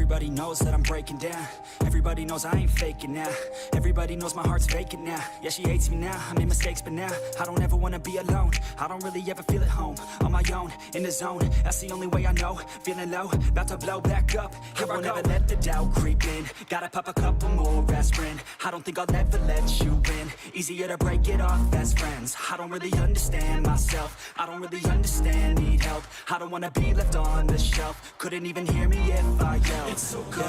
Everybody knows that I'm breaking down. Everybody knows I ain't faking now. Everybody knows my heart's vacant now. Yeah, she hates me now, I made mistakes but now I don't ever wanna be alone. I don't really ever feel at home. On my own, in the zone, that's the only way I know. Feeling low, about to blow back up. Here I won't ever let the doubt creep in. Gotta pop a couple more aspirin. I don't think I'll ever let you in. Easier to break it off as friends. I don't really understand myself. I don't really understand, need help. I don't wanna be left on the shelf. Couldn't even hear me if I yelled. It's so cold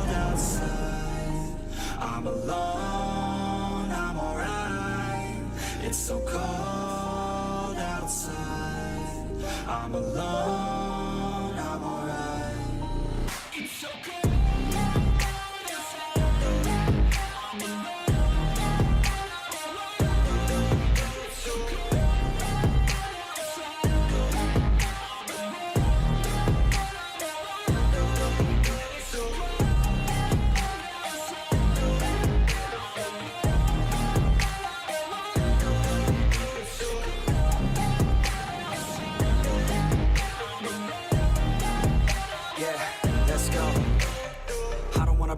outside. I'm alone, I'm alright. It's so cold outside. I'm alone, I'm alright. It's so cold.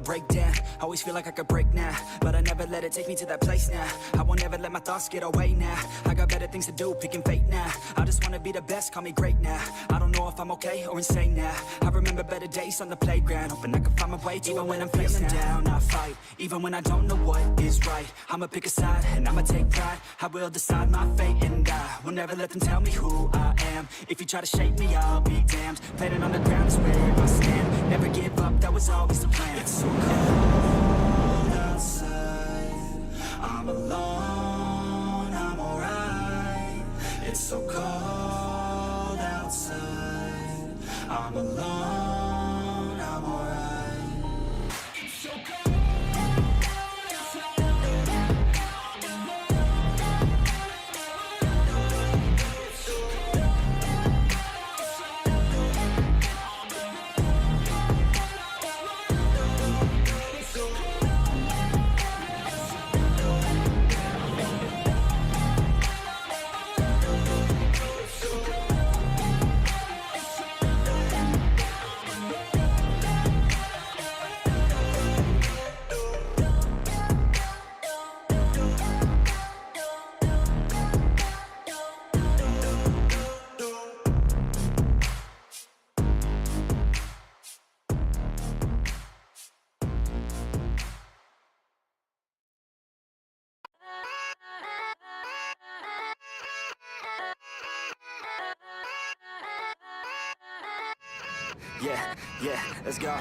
Break down, always feel like I could break now, but I never let it take me to that place now. I won't ever let my thoughts get away now. I got better things to do, picking fate now. I just wanna be the best, call me great now. I don't know if I'm okay or insane now. I remember better days on the playground, hoping I could find my way to even when I'm feeling down, I fight. Even when I don't know what is right, I'ma pick a side and I'ma take pride. I will decide my fate and I will never let them tell me who I am. If you try to shape me, I'll be damned. Planet on the ground is where I stand. Never give up, that was always the plan. It's so cold outside. I'm alone, I'm alright. It's so cold outside. I'm alone, I'm alright. It's so cold. Yeah, let's go.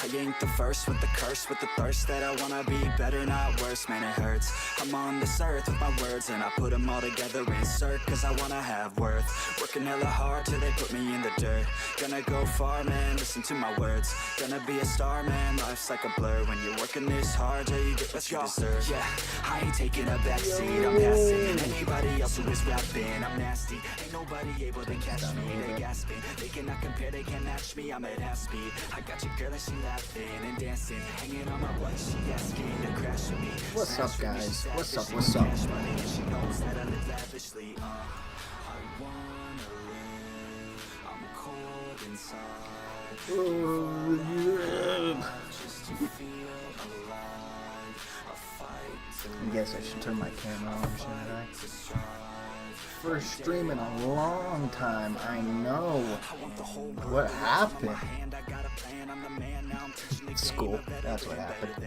I ain't the first with the curse, with the thirst that I wanna be better, not worse, man it hurts. I'm on this earth with my words and I put them all together, insert, cause I wanna have worth. Working hella hard till they put me in the dirt. Gonna go far, man, listen to my words. Gonna be a star, man, life's like a blur. When you're working this hard, yeah, you get what you deserve. Yeah, I ain't taking a backseat, I'm passing anybody else who is rapping. I'm nasty, ain't nobody able to catch me. They gasping, they cannot compare, they can't match me. I'm at half speed, I got your girl and she laughing and dancing, hanging on my butt, she asking to crash with me. What's up, guys? What's up? What's up? She knows that I live lavishly. I wanna live, I'm cold inside. Just to feel alive. I fight to I guess I should turn my camera on, shouldn't I? First stream in a long time, I know. What happened? School, that's what happened.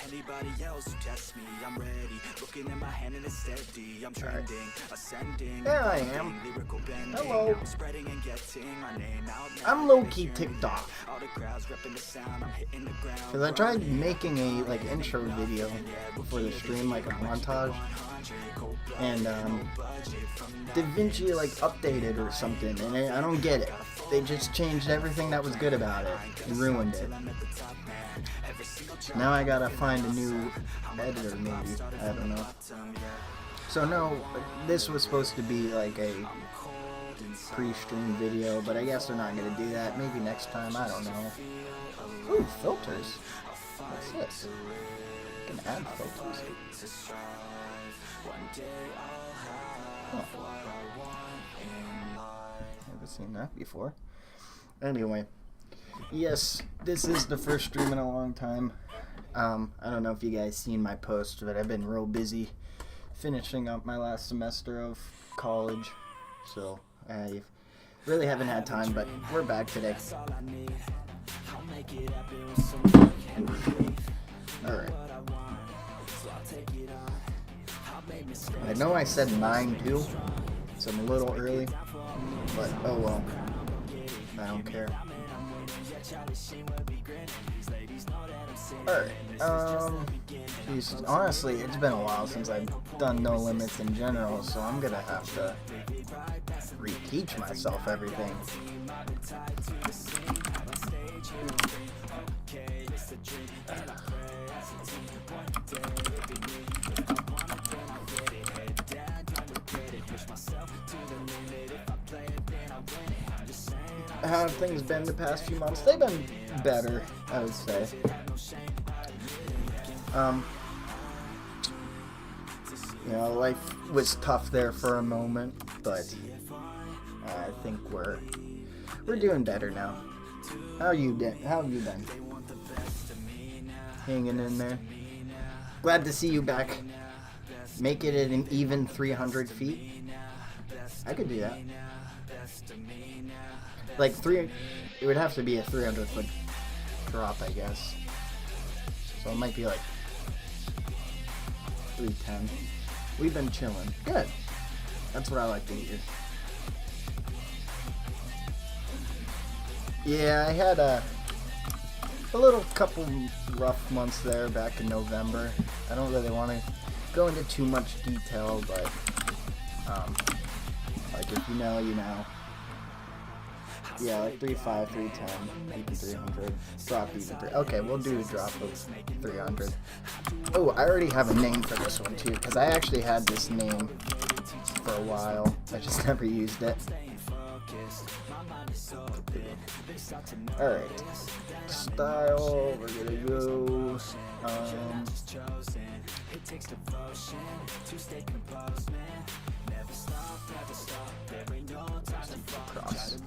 Anybody else who tests me, I'm ready. Looking at my hand and it's steady. I'm trending, ascending. There I am. Hello. I'm spreading and getting my name out. I'm low-key ticked off. All the crowds repping the sound. I'm hitting the ground. Cause I tried making a intro video for the stream, like a montage, and DaVinci updated or something, and I don't get it. They just changed everything that was good about it and ruined it. Now I gotta find a new editor, maybe. I don't know. So no, this was supposed to be like a pre-stream video, but I guess they're not gonna do that. Maybe next time, I don't know. Ooh, filters. What's this? You can add filters. Huh. Never seen that before. Anyway, Yes, this is the first stream in a long time. I don't know if you guys seen my post, but I've been real busy finishing up my last semester of college, so I really haven't had time, but we're back today. Alright. I know I said 9-2, so I'm a little early, but oh well. I don't care. Alright, geez, honestly, it's been a while since I've done No Limits in general, so I'm gonna have to reteach myself everything. How have things been the past few months? They've been better, I would say. You know, life was tough there for a moment, but I think we're doing better now. How have you been? Hanging in there. Glad to see you back. Make it at an even 300 feet. I could do that. Like it would have to be a 300-foot drop, I guess. So it might be like 310. We've been chilling. Good. That's what I like to hear. Yeah, I had a little couple rough months there back in November. I don't really want to go into too much detail, but like if you know, you know. Yeah, like 3.5, 3.10, even 300. Drop even 3. Okay, we'll do a drop of 300. Oh, I already have a name for this one too, because I actually had this name for a while. I just never used it. Alright. Style, we're gonna go. Cross.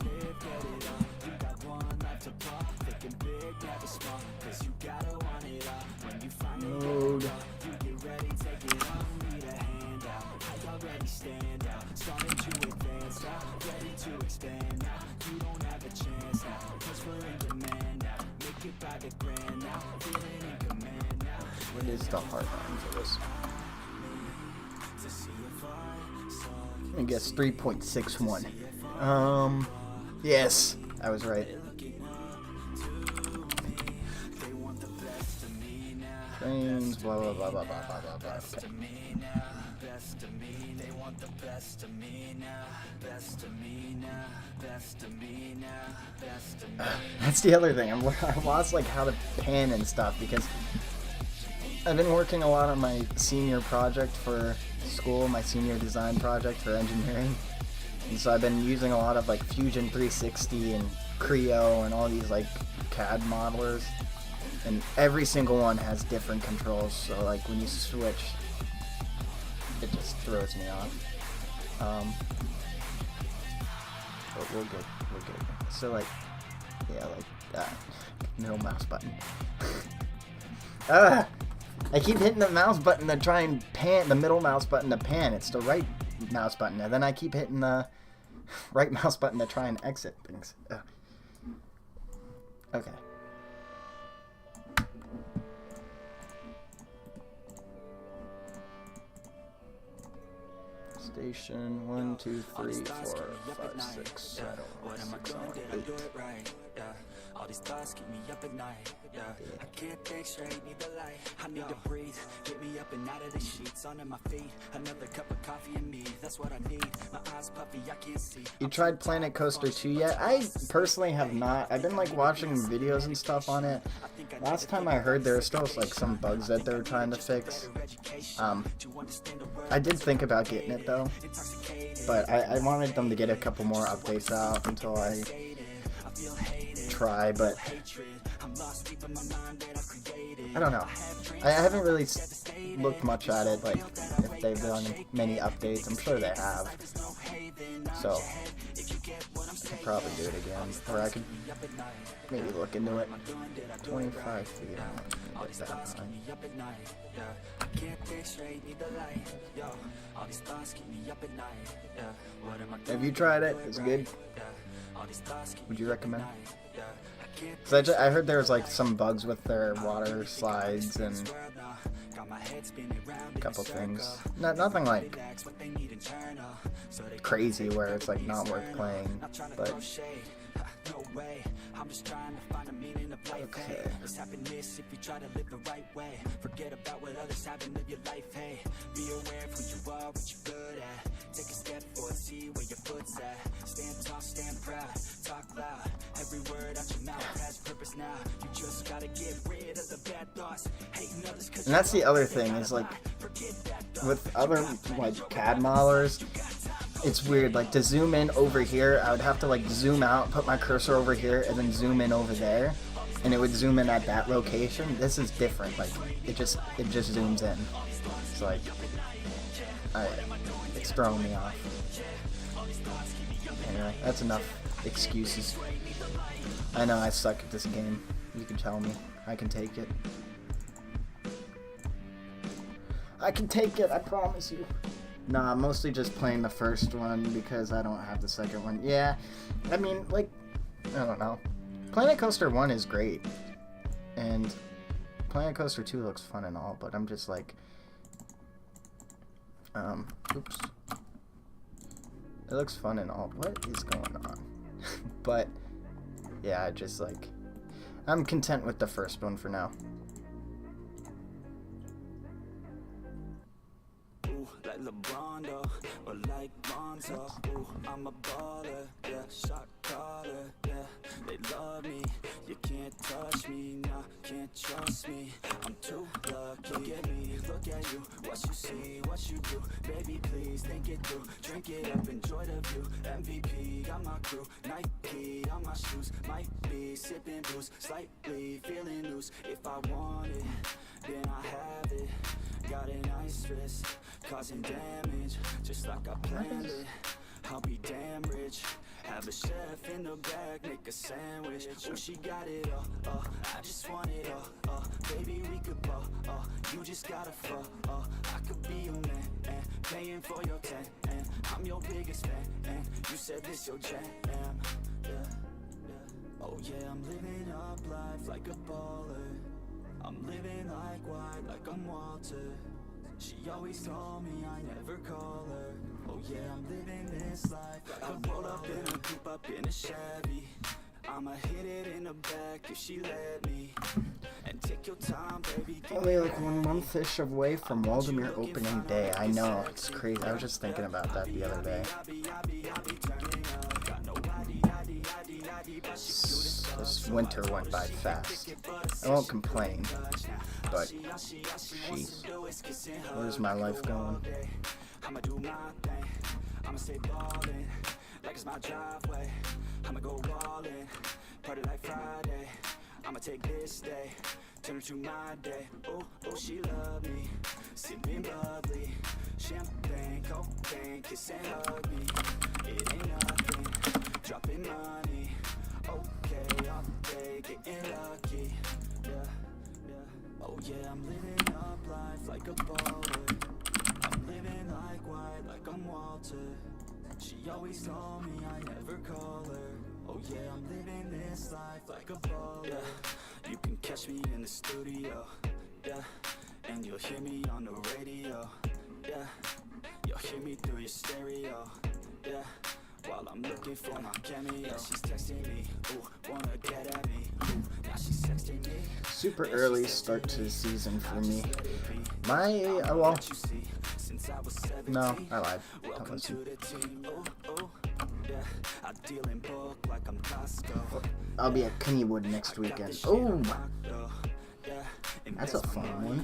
Mode. What is the hard line for this? I guess 3.61. Yes, I was right. Trains, blah blah blah blah blah blah blah. Okay. That's the other thing. I lost like how to pan and stuff because I've been working a lot on my senior project for school, my senior design project for engineering. And so I've been using a lot of like Fusion 360 and Creo and all these like CAD modelers. And every single one has different controls, so like when you switch, it just throws me off. But we're good. So like, yeah, like middle mouse button. I keep hitting the mouse button to try and pan, the middle mouse button to pan. It's the right mouse button, and then I keep hitting the right mouse button to try and exit things. Okay. Station 1, 2, 3, 4, 5, 6, 7, 8. All these thoughts keep me up at night. I can't think straight, need the light. I need to breathe, get me up and out of the sheets, onto my feet. Another cup of coffee and me, that's what I need. My eyes puffy, I can't see. You tried Planet Coaster 2 yet? I personally have not. I've been like watching videos and stuff on it. Last time I heard there were still like some bugs that they were trying to fix. I did think about getting it though, but I wanted them to get a couple more updates out until I try, but I don't know. I haven't really looked much at it, like if they've done many updates. I'm sure they have. So could probably do it again, or I could maybe look into it. 25 feet, I don't want to get that high. Have you tried it? It's good. Would you recommend? Cause I heard there was like some bugs with their water slides and a couple things. Nothing like crazy where it's like not worth playing, but okay. Forget about what others have and live your life. Hey, be aware of who you are, what you're good at. Take a step forward, see where your foot's at. Stand tall, stand proud, talk loud. Every word out your mouth has purpose now. You just gotta get rid of the bad thoughts. Hating others, and that's the other thing is like with other like CAD modelers, it's weird. Like to zoom in over here, I would have to like zoom out, put my cursor over here, and then zoom in over there, and it would zoom in at that location. This is different. Like it just zooms in. It's like it's throwing me off. Anyway, that's enough excuses. I know I suck at this game. You can tell me. I can take it. I can take it, I promise you. Nah, I'm mostly just playing the first one because I don't have the second one. Yeah, I mean, like, I don't know. Planet Coaster 1 is great. And Planet Coaster 2 looks fun and all, but I'm just like... oops. It looks fun and all. What is going on? But, yeah, just like... I'm content with the first one for now. Like LeBron though, or like Lonzo. Ooh, I'm a baller, yeah, shot caller, yeah. They love me, you can't touch me, nah, can't trust me. I'm too lucky. Look at me, look at you, what you see, what you do. Baby, please think it through, drink it up, enjoy the view. MVP, got my crew, Nike on my shoes. Might be sipping booze, slightly feeling loose. If I want it, then I have it. Got an ice wrist, causing damage, just like I planned it. I'll be damn rich. Have a chef in the back, make a sandwich. Oh, she got it all, I just want it all, baby, we could ball, you just gotta fall, I could be your man, and paying for your tan, and I'm your biggest fan, and you said this your jam, yeah, yeah. Oh yeah, I'm living up life like a baller. I'm living like white, like I'm Walter. She always told me I never call her. Oh yeah, I'm living this life like I roll up in a coupe, up in a Chevy. I'ma hit it in the back if she let me. And take your time, baby. Only like 1 month-ish away from Waldemar opening day. I know, it's crazy. I was just thinking about that the other day. This winter went by fast. I won't complain, but jeez, where's my life going? I'ma do my thing. I'ma stay ballin' like it's my driveway. I'ma go all in, party like Friday. I'ma take this day, turn it to my day. Oh, oh, she love me, sipping bubbly, champagne, cocaine, kiss and hug me. It ain't nothing, dropping money. Okay, off day, getting lucky. Yeah, yeah. Oh yeah, I'm living up life like a baller. I'm living like white, like I'm Walter. She always told me I never call her. Oh yeah, I'm living this life like a baller. Yeah, you can catch me in the studio. Yeah, and you'll hear me on the radio. Yeah, you'll hear me through your stereo. Yeah, while I'm looking for my cameo. Yeah, she's texting me, ooh, wanna get at me. Ooh, now she's texting me. Super early start to the season for me. Well, no, I lied. Don't listen. I'll be at Kennywood next weekend. Oh, that's a fun one.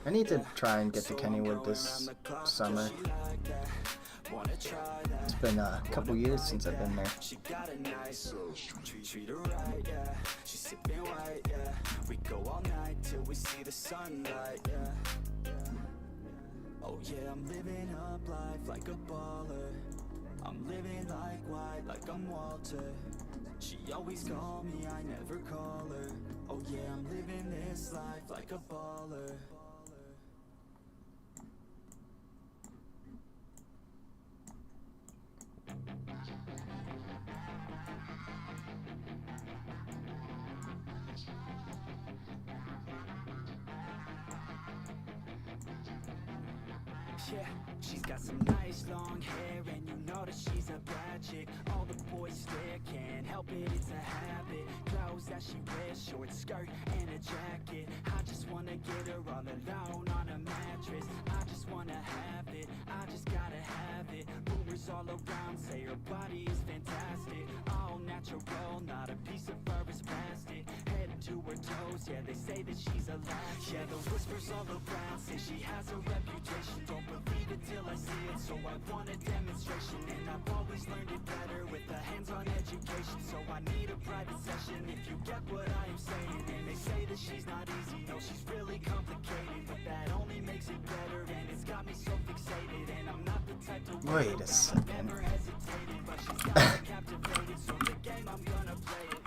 I need to try and get to Kennywood this summer. It's been a couple years since I've been there. She's sipping white, yeah. We go all night till we see the sunlight, yeah. Oh yeah, I'm living up life like a baller. I'm living like white, like I'm Walter. She always call me, I never call her. Oh yeah, I'm living this life like a baller. Yeah, she's got some nice long hair, and you know that she's a bad chick. All the boys stare, can't help it, it's a habit. Clothes that she wears, short skirt and a jacket. I just wanna get her all alone on a mattress. I just wanna have it, I just gotta have it. Rumors all around say her body is fantastic. All natural, not a piece of fur is plastic. Head to her toes, yeah, they say that she's a latch. Yeah, the whispers all around say she has a reputation. Don't believe it till I see it, so I want a demonstration. And I've always learned it better with a hands-on education. So I need a private session if you get what I am saying. And they say that she's not easy, no, she's really complicated. But that only makes it better, and it's got me so fixated. And I'm not the type to wait a second. never hesitated, but she's got me captivated. So the game, I'm gonna play it,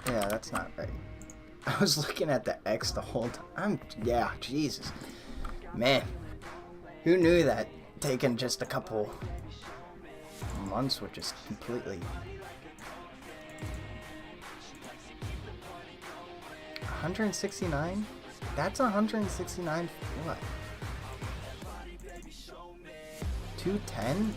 yeah. Yeah, that's not right. I was looking at the X the whole time. Yeah, Jesus. Man. Who knew that taking just a couple months would just completely... 169? That's 169 what? 210?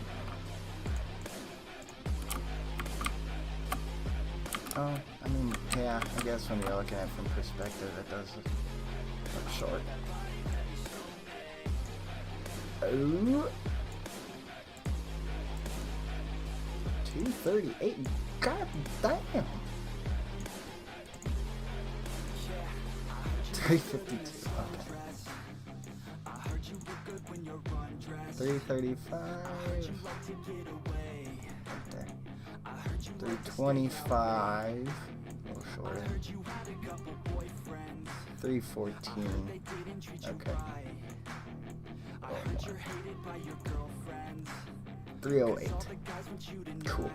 Oh, I mean, yeah, I guess when you're looking at it from perspective, it does look short. Oh. 238. God damn. 352. Okay. 335. Right there. 325. A little shorter. 314. Okay. 308. Cool.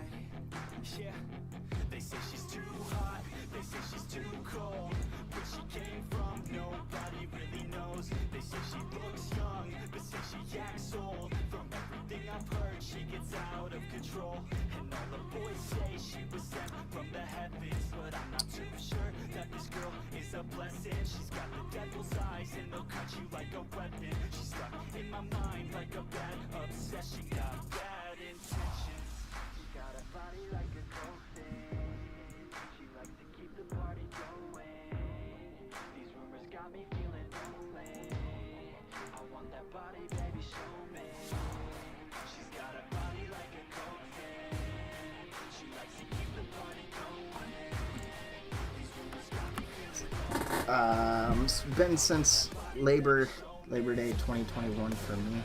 They say she's too hot, they say she's too cold. Where she came from, nobody really knows. They say she looks young, but say she acts old. From everything I've heard, she gets out of control. And all the boys say she was sent from the heavens, but I'm not too sure that this girl is a blessing. She's got the devil's eyes, and they'll cut you like a weapon. She's stuck in my mind like a bad obsession. Got bad intentions. She got a body like a coke thing. She likes to keep the party going. These rumors got me feeling lonely. I want that body, baby, show me. She's got a body like a coke thing. She likes to keep the party going. These rumors got me feeling It's been since Labor Day 2021 for me.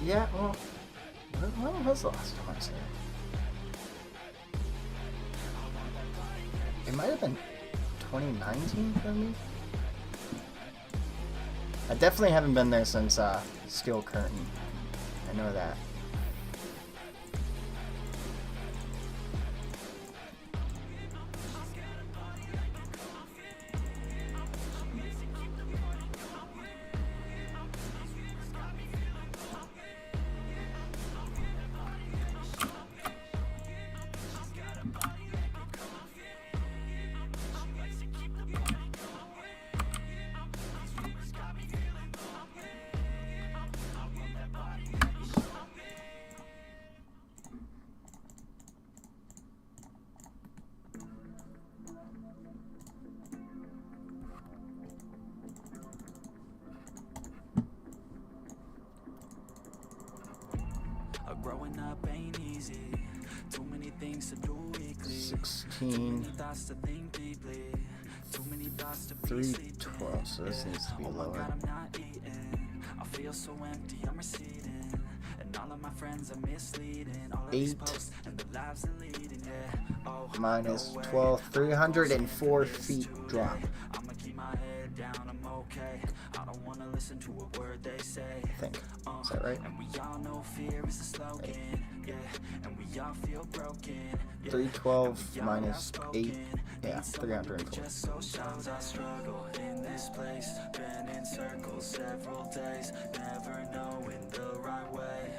Yeah, well, when was the last time I said it? It might have been 2019 for me. I definitely haven't been there since Steel Curtain. I know that. Growing up ain't easy. Too many things to do weekly. 16. Thoughts to think deeply. Too many thoughts to 312, so this needs to be lower. I'm not eating. I feel so empty, I'm receding. And all of my friends are misleading. All of these posts and the lives they're leading, yeah. Oh, minus 12, 304 feet drop. I'ma keep keep my head down, I'm okay. I don't wanna listen to a word they say. I think. Is that right? And we all know fear is a slogan. Yeah, and we all feel broken. Yeah, 312 minus 8. Yeah, 304. just so sometimes I struggle in this place. Been in circles several days, never knowing the right way.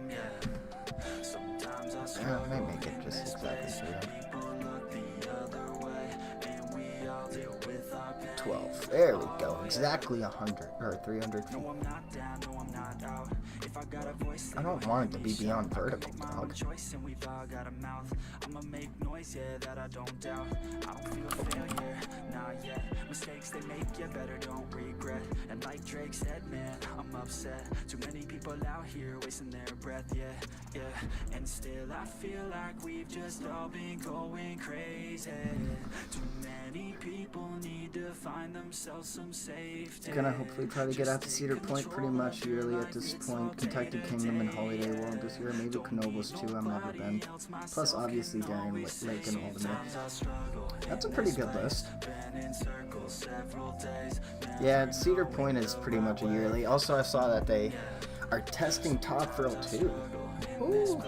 Yeah. Sometimes I I struggle might make it in just this exactly place. 3. People look the other way, and we all deal with our pain. 12. There we go. Exactly 100 or 300 feet. No, I'm not down, no, I'm not out. If I got a voice, I don't want it to be beyond vertical, dog. choice, and we've all got a mouth. I'ma make noise, yeah, that I don't doubt. I don't feel failure, not yet. Mistakes they make, you better don't regret. And like Drake said, man, I'm upset. Too many people out here wasting their breath, yeah, yeah. And still I feel like we've just all been going crazy. Too many people need to find themselves some safety. Gonna hopefully try to get out to Cedar Point pretty much yearly at this point. Kentucky Kingdom and Holiday World this year. Maybe Knoebels too. I've never been. Plus, obviously, Darien Lake and Aldermere. That's a pretty good list. Yeah, Cedar Point is pretty much a yearly. Also, I saw that they are testing Top Thrill too. Ooh.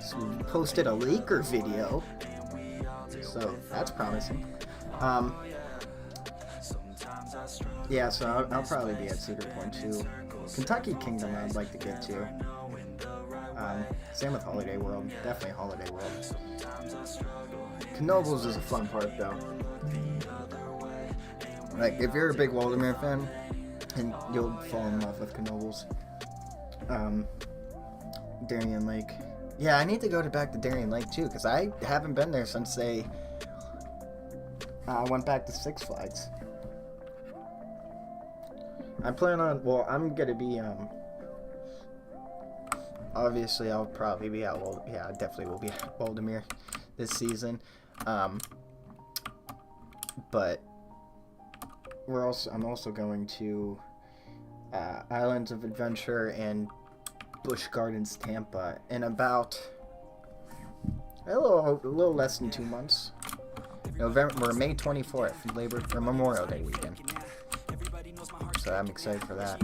So we posted a leaker video, so that's promising. Yeah, so I'll probably be at Cedar Point too. Kentucky Kingdom I'd like to get to. Same with Holiday World. Definitely Holiday World. Knoebels is a fun park though. Like, if you're a big Waldermere fan, and you'll fall in love with Knoebels. Darien Lake. Yeah, I need to go back to Darien Lake too, because I haven't been there since they went back to Six Flags. I plan on, well, I'm gonna be, obviously I'll probably be at, I definitely will be at Waldermere this season, but I'm also going to, Islands of Adventure and Busch Gardens Tampa in about a little less than 2 months. May 24th, Memorial Day weekend. So I'm excited for that.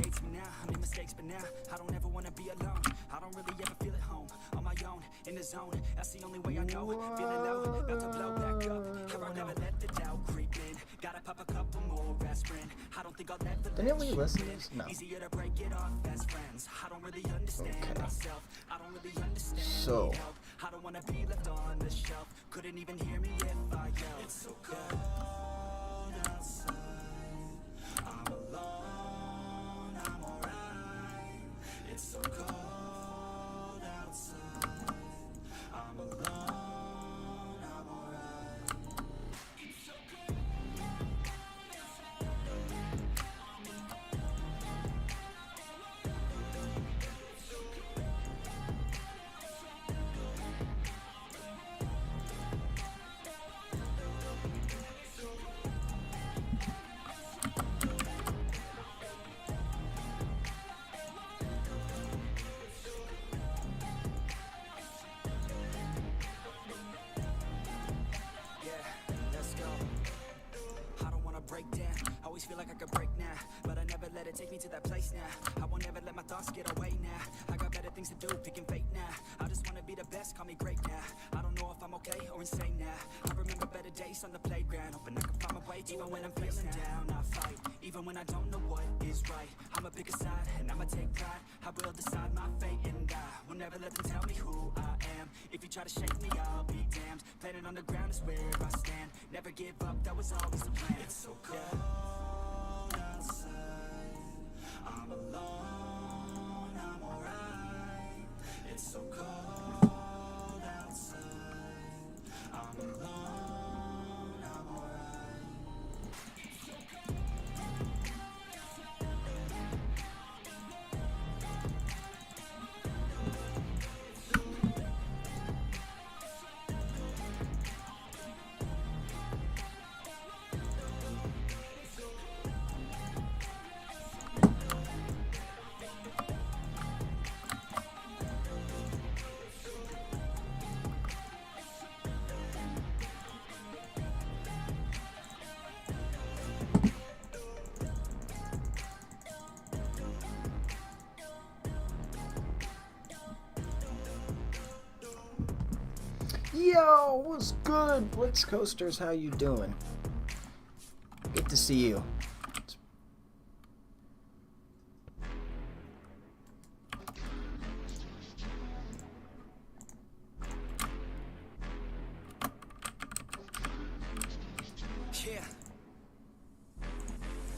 Didn't we listen to this? No. Okay. So. Couldn't even hear me if I yelled. It's so cold outside. I'm alone, I'm alright. It's so cold outside. I'm alone, I'm alright. It's so cold. Feel like I could break now, but I never let it take me to that place now. I won't ever let my thoughts get away now. I got better things to do, picking fate now. I just wanna be the best, call me great now. I don't know if I'm okay or insane now. I remember better days on the playground, hoping I can find my way even when I'm feeling down. I fight, even when I don't know what is right. I'ma pick a side, and I'ma take pride. I will decide my fate, and I will never let them tell me who I am. If you try to shake me, I'll be damned. Planet on the ground is where I stand. Never give up, that was always the plan. It's so cold outside. I'm alone, I'm alright. It's so cold outside. I'm alone, I'm alright. It's so cold. Yo, what's good, Blitz Coasters? How you doing? Good to see you. Yeah.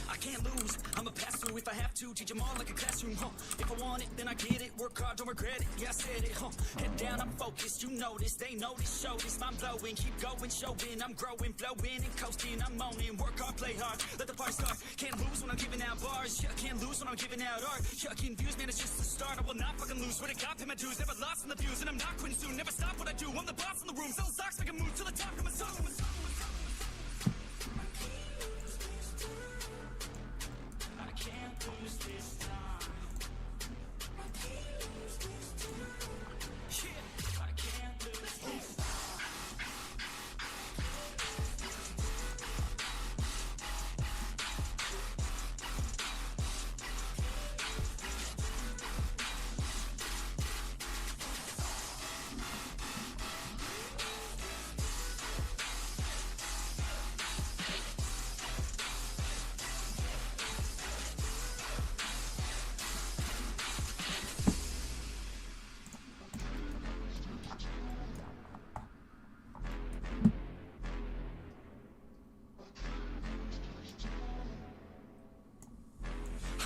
I can't lose, I'ma pass through if I have to. Teach them all like a classroom, huh? If I want it, then I get it. Work hard, don't regret it. Yeah, I said it, huh? Head down, I'm focused, you know this. They know this, show this. I'm blowing, keep going, showing. I'm growing, flowing and coasting. I'm moaning, work hard, play hard. Let the party start. Can't lose when I'm giving out bars. Yeah, I can't lose when I'm giving out art. Yeah, I can views, man, it's just the start. I will not fucking lose. Swear to God, pay my dues. Never lost in the views, and I'm not quitting soon. Never stop what I do. I'm the boss in the room. Sell stocks, make a move to the top. I'm a song.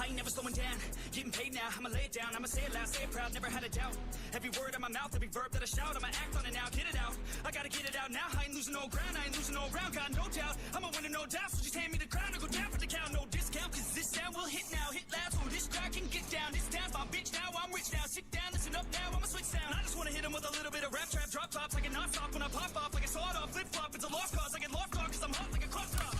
Never slowing down, getting paid now, I'ma lay it down, I'ma say it loud, say it proud, never had a doubt. Every word in my mouth, every verb that I shout, I'ma act on it now, get it out. I gotta get it out now, I ain't losing no ground, I ain't losing no round, got no doubt. I'm a winner, no doubt, so just hand me the crown, I go down for the count, no discount, cause this sound will hit now, hit loud, so this guy can get down. This town's my bitch now, I'm rich now, sit down, listen up now, I'ma switch sound. I just wanna hit him with a little bit of rap trap, drop tops, like a non-stop when I pop off, like a sawed off, flip flop, it's a lost cause, I get lost dog, cause I'm hot like a cross drop.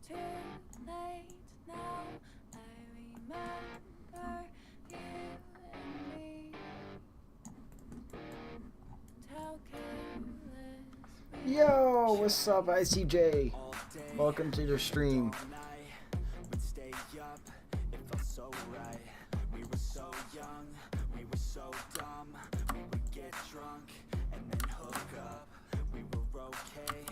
Too late now, I remember you and me, and how careless we Yo, what's up, ICJ? Welcome to your stream. We'd stay up, it felt so right. We were so young, we were so dumb. We would get drunk and then hook up. We were okay,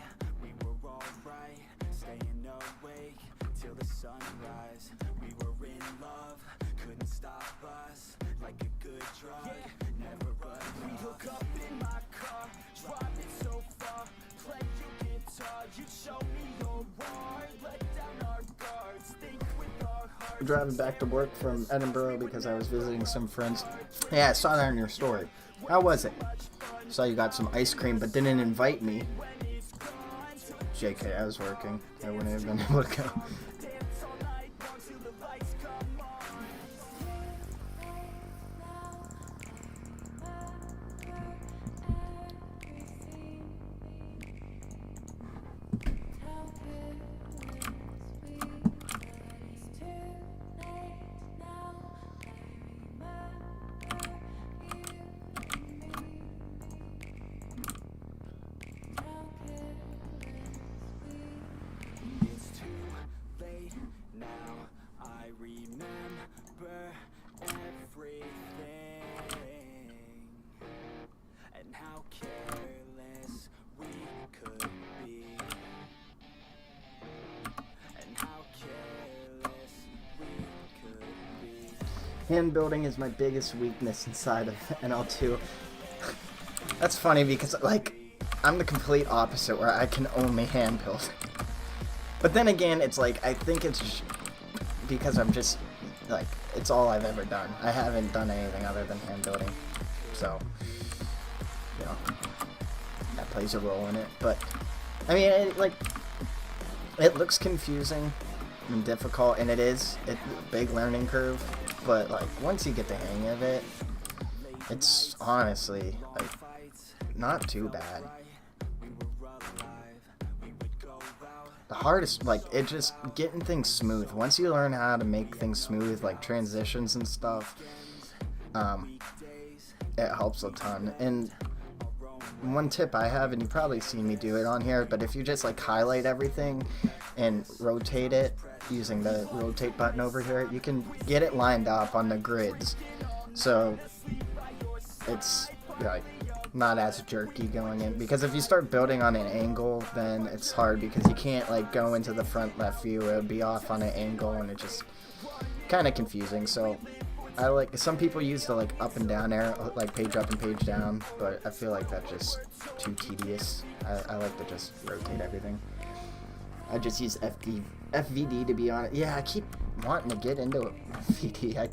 we were alright. Staying awake till the sunrise. We were in love, couldn't stop us. Like a good drug, never run. We hook up in my car, driving so far. Play your guitar, you show me your heart. Let down our guards, think with our hearts. I'm driving back to work from Edinburgh because I was visiting some friends. Yeah, I saw that in your story. How was it? Saw you got some ice cream but didn't invite me. JK, I was working. I wouldn't have been able to go. Hand building is my biggest weakness inside of NL2. That's funny because, like, I'm the complete opposite where I can only hand build. But then again, it's like, I think it's because I'm just, like, it's all I've ever done. I haven't done anything other than hand building. So, you know, that plays a role in it. But, I mean, it looks confusing and difficult, and it's a big learning curve. But, like, once you get the hang of it, it's honestly, like, not too bad. The hardest, like, it's just getting things smooth. Once you learn how to make things smooth, like transitions and stuff, it helps a ton. And one tip I have, and you've probably seen me do it on here, but if you just like highlight everything and rotate it using the rotate button over here, you can get it lined up on the grids. So it's like not as jerky going in, because if you start building on an angle, then it's hard because you can't like go into the front left view. It would be off on an angle, and it just kind of confusing. So I like, some people use the like up and down arrow, like page up and page down, but I feel like that's just too tedious. I like to just rotate everything. I just use FVD to be honest. Yeah, I keep wanting to get into FVD.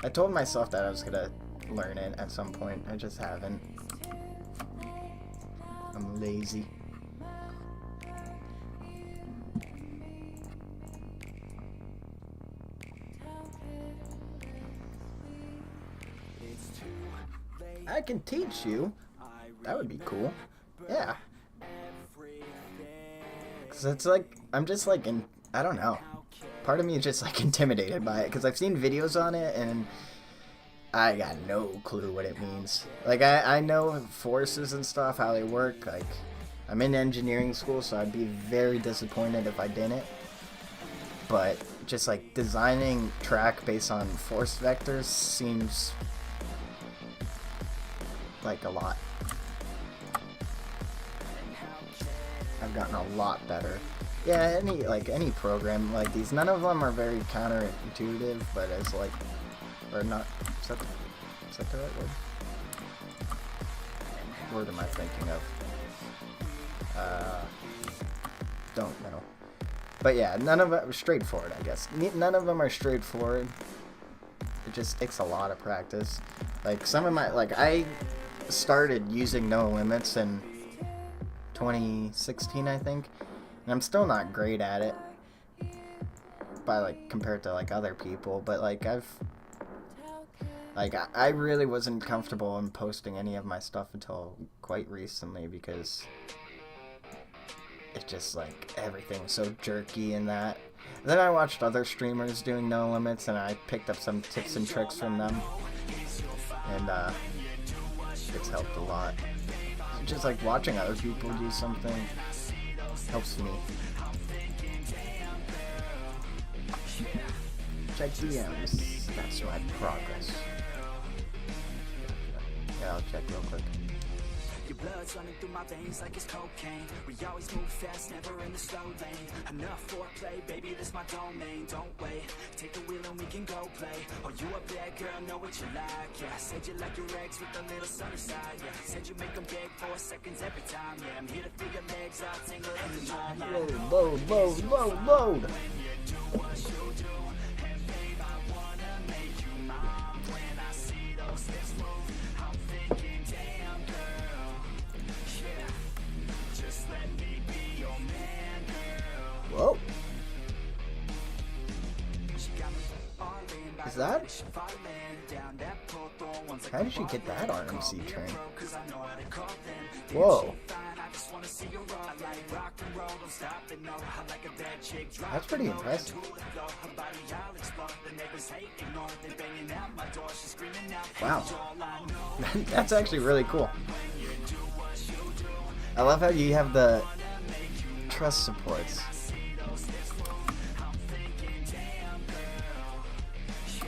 I told myself that I was gonna learn it at some point. I just haven't. I'm lazy. I can teach you. That would be cool. Yeah. Cause it's like, I'm just like, I don't know. Part of me is just like intimidated by it, because I've seen videos on it and I got no clue what it means. Like, I know forces and stuff, how they work. Like, I'm in engineering school, so I'd be very disappointed if I didn't. But just like designing track based on force vectors seems like a lot. I've gotten a lot better. Yeah, any program like these, none of them are very counterintuitive, but it's like, or not, is that the right word? What word am I thinking of? Don't know. But yeah, none of it was straightforward, I guess. None of them are straightforward. It just takes a lot of practice. Like, some of my, like, I started using NoLimits in 2016, I think, and I'm still not great at it by, like, compared to, like, other people, but, like, I really wasn't comfortable in posting any of my stuff until quite recently, because it's just, like, everything was so jerky in that. Then I watched other streamers doing NoLimits, and I picked up some tips and tricks from them, and it's helped a lot. Just like watching other people do something helps me. Check DMs. That's my progress. Yeah, I'll check real quick. Your blood's running through my veins like it's cocaine. We always move fast, never in the slow lane. Enough foreplay, baby, this my domain. Don't wait, take the wheel and we can go play. Oh, you a bad girl, know what you like. Yeah, said you like your ex with a little sunny side. Yeah, said you make them beg 4 seconds every time. Yeah, I'm here to feel your legs out, tingle in the mind. Load. Whoa. Is that? How did she get that RMC train? Whoa. That's pretty impressive. Wow. That's actually really cool. I love how you have the truss supports.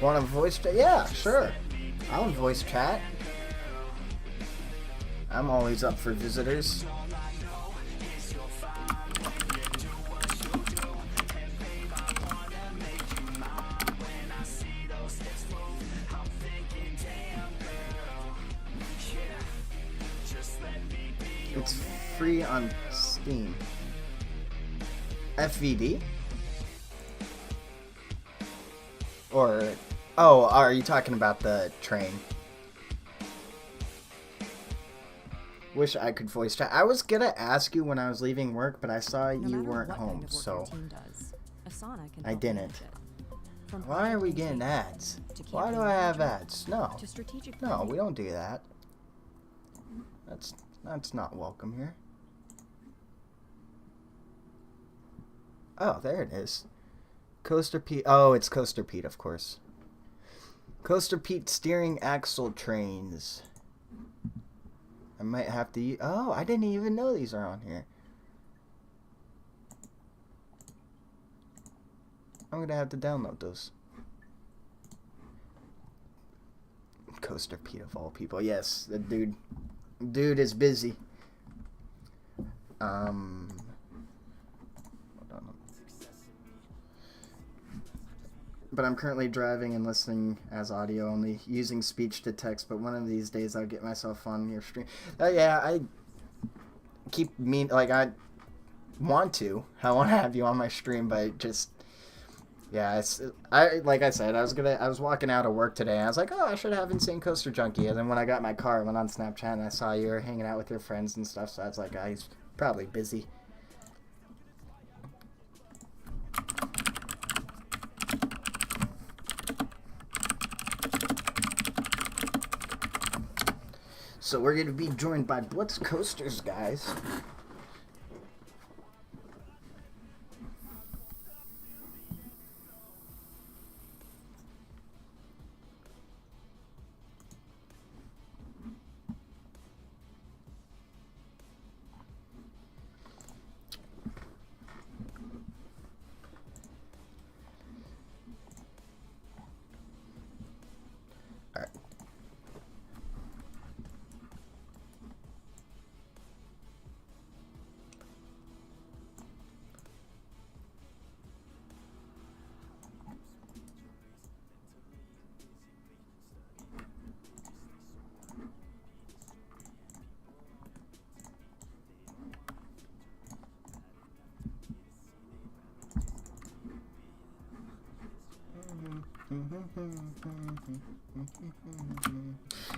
Want a voice chat? Yeah, sure. I'll voice chat. I'm always up for visitors. It's free on Steam. FVD? Or, oh, are you talking about the train? Wish I could voice chat. I was gonna ask you when I was leaving work, but I saw you weren't home, so I didn't. Why are we getting ads? Why do I have ads? No. No, we don't do that. That's not welcome here. Oh, there it is. Coaster Pete. Oh, it's Coaster Pete, of course. Coaster Pete steering axle trains. I might have to... Oh, I didn't even know these are on here. I'm gonna have to download those. Coaster Pete of all people. Yes, the dude is busy. Hold on. But I'm currently driving and listening as audio only, using speech to text, but one of these days I'll get myself on your stream. Yeah, I want to have you on my stream, but just, yeah, like I said, I was walking out of work today, and I was like, oh, I should have Insane Coaster Junkie, and then when I got my car, I went on Snapchat, and I saw you were hanging out with your friends and stuff, so I was like, oh, he's probably busy. So we're going to be joined by Blitz Coasters, guys.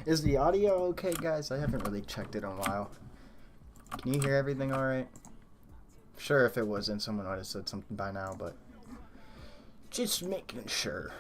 Is the audio okay, guys? I haven't really checked it in a while. Can you hear everything alright? Sure, if it wasn't, someone would have said something by now, but just making sure.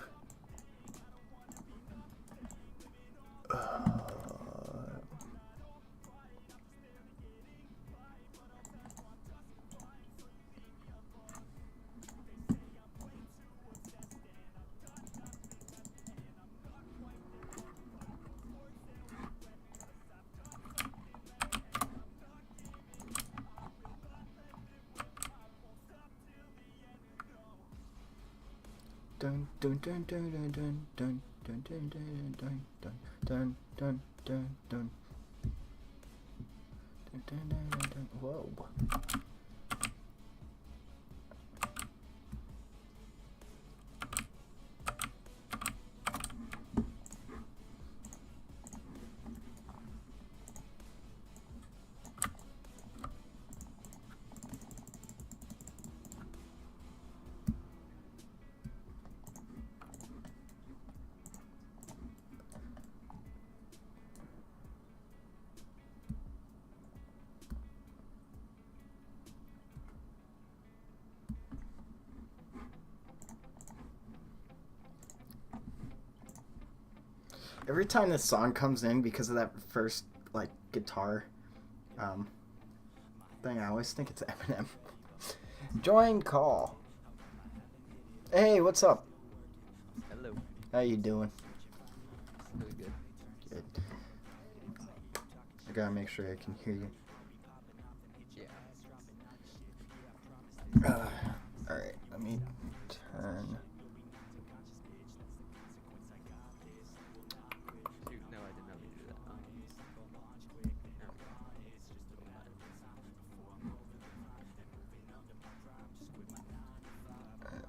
Dun dun dun dun dun dun dun dun dun dun dun dun dun dun dun. Whoa. Every time this song comes in, because of that first, like, guitar thing, I always think it's Eminem. Join call. Hey, what's up? Hello. How you doing? Really good. Good. I gotta make sure I can hear you. Yeah. Alright, let me turn... No, I did not mean to do that.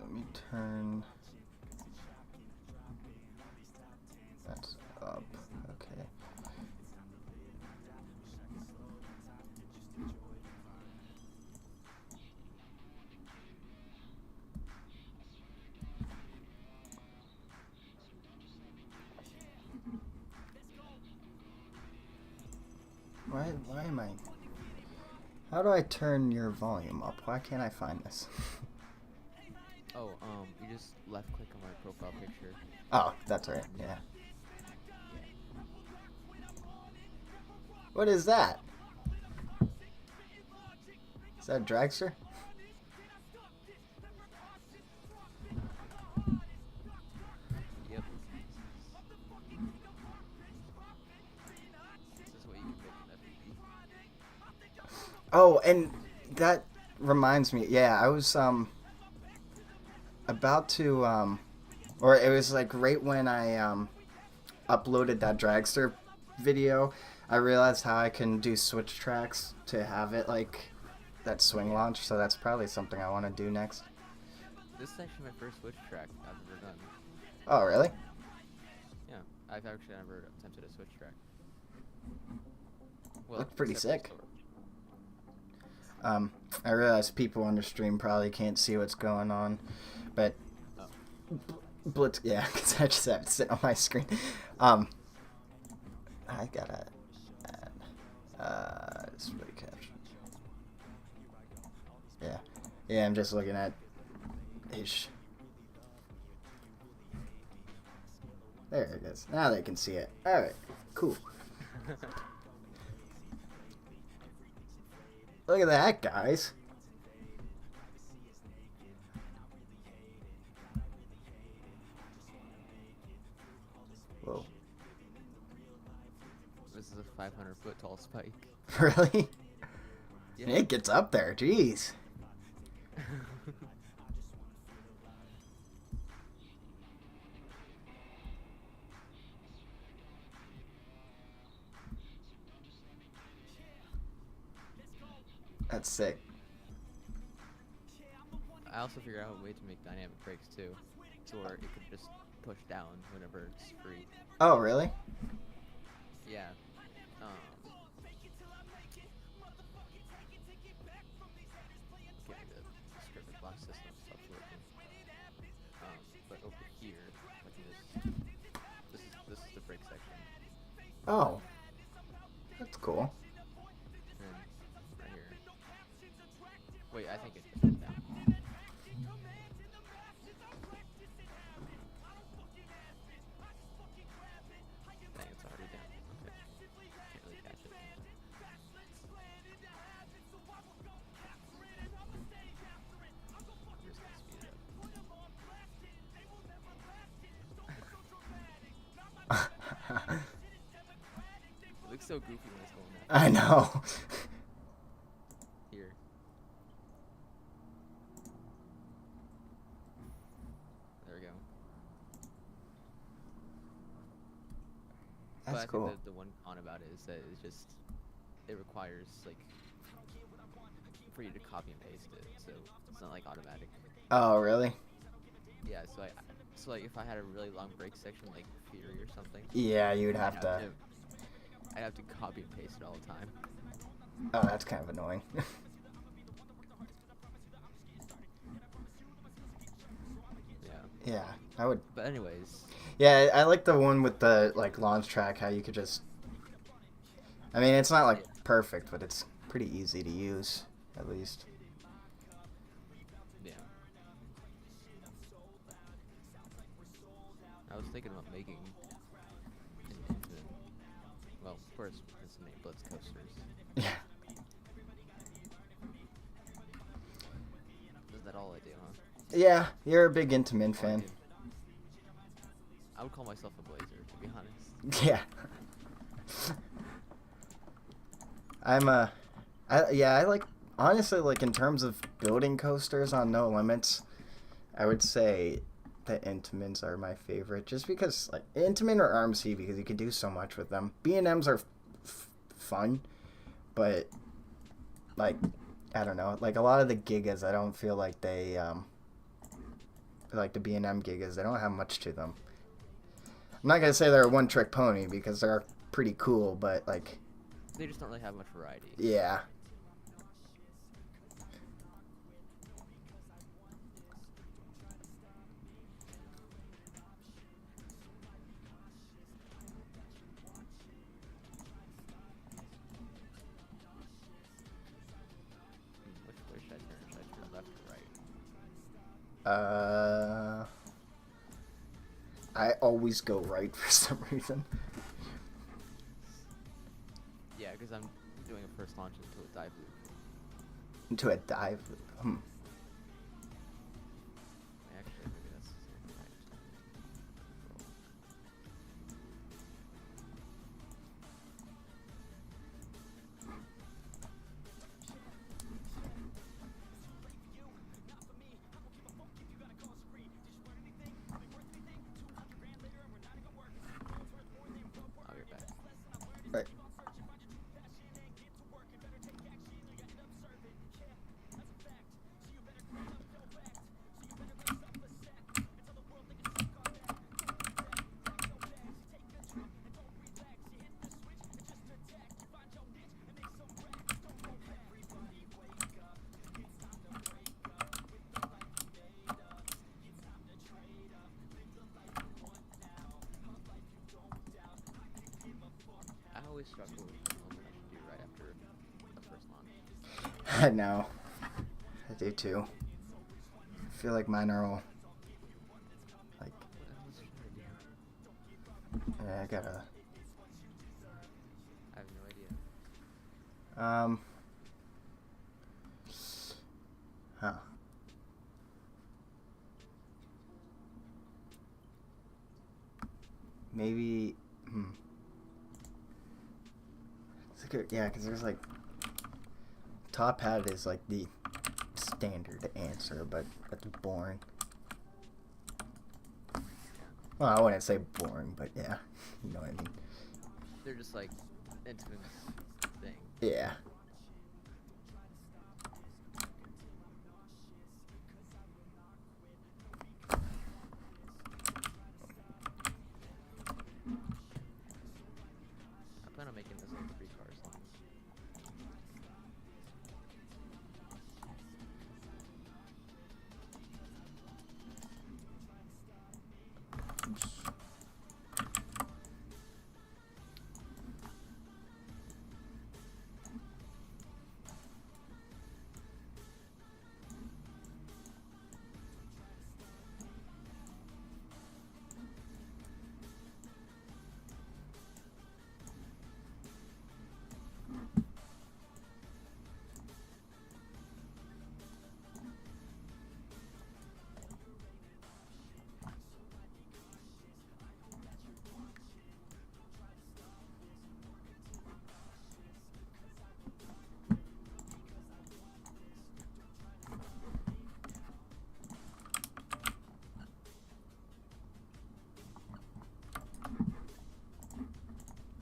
Let me turn... That's up. Okay. Why am I... How do I turn your volume up? Why can't I find this? Oh, you just left click on my profile picture. Oh, that's right, yeah. What is that? Is that a dragster? Yep. This is what you can make in FPV. Oh, and that reminds me. Yeah, I was about to or it was like right when I uploaded that dragster video, I realized how I can do switch tracks to have it like that swing launch, so that's probably something I want to do next. This is actually my first switch track I've ever done. Oh, really? Yeah, I've actually never attempted a switch track. Well, Looked pretty except sick. for- I realize people on the stream probably can't see what's going on, but Oh. Blitz, yeah, because I just have to sit on my screen. I gotta add, display caption. Yeah, yeah, I'm just looking at ish. There it is. Now they can see it. All right, cool. Look at that, guys. Whoa. This is a 500-foot tall spike. Really? Yeah. It gets up there, jeez. That's sick. I also figured out a way to make dynamic brakes too, to where it could just push down whenever it's free. Oh, really? Yeah. Getting the scripted block system stops working. But over here, like this is the brake section. Oh. That's cool. And right here. Wait, I think it just went down. Dang, it's already down. Okay. Can't really catch it. I'm just gonna speed it up. It looks so goofy when it's going that I know. here. There we go. That's But I cool. think the one con about it is that it's just, it requires like for you to copy and paste it, so it's not like automatic. Oh, really? Yeah, so like if I had a really long brake section like Fury or something, Yeah, you'd have to. I'd have to copy and paste it all the time. Oh, that's kind of annoying. Yeah. Yeah, I would. But anyways, Yeah, I like the one with the like launch track. How you could just. I mean, it's not like perfect, but it's pretty easy to use, at least. yeah. I was thinking about making an infinite. Well, of course, it's an Blitz coasters. Yeah. Is that all I do, huh? Yeah, you're a big Intamin All I fan. do. I would call myself a blazer, to be honest. Yeah. I like, honestly, like in terms of building coasters on NoLimits, I would say the Intamins are my favorite, just because like Intamin or RMC, because you can do so much with them. B&Ms are fun, but like I don't know, like a lot of the Gigas, I don't feel like they like the B&m Gigas, they don't have much to them. I'm not gonna say they're a one-trick pony because they're pretty cool, but like, They just don't really have much variety. yeah. I always go right for some reason. Yeah, because I'm doing a first launch into a dive loop. Into a dive. Actually, maybe that's right. I'll get back. Right. I always struggle with the moment I should do right after the first launch. I know. I do too. I feel like mine are all like. What should I do? Yeah, I gotta. I have no idea. Huh. Maybe. It's like yeah, because there's like. Top hat is like the standard answer, but that's boring. Well, I wouldn't say boring, but yeah, you know what I mean. They're just like intimate thing. Yeah. I plan on making this like 3 cars long.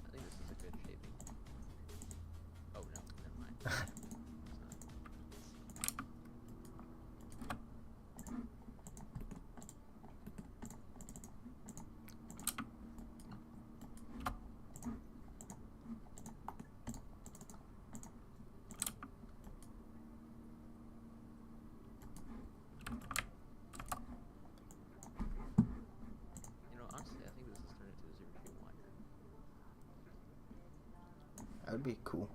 I think this is a good shaping. Oh no, never mind. It's not. You know, honestly, I think this has turned into a 0-2 winder. That would be cool.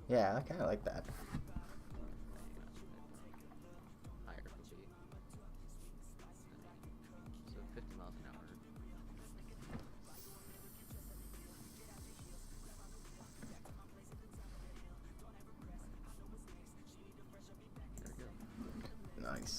Yeah, I kind of like that. Higher would be. So 50 miles an hour. There we go. Nice.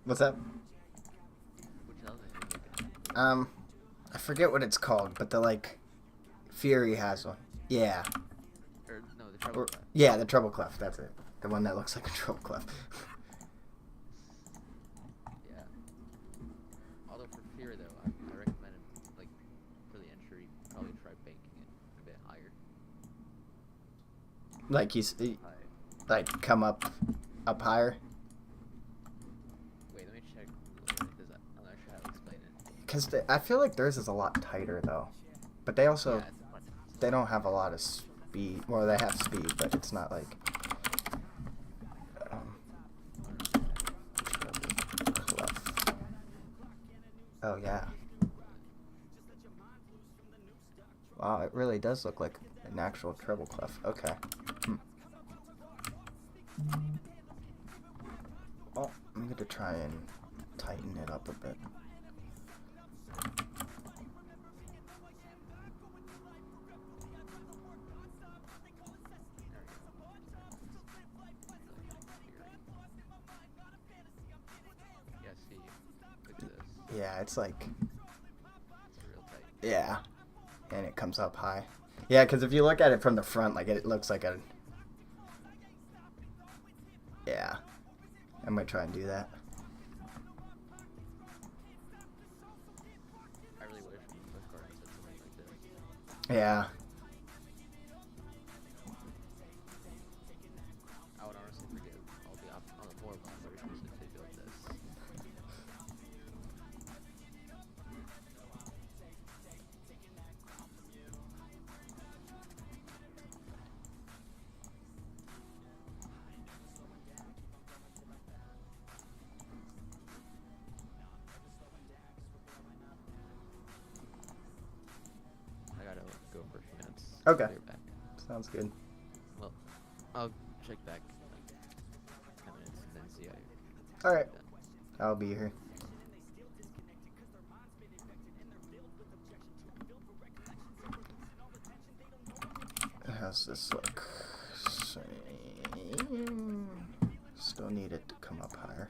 What's that? Which element are you looking at? I forget what it's called, but the like Fury has one. Yeah. Or no, the treble clef. Yeah, the treble clef. That's it. The one that looks like a treble clef. Yeah. Although for Fear though, I recommend him, like, for the entry, probably try banking it a bit higher. Like like come up higher. Wait, let me check because I'm not sure how to explain it. Because I feel like theirs is a lot tighter though, but they also Yeah, it's they don't have a lot of speed. Well, they have speed, but it's not like. Clef. Oh yeah. Wow, it really does look like an actual treble clef. Okay. Oh, I'm going to try and tighten it up a bit. Yeah, see, look at this. Yeah, it's like, It's real tight. yeah, and it comes up high. Yeah, because if you look at it from the front, like it looks like a, yeah, I might try and do that. I really wish Cliff Gardens had something like this. Yeah. I would honestly forget all the horrible operations if they built this. I gotta go for a few minutes. Okay. I'll be right back. Sounds good. Well, I'll check back in like 10 minutes and then see how you're All right. done. I'll be here. How's this look? Same. Still need it to come up higher.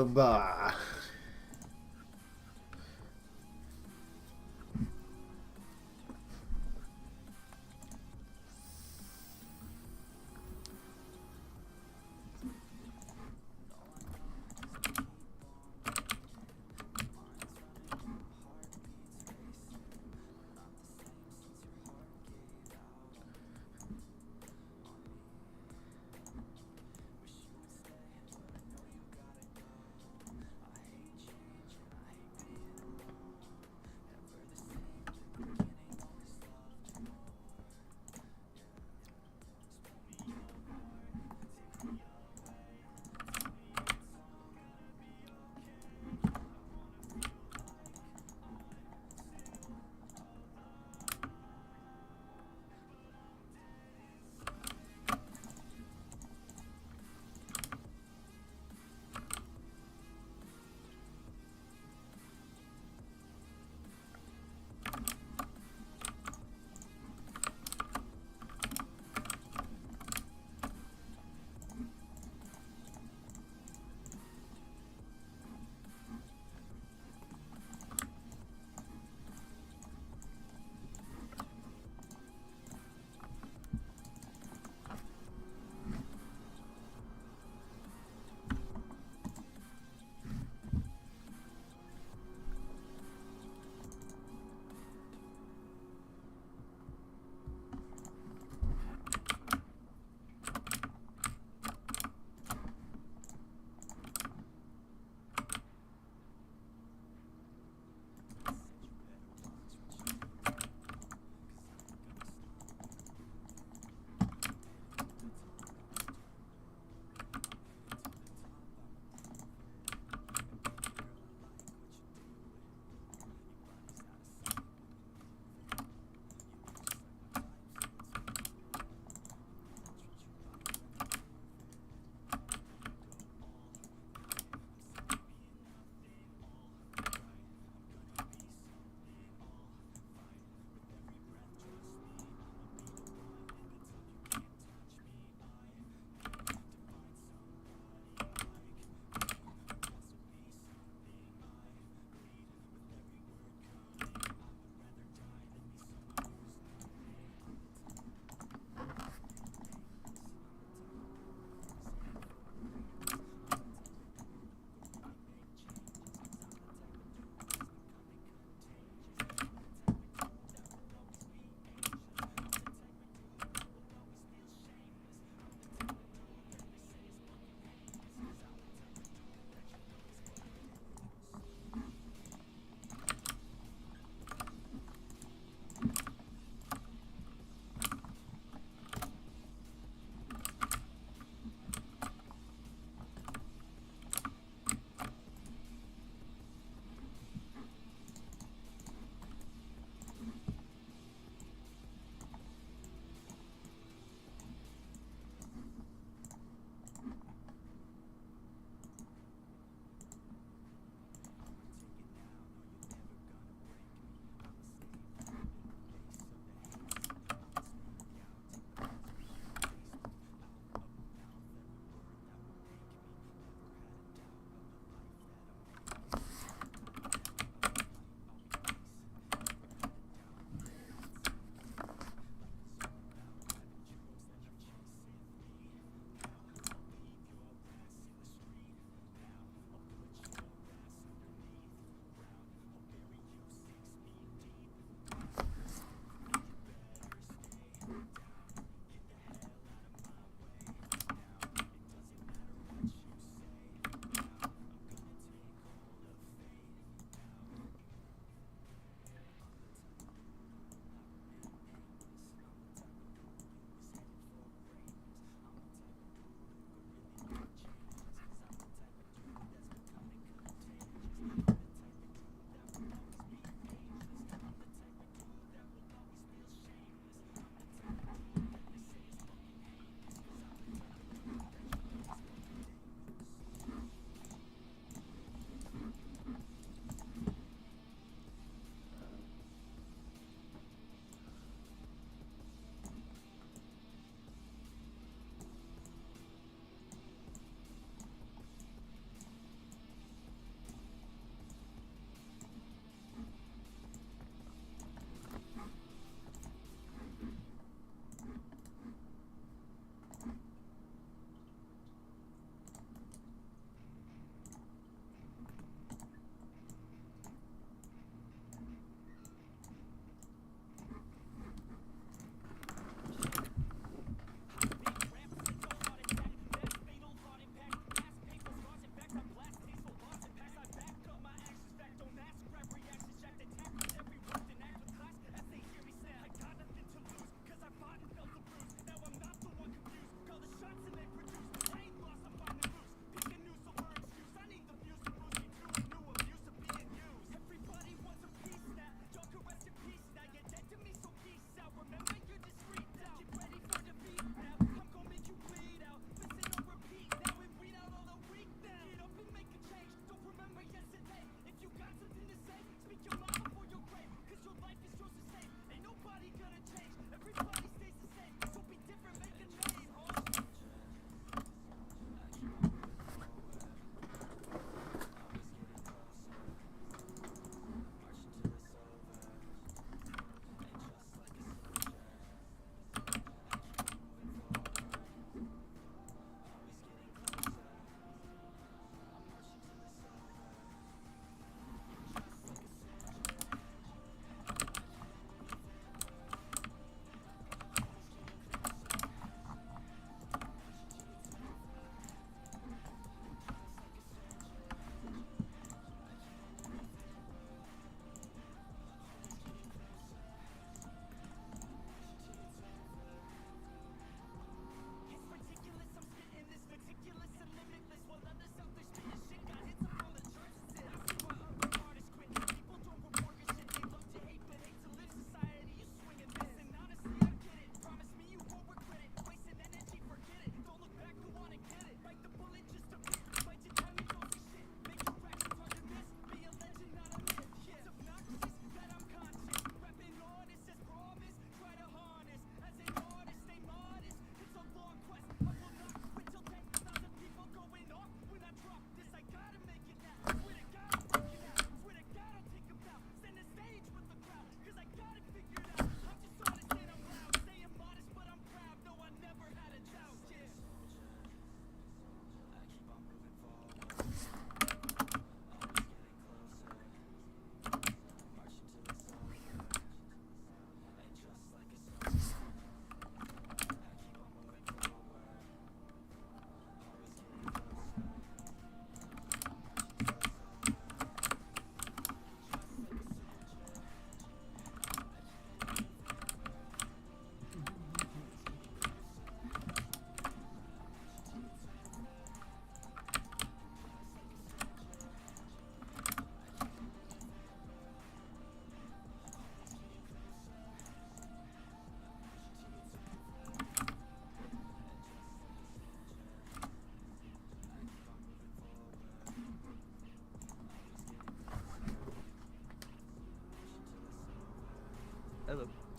Bah.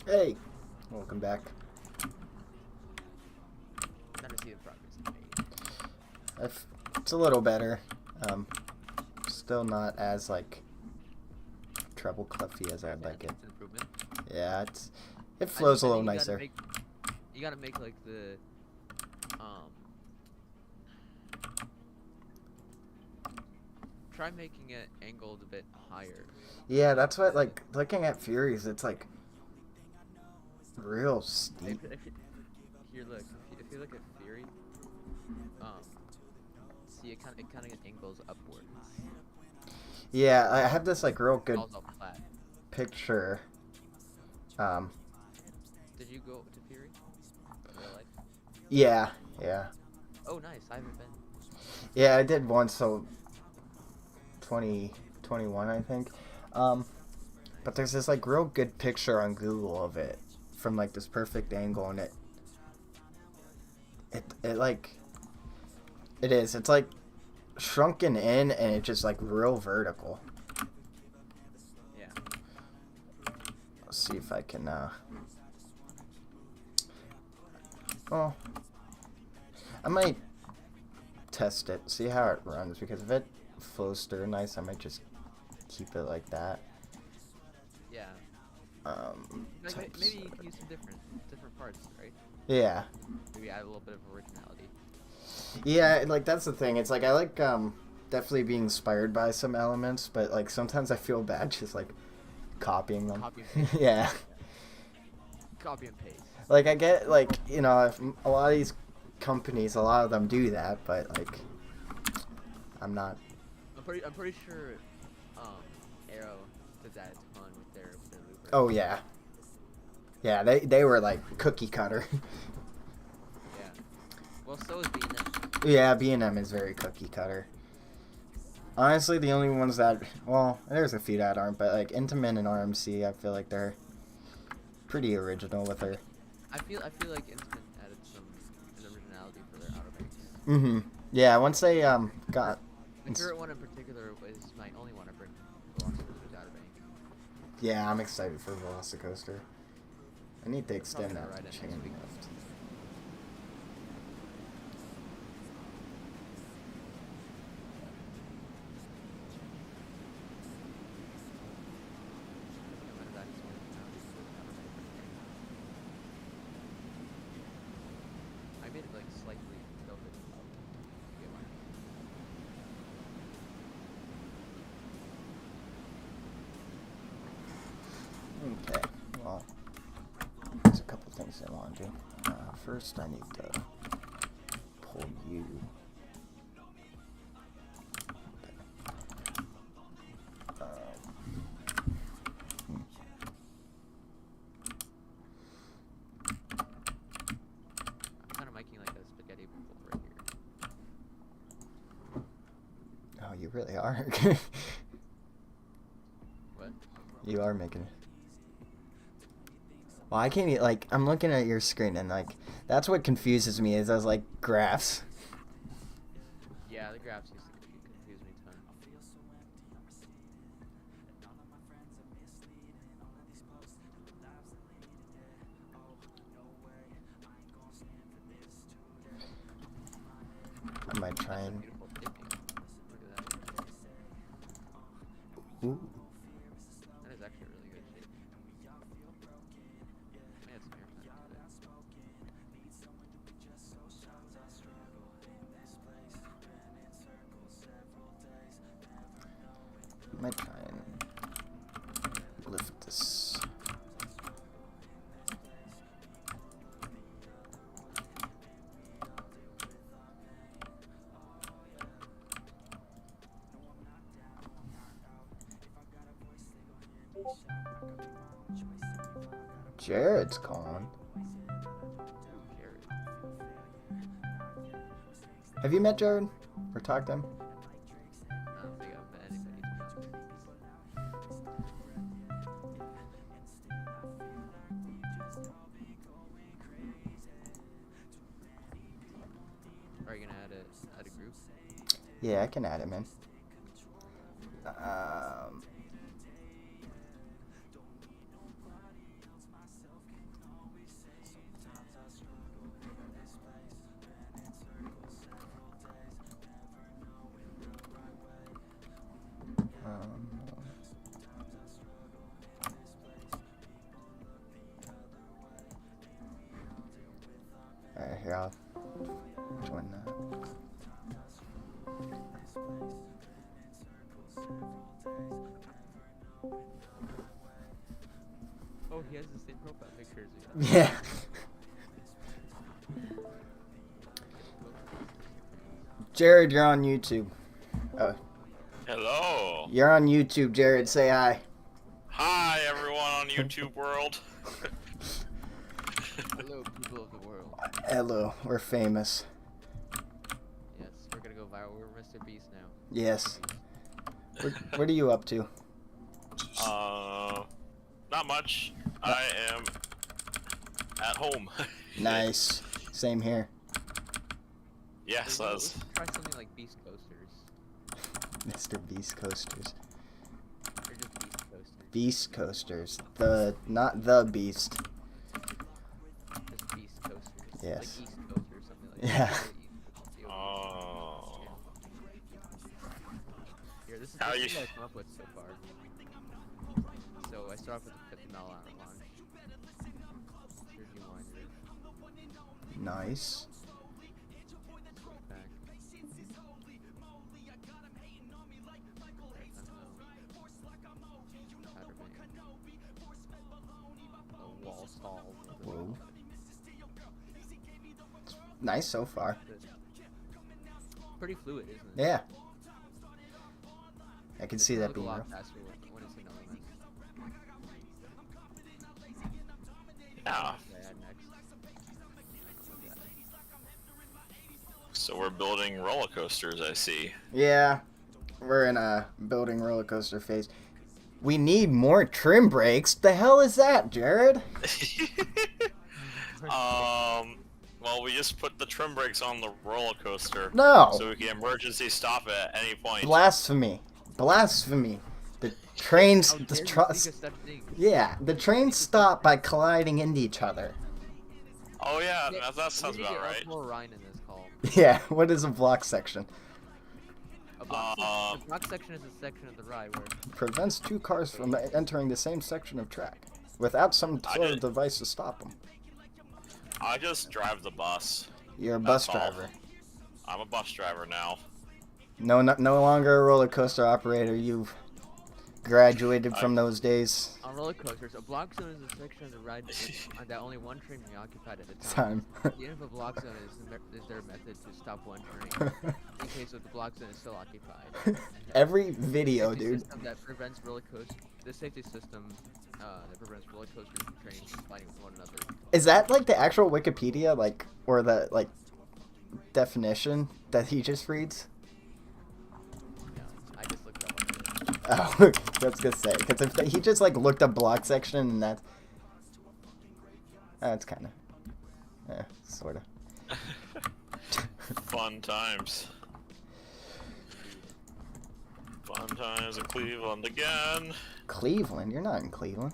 Hey, welcome back. Trying to see the progress I made. It's a little better. Still not as like treble clefy as I'd like it. It's an improvement. Yeah, it flows a little You gotta nicer. you gotta make like the try making it angled a bit higher. Yeah, that's what, like, looking at Furies, it's like real If, steep. here, look. If you look at Fury, see it kind of angles upwards. Yeah, I have this like real good All flat. picture. Did you go to Fury in real life? Yeah. Oh, nice. I haven't been. Yeah, I did once, so 2021, I think. But there's this like real good picture on Google of it from like this perfect angle, and it like it's like shrunken in, and it's just like real vertical. Yeah. Let's see if I can well, I might test it, see how it runs, because if it flows through nice, I might just keep it like that. Yeah. Types. Maybe you can use some different parts, right? Yeah. Maybe add a little bit of originality. Yeah, like that's the thing. It's like I like definitely being inspired by some elements, but like sometimes I feel bad just like copying them. Copy and paste. Yeah. Copy and paste. Like I get like, you know, if a lot of these companies, a lot of them do that, but like I'm not. I'm pretty sure Arrow did that a ton with their loopers. Oh yeah. Yeah, they were like cookie cutter. Yeah. Well, so is B&m. Yeah, B&m is very cookie cutter. Honestly, the only ones that, well, there's a few that aren't, but like Intamin and RMC, I feel like they're pretty original with their. I feel like Instant added some originality for their outer banks. Mm-hmm. Yeah, once they got. My favorite one in particular was my only one I bring Velocicoaster's outer bank. Yeah, I'm excited for Velocicoaster. I need to extend gonna that ride it chain next week. lift. I made it like slightly tilted up. Get one. Okay, well, there's a couple things I want to do. First, I need to pull you. I'm kind of making like a spaghetti bowl right here. Oh, you really are. What? You are making it. Well, I can't like, I'm looking at your screen, and like, that's what confuses me is those like graphs. Yeah, the graphs used to confuse me a ton. I might try That's a and. beautiful shaping. Look at that. Ooh. That is actually a really good shape. May add some airtime to it. I might try and lift this. Jared's calling. Jared. Have you met Jared? Or talked to him? I don't think I've met anybody to be honest. Are you gonna add a group? Yeah, I can add him in. Here, I'll join that. Oh, he has the same profile picture as you. Yeah. Jared, you're on YouTube. Oh, Hello. you're on YouTube, Jared. Say hi. Hi, everyone on YouTube world. Hello, people of the world. Hello, we're famous. Yes, we're gonna go viral. We're Mr. Beast now. Yes. What are you up to? Not much. I am at home. Nice. Same here. Yes, Let's that's. try something like Beast Coasters. Mr. Beast Coasters. Or just Beast Coasters. Beast Coasters. Not the Beast. Just Beast Coasters. Yes. Like East Coast or something like Yeah. that. Oh. Here, this is How what you- I've come up with so far. So I start off with the 50 mile an hour launch. Here's your winder. Nice. Back. A wall stall. Whoa. Nice so far. Pretty fluid, isn't it? Yeah. I can see It's that look being a lot real. faster when it's in NoLimits. Yeah. What should I add next? Like that. So we're building roller coasters, I see. Yeah. We're in a building roller coaster phase. We need more trim brakes. The hell is that, Jared? Well, we just put the trim brakes on the roller coaster. No. So we can emergency stop it at any point. Blasphemy. Blasphemy. The trains. How The dare you trucks. speak of such things? Yeah, the trains stop by colliding into each other. Oh yeah, Yeah, that sounds we need to about get right. more Ryan in this call. Yeah, what is a block section? A block, the block section is a section of the ride where Prevents two cars from entering the same section of track without some I sort of did- device to stop them. I just drive the bus. You're a bus That's all. driver. I'm a bus driver now. No longer a roller coaster operator. You've graduated from those days. on roller coasters, a block zone is a section of the ride that only one train may occupy at a time. Time. The end of a block zone is their method to stop one train in case of the block zone is still occupied. Every video, Safety dude. system that prevents roller coaster. The safety system that prevents roller coasters and trains from fighting with one another. Is that like the actual Wikipedia, like, or the like definition that he just reads? No, I just looked up on it. Oh, that's gonna say because if he just like looked up block section and that's kind of, yeah, sort of. Fun times. Fun times in Cleveland again. Cleveland? You're not in Cleveland.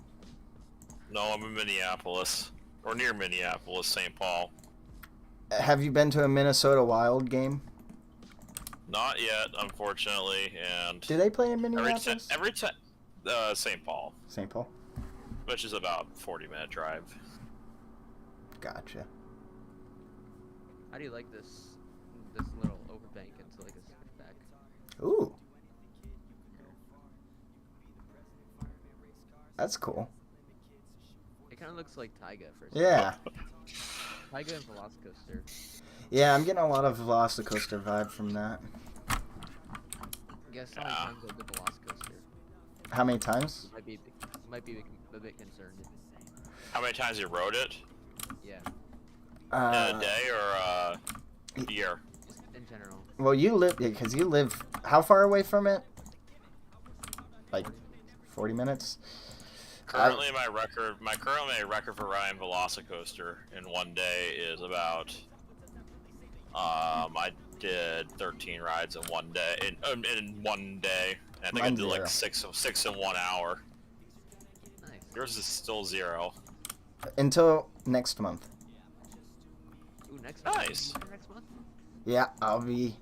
No, I'm in Minneapolis. Or near Minneapolis, St. Paul. Have you been to a Minnesota Wild game? Not yet, unfortunately, and Do they play in every Minneapolis? time, St. Paul, St. Paul. which is about 40-minute drive. Gotcha. How do you like this little overbank into like a switchback? Ooh. That's cool. It kind of looks like Taiga for a Yeah. Taiga and Velocicoaster. Yeah, I'm getting a lot of Velocicoaster vibe from that. I guess how many Yeah. times I've been Velocicoaster. How many times? Might be a bit concerned. How many times you rode it? Yeah, In a day or a year? just in general. Well, you live, because you live, how far away from it? Like 40 minutes? Currently, my record for riding Velocicoaster in one day is about. I did 13 rides in one day. In one day, I think I Mine did like zero. six in 1 hour. Nice. Yours is still 0. Until next month. Ooh, next month. Nice. You there next month? Yeah, I'll be.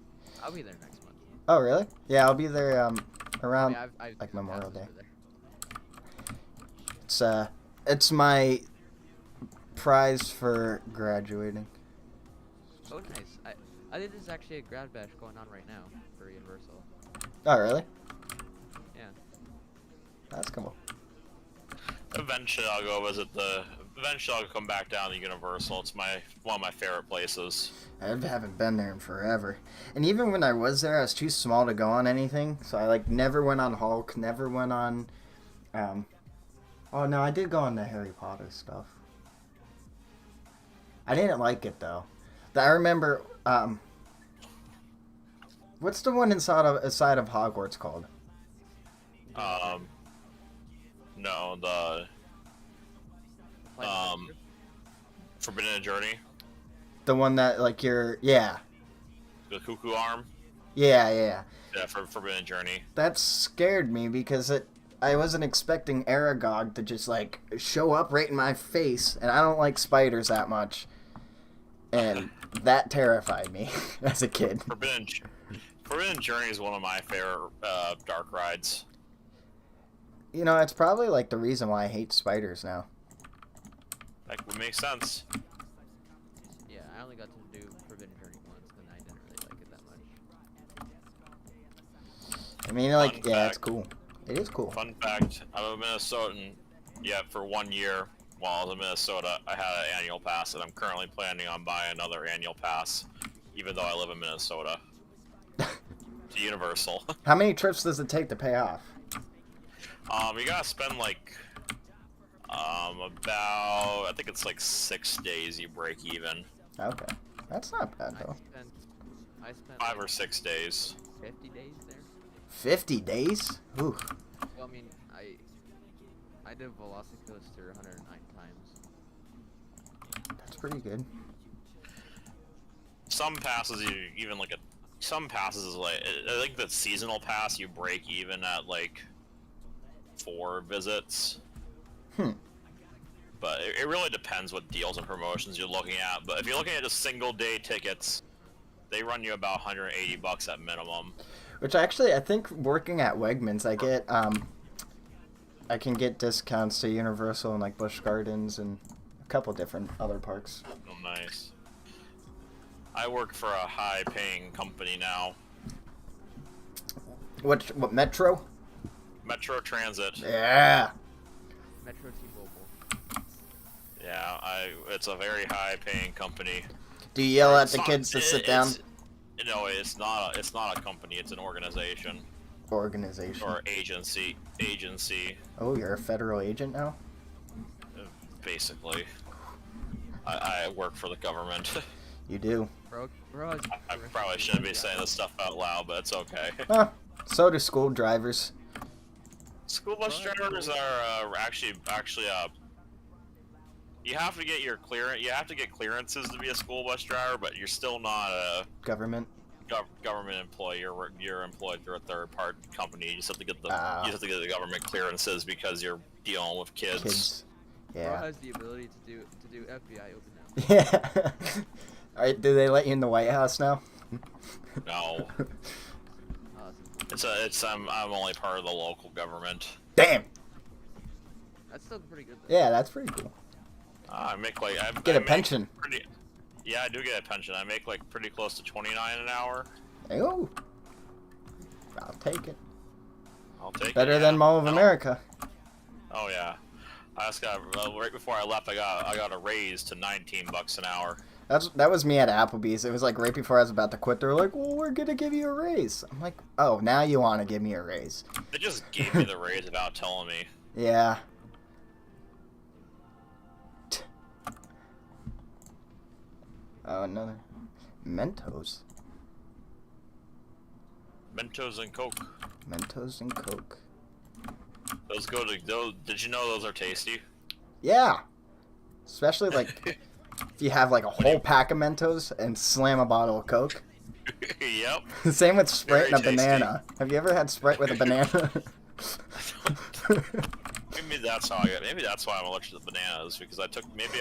I'll be there next month. Oh, really? Yeah, I'll be there around. I've like Memorial passes Day. for there. It's my prize for graduating. Oh, nice. I think there's actually a grad bash going on right now for Universal. Oh, really? Yeah. That's cool. Eventually, I'll go visit the. Eventually, I'll come back down to Universal. It's one of my favorite places. I haven't been there in forever. And even when I was there, I was too small to go on anything. So I like never went on Hulk, never went on oh no, I did go on the Harry Potter stuff. I didn't like it though. I remember what's the one inside of Hogwarts called? No, the Forbidden Journey, The one that like the Cuckoo Arm. Yeah. Yeah, for Forbidden Journey. That scared me because I wasn't expecting Aragog to just like show up right in my face, and I don't like spiders that much, and that terrified me as a kid. Forbidden Journey is one of my favorite dark rides. You know, it's probably like the reason why I hate spiders now. That would make sense. Yeah, I only got to do Forbidden Journey once, and I didn't really like it that much. I mean, like, Fun yeah, fact. it's cool. It is cool. Fun fact: I'm a Minnesotan. Yet for 1 year while I was in Minnesota, I had an annual pass, and I'm currently planning on buying another annual pass, even though I live in Minnesota. To Universal. How many trips does it take to pay off? You gotta spend like about, I think it's like 6 days you break even. Okay, that's not bad though. I spent 5 like or 6 days. 50 days there. 50 days? Ooh. Well, I mean, I did Velocicoaster 109 times. That's pretty good. Some passes some passes is like, I think the seasonal pass you break even at like 4 visits. But it really depends what deals and promotions you're looking at. But if you're looking at just single day tickets, they run you about $180 at minimum. Which actually, I think working at Wegmans, I can get discounts to Universal and like Busch Gardens and a couple different other parks. Oh, nice. I work for a high-paying company now. What Metro? Metro Transit. Yeah. Metro T-Mobile. Yeah, it's a very high-paying company. Do you yell at It's the not- kids to sit down? No, it's not a company. It's an organization Organization. or agency. Oh, you're a federal agent now? Basically. I work for the government. You do. Bro, I probably shouldn't be saying this stuff out loud, but it's okay. Huh. So do school drivers. School bus drivers are actually you have to get your clearance. You have to get clearances to be a school bus driver, but you're still not a Government. government employee. You're employed through a third-party company. You just have to get the government clearances because you're dealing with kids. Kids. Bro Yeah. has the ability to do FBI open now. Yeah. Alright, do they let you in the White House now? No, I'm only part of the local government. Damn. That's still pretty good though. Yeah, that's pretty cool. I make like Get I a make pension. Yeah, I do get a pension. I make like pretty close to $29 an hour. Oh. I'll take it. I'll take Better it. than Yeah. Mall of America. Oh yeah. I just got right before I left. I got a raise to $19 an hour. That was me at Applebee's. It was like right before I was about to quit. They were like, "Well, we're gonna give you a raise." I'm like, "Oh, now you want to give me a raise?" They just gave me the raise without telling me. Yeah. Oh, another Mentos. Mentos and Coke. Mentos and Coke. Those go to those. Did you know those are tasty? Yeah. Especially like if you have like a whole pack of Mentos and slam a bottle of Coke. Yep. Same with Sprite Very and a tasty. banana. Have you ever had Sprite with a banana? Maybe that's how I got. Maybe that's why I'm allergic to bananas because I took. Maybe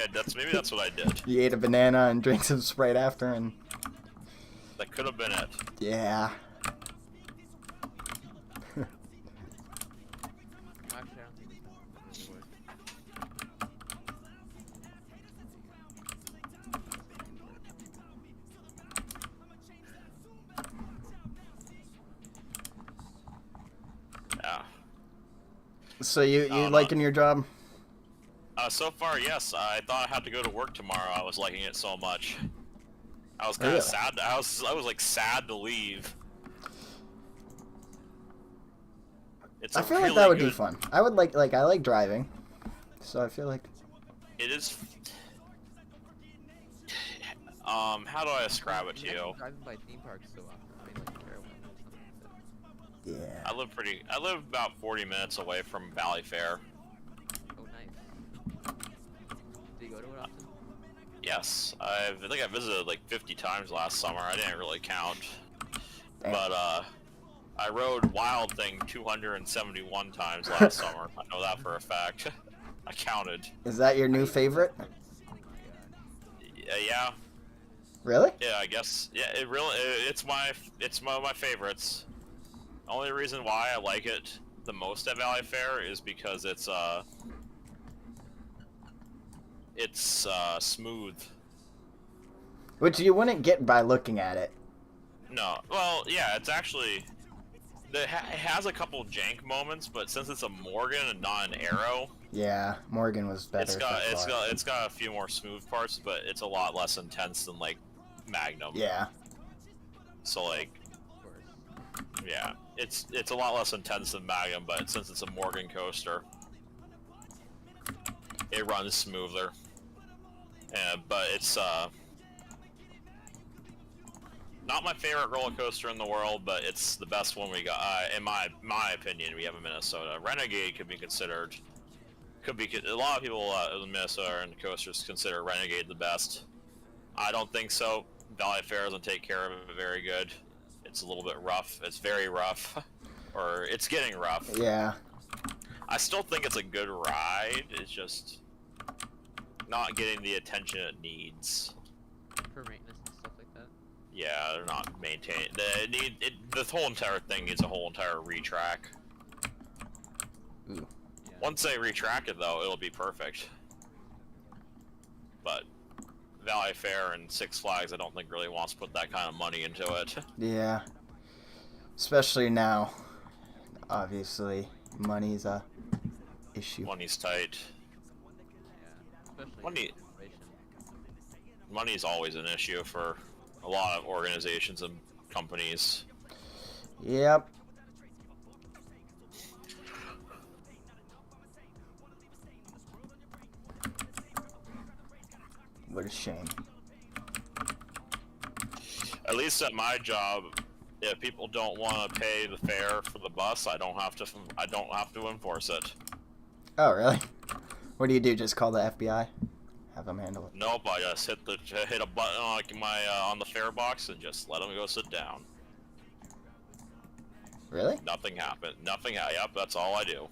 that's what I did. You ate a banana and drank some Sprite after, and That could have been it. yeah. Actually, I don't think it's work. So you liking your job? So far, yes. I thought I had to go to work tomorrow. I was liking it so much. I was kind Really? of sad. I was like sad to leave. It's I a feel really like that would be good- fun. I would like I like driving, so I feel like. It is. How do I describe it to you? Driving by theme parks so often. I mean, like Carowinds or something like that. Yeah. I live about 40 minutes away from Valley Fair. Oh, nice. Do you go to it often? Yes, I think I visited like 50 times last summer. I didn't really count, Damn. but I rode Wild Thing 271 times last summer. I know that for a fact. I counted. Is that your new favorite? Yeah, Really? yeah. I guess. Yeah, it's one of my favorites. Only reason why I like it the most at Valley Fair is because it's smooth. Which you wouldn't get by looking at it. No, well, yeah, it's actually it has a couple jank moments, but since it's a Morgan and not an Arrow, Yeah, Morgan was better. it's got a few more smooth parts, but it's a lot less intense than like Magnum. Yeah. So like, Of course. yeah, it's a lot less intense than Magnum, but since it's a Morgan coaster, it runs smoother. But it's not my favorite roller coaster in the world, but it's the best one we got. In my opinion, we have in Minnesota. Renegade could be considered. A lot of people in Minnesota and coasters consider Renegade the best. I don't think so. Valley Fair doesn't take care of it very good. It's a little bit rough. It's very rough, or it's getting rough. Yeah. I still think it's a good ride. It's just not getting the attention it needs. For maintenance and stuff like that. Yeah, they're not maintaining. The whole entire thing needs a whole entire retrack. Ooh. Yeah. Once they retrack it, though, it'll be perfect. But Valley Fair and Six Flags, I don't think really wants to put that kind of money into it. Yeah. Especially now. Obviously, money's a issue. Money's tight. Yeah. Especially Money- in operation. Money's always an issue for a lot of organizations and companies. Yep. What a shame. At least at my job, if people don't want to pay the fare for the bus, I don't have to enforce it. Oh, really? What do you do? Just call the FBI? Have them handle it? Nope, I just hit a button on my on the fare box and just let them go sit down. Really? Nothing happened. Yep, that's all I do.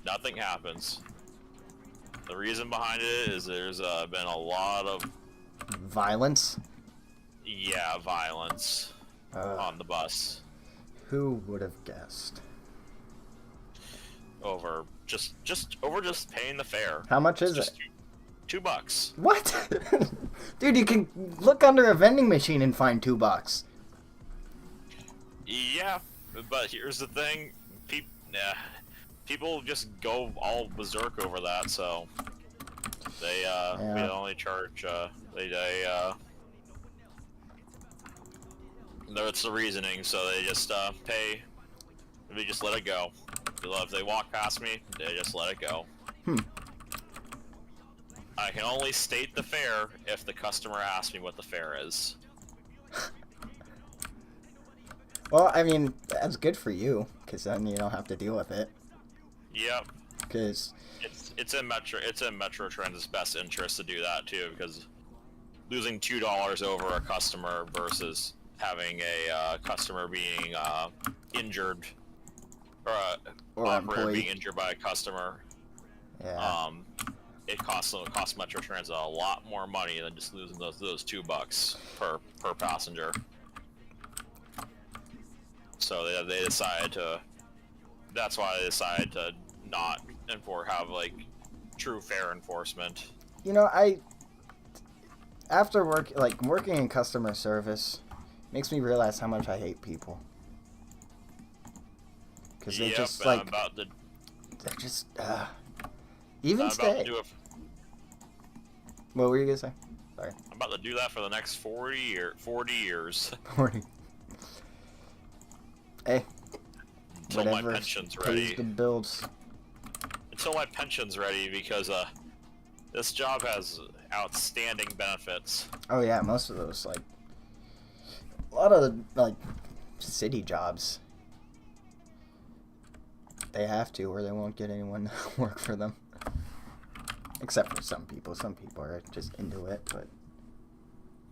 Nothing happens. The reason behind it is there's been a lot of Violence? violence on the bus Who would have guessed? over just paying the fare. How much is It's it? just $2. What? Dude, you can look under a vending machine and find $2. Yeah, but here's the thing, people just go all berserk over that, so they we only charge that's the reasoning, so they just pay. We just let it go. If they walk past me, they just let it go. I can only state the fare if the customer asks me what the fare is. Well, I mean, that's good for you, because then you don't have to deal with it. Yep. Because It's in Metro Transit's best interest to do that too, because losing $2 over a customer versus having a customer being injured or operator employee. being injured by a customer, yeah, it costs Metro Transit a lot more money than just losing those $2 per passenger. So they decided to. That's why they decided to not have like true fare enforcement. you know, after working in customer service makes me realize how much I hate people. Because they Yep, just and they're just even I'm about to stay. do it. What were you gonna say? Sorry. I'm about to do that for the next 40 years. 40. Hey, Until my whatever pension's pays ready. the bills. Until my pension's ready, because this job has outstanding benefits. Oh yeah, most of those, like, a lot of the, like, city jobs, they have to, or they won't get anyone to work for them. Except for some people. Some people are just into it, but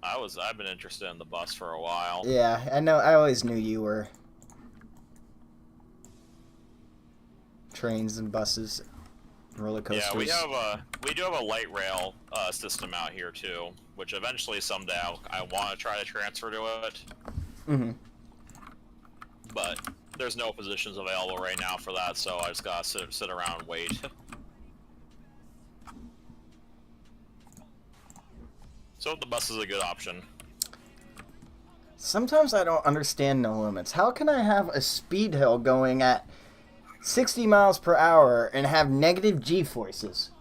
I've been interested in the bus for a while. yeah, I know. I always knew you were. Trains and buses, roller coasters. Yeah, we do have a light rail system out here too, which eventually someday I want to try to transfer to it. Mm-hmm. But there's no positions available right now for that, so I just gotta sit around and wait. So the bus is a good option. Sometimes I don't understand NoLimits. How can I have a speed hill going at 60 miles per hour and have negative G-forces?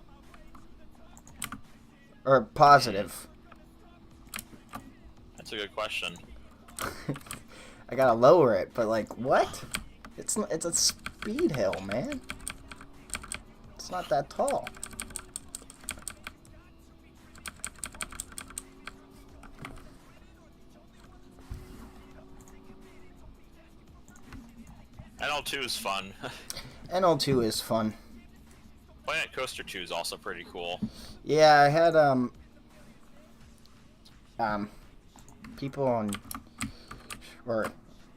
Or positive? That's a good question. I gotta lower it, but like, what? It's a speed hill, man. It's not that tall. NL2 is fun. NL2 is fun. Planet Coaster 2 is also pretty cool. Yeah, I had people on, or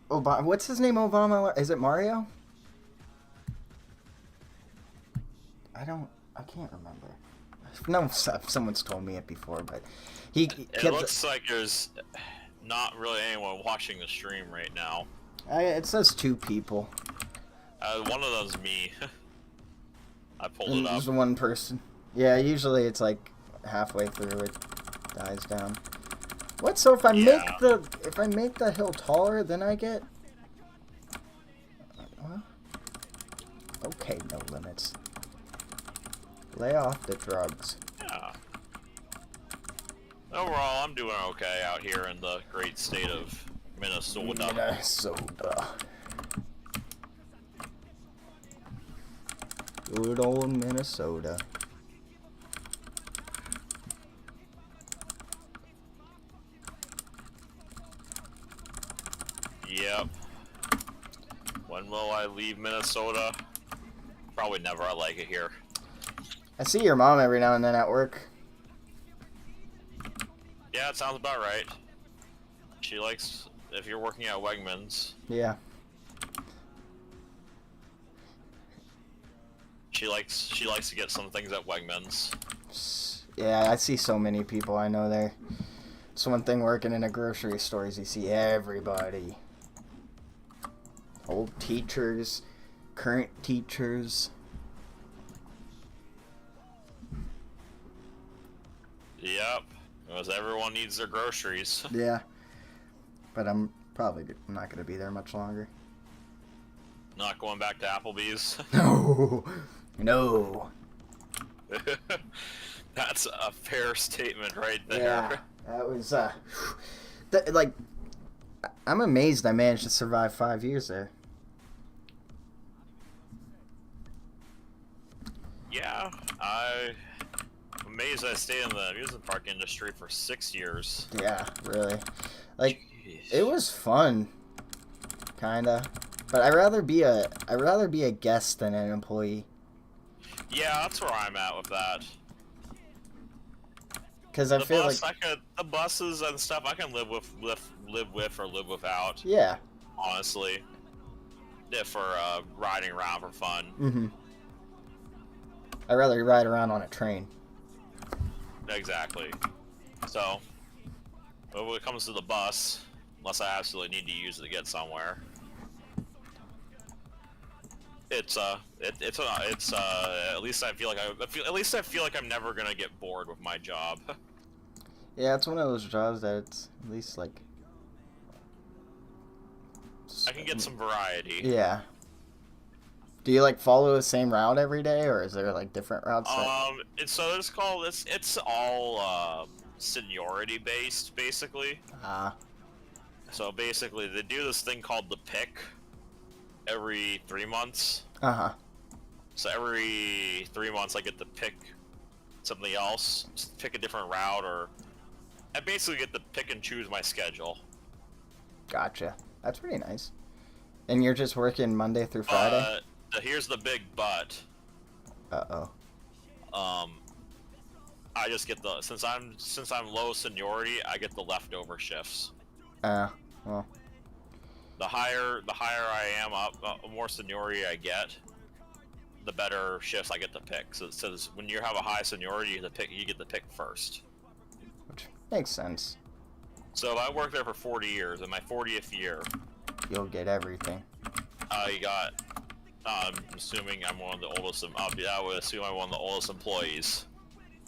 Obama. What's his name? Obama? Is it Mario? I can't remember. No, someone's told me it before, but he It kept. looks like there's not really anyone watching the stream right now. It says 2 people. One of them's me. I pulled And it up. there's one person. Yeah, usually it's like halfway through it dies down. What? So if I make the hill taller, then I get. Well, okay, no limits. Lay off the drugs. Yeah. Overall, I'm doing okay out here in the great state of Minnesota. Minnesota. Good old Minnesota. Yep. When will I leave Minnesota? Probably never. I like it here. I see your mom every now and then at work. Yeah, it sounds about right. She likes, if you're working at Wegmans, Yeah. she likes to get some things at Wegmans. Yeah, I see so many people I know there. It's one thing working in a grocery store is you see everybody. Old teachers, current teachers. Yep, because everyone needs their groceries. Yeah. But I'm not going to be there much longer. Not going back to Applebee's. No. No. That's a fair statement right there. Yeah. That was, like, I'm amazed I managed to survive 5 years there. Yeah, I'm amazed I stayed in the amusement park industry for 6 years. Yeah, really. Like, Jeez. it was fun. Kinda. But I'd rather be a guest than an employee. Yeah, that's where I'm at with that. Because I The feel bus, like, the buses and stuff, I can live with or live without. yeah. Honestly, if for riding around for fun. Mm-hmm. I'd rather ride around on a train. Exactly. So, but when it comes to the bus, unless I absolutely need to use it to get somewhere, it's at least I feel like I'm never gonna get bored with my job. Yeah, it's one of those jobs that it's at least like. I can get some variety. Yeah. Do you like follow the same route every day, or is there like different routes? It's all seniority based, basically. Ah. So basically, they do this thing called the pick every 3 months. Uh-huh. So every 3 months, I get to pick something else, just pick a different route, or I basically get to pick and choose my schedule. Gotcha. That's pretty nice. And you're just working Monday through Friday? Here's the big but. Uh-oh. I just get the since I'm low seniority, I get the leftover shifts. Well. The higher I am up, more seniority I get, the better shifts I get to pick. So it says when you have a high seniority, you get to pick first. Which makes sense. So if I worked there for 40 years, in my 40th year, You'll get everything. I'm assuming I'm one of the oldest. I would assume I'm one of the oldest employees.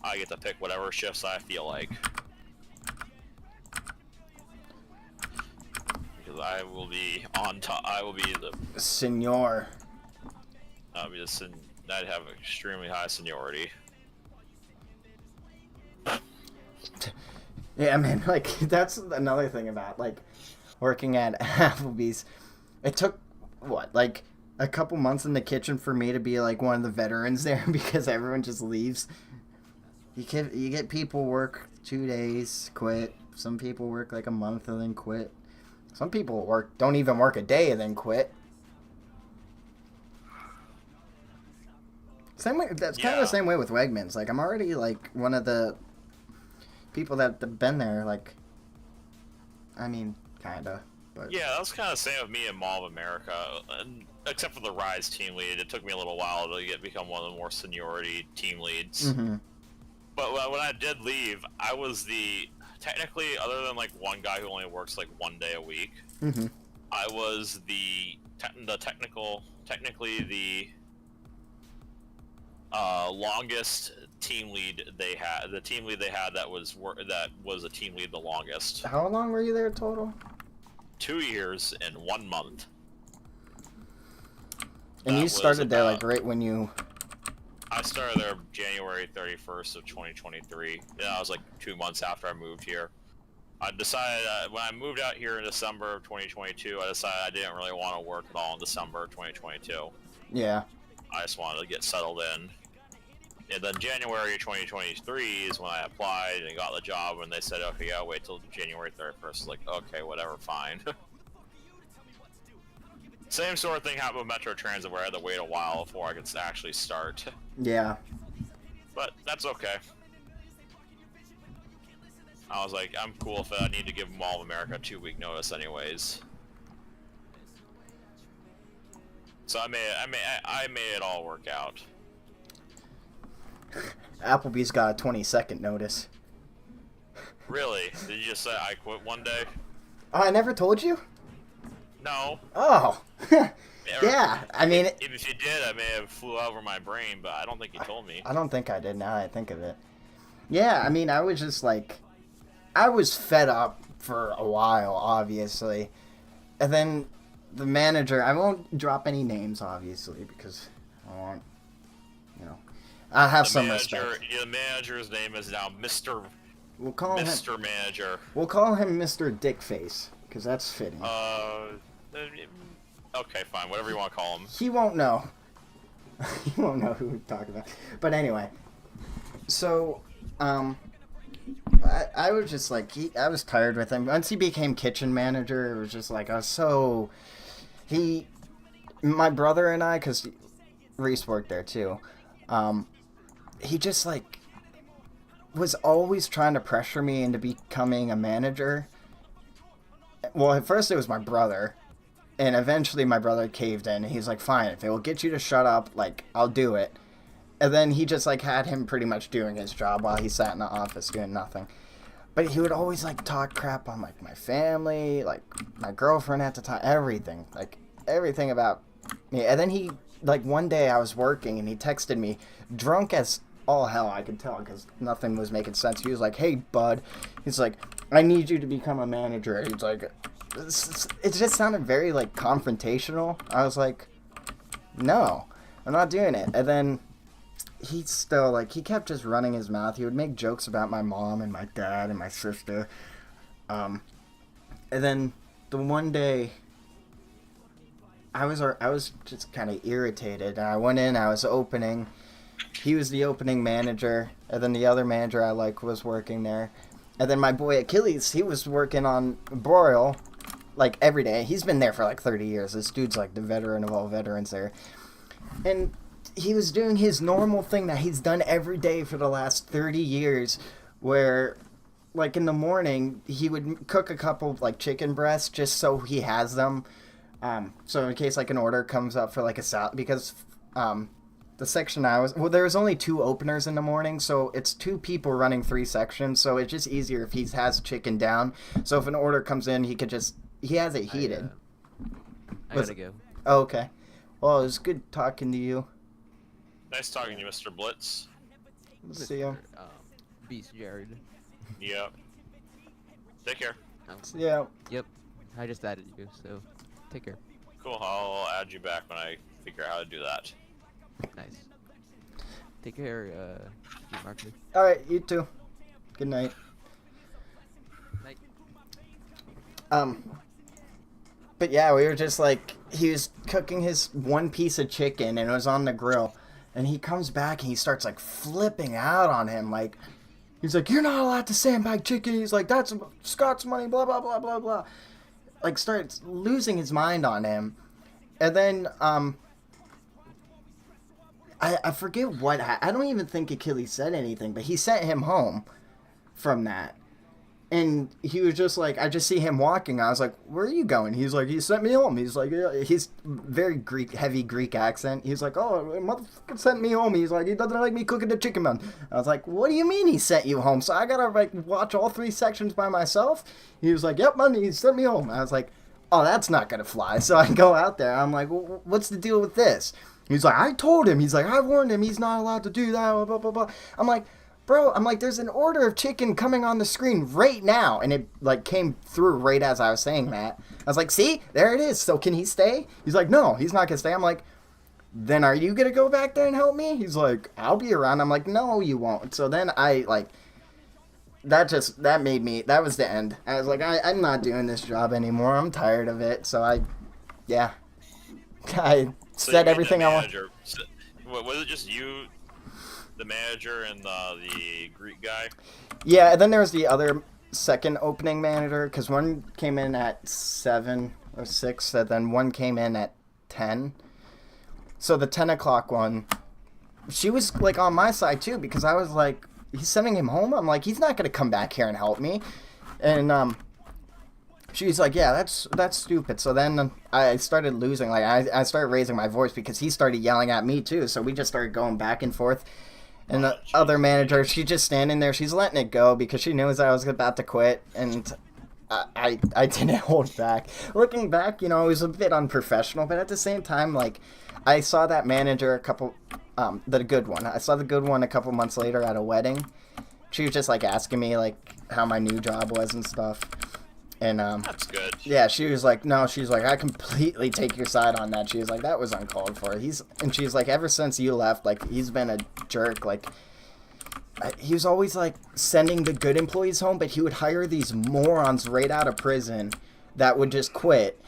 I get to pick whatever shifts I feel like. Because I will be on top. I will be the Senor. I'd have extremely high seniority. Yeah, man, like, that's another thing about, like, working at Applebee's. It took, what, like, a couple months in the kitchen for me to be, like, one of the veterans there because everyone just leaves. You get people work 2 days, quit. Some people work, like, a month and then quit. Some people don't even work a day and then quit. Same way. That's kind of the same way with Wegmans. Like, I'm already, like, one of the people that have been there, like, I mean, kinda, but... Yeah, that was kind of the same with me in Mall of America, except for the Rise team lead. It took me a little while to become one of the more seniority team leads. Mm-hmm. But when I did leave, I was technically, other than, like, one guy who only works, like, 1 day a week, Mm-hmm. I was technically the longest team lead they had. The team lead they had that was a team lead the longest. How long were you there total? 2 years and 1 month. And you started there, like, right when you... I started there January 31st of 2023. Yeah, I was like 2 months after I moved here. I decided when I moved out here in December of 2022, I decided I didn't really want to work at all in December of 2022. Yeah. I just wanted to get settled in. And then January 2023 is when I applied and got the job, and they said, okay, yeah, wait till January 31st. I was like, okay, whatever, fine. Same sort of thing happened with Metro Transit, where I had to wait a while before I could actually start. Yeah. But that's okay. I was like, I'm cool if I need to give Mall of America a 2-week notice anyways. So I made it all work out. Applebee's got a 20-second notice. Really? Did you just say I quit one day? Oh, I never told you? No. Oh. Yeah, I mean... If you did, I may have flew over my brain, but I don't think you told me. I don't think I did, now I think of it. Yeah, I mean, I was just like... I was fed up for a while, obviously. And then the manager... I won't drop any names, obviously, because I want... You know... I have some respect. The manager's name is now Mr. We'll call him... Mr. Manager. We'll call him Mr. Dickface, because that's fitting. Okay, fine. Whatever you want to call him. He won't know. He won't know who we're talking about. But anyway. So, I was just like, I was tired with him. Once he became kitchen manager, it was just like, I was so... My brother and I, because Reese worked there too, he just like was always trying to pressure me into becoming a manager. Well, at first it was my brother, and eventually my brother caved in. He's like, fine, if it will get you to shut up, like, I'll do it. And then he just like had him pretty much doing his job while he sat in the office doing nothing. But he would always like talk crap on like my family, like my girlfriend at the time, everything, like everything about me. And then he, like, one day I was working and he texted me, drunk as all hell, I could tell, because nothing was making sense. He was like, hey, bud. He's like, I need you to become a manager. He's like, it just sounded very, like, confrontational. I was like, no, I'm not doing it. And then he's still, like, he kept just running his mouth. He would make jokes about my mom and my dad and my sister. And then the one day, I was just kind of irritated. And I went in, I was opening. He was the opening manager. And then the other manager I like was working there. And then my boy Achilles, he was working on Broil, like, every day. He's been there for, like, 30 years. This dude's, like, the veteran of all veterans there. And he was doing his normal thing that he's done every day for the last 30 years, where, like, in the morning, he would cook a couple, like, chicken breasts just so he has them. So in case, like, an order comes up for, like, a salad, because, the section I was... Well, there was only 2 openers in the morning, so it's 2 people running 3 sections, so it's just easier if he has chicken down. So if an order comes in, he could just... He has it heated. I gotta go. Oh, okay. Well, it was good talking to you. Nice talking to you, Mr. Blitz. See ya. Beast Jared. Yep. Take care. Yeah. Yep. I just added you, so take care. Cool. I'll add you back when I figure out how to do that. Nice. Take care, Marker. All right, you too. Good night. Night. But yeah, we were just like, he was cooking his one piece of chicken and it was on the grill, and he comes back and he starts like flipping out on him, like, he's like, "You're not allowed to sandbag chicken." He's like, "That's Scott's money," blah blah blah blah blah. Like, starts losing his mind on him, and then I forget what I don't even think Achilles said anything, but he sent him home from that. And he was just like, I just see him walking. I was like, "Where are you going?" He's like, "He sent me home." He's like, he's very heavy Greek accent. He's like, "Oh, motherfucker sent me home." He's like, "He doesn't like me cooking the chicken, man." I was like, "What do you mean he sent you home? So I gotta like watch all 3 sections by myself?" He was like, "Yep, man, he sent me home." I was like, "Oh, that's not gonna fly." So I go out there. I'm like, "What's the deal with this?" He's like, "I told him." He's like, "I warned him. He's not allowed to do that." Blah blah blah. I'm like, "Bro," I'm like, "There's an order of chicken coming on the screen right now." And it, like, came through right as I was saying that. I was like, "See? There it is. So can he stay?" He's like, "No, he's not going to stay." I'm like, "Then are you going to go back there and help me?" He's like, "I'll be around." I'm like, "No, you won't." So then I, like, that made me, that was the end. I was like, I'm not doing this job anymore. I'm tired of it. So I said everything I want. Was it just you, the manager, and the Greek guy? Yeah, and then there was the other second opening manager, because one came in at 7 or 6, and then one came in at 10. So the 10 o'clock one, she was, like, on my side, too, because I was like, he's sending him home? I'm like, he's not going to come back here and help me. And she's like, "Yeah, that's stupid." So then I started losing, like, I started raising my voice because he started yelling at me, too. So we just started going back and forth. And the other manager, she's just standing there. She's letting it go because she knows I was about to quit. And I didn't hold back. Looking back, you know, it was a bit unprofessional. But at the same time, like, I saw that manager the good one. I saw the good one a couple months later at a wedding. She was just, like, asking me, like, how my new job was and stuff. And, That's good. yeah, she was like, no, she's like, "I completely take your side on that." She was like, "That was uncalled for." And she's like, "Ever since you left, like, he's been a jerk. Like, he was always, like, sending the good employees home, but he would hire these morons right out of prison that would just quit.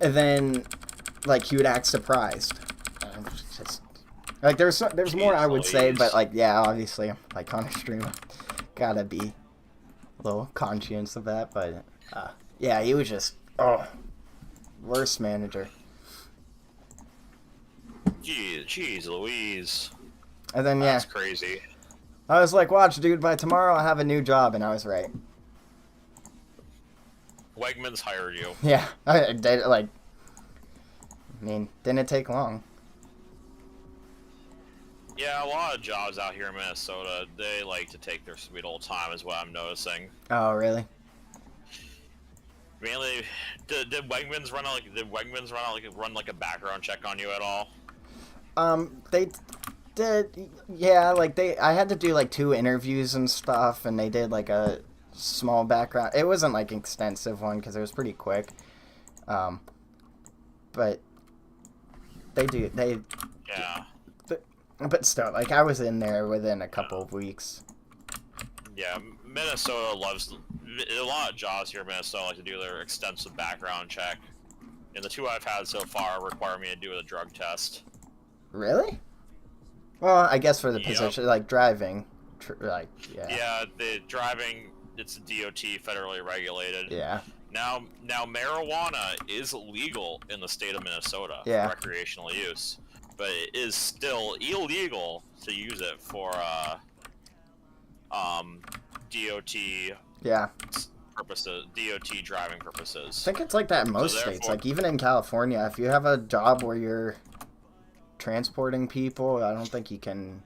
And then, like, he would act surprised. Just, like, there's more I would say, but, like, yeah, obviously, like, on a stream, gotta be a little conscious of that, but... yeah, he was just, worst manager. Jeez Louise. And then, yeah, That's crazy. I was like, "Watch, dude, by tomorrow I'll have a new job," and I was right. Wegmans hired you. Yeah, I did, like, I mean, didn't take long. Yeah, a lot of jobs out here in Minnesota, they like to take their sweet old time is what I'm noticing. Oh, really? Mainly, did Wegmans run like a background check on you at all? They did, yeah, like, I had to do, like, 2 interviews and stuff, and they did, like, a small background. It wasn't, like, an extensive one, because it was pretty quick. But They do. They. Yeah. But still, like, I was in there within a couple of weeks. Yeah, Minnesota loves a lot of jobs here in Minnesota like to do their extensive background check, and the two I've had so far require me to do a drug test. Really? Well, I guess for the Yep. position, like driving, like yeah. Yeah, the driving, it's DOT federally regulated. Yeah. Now marijuana is legal in the state of Minnesota Yeah. for recreational use, but it is still illegal to use it for DOT Yeah. purposes, DOT driving I purposes. think it's like that in most states. Like even in California, if you have a job where you're transporting people, I don't think you can.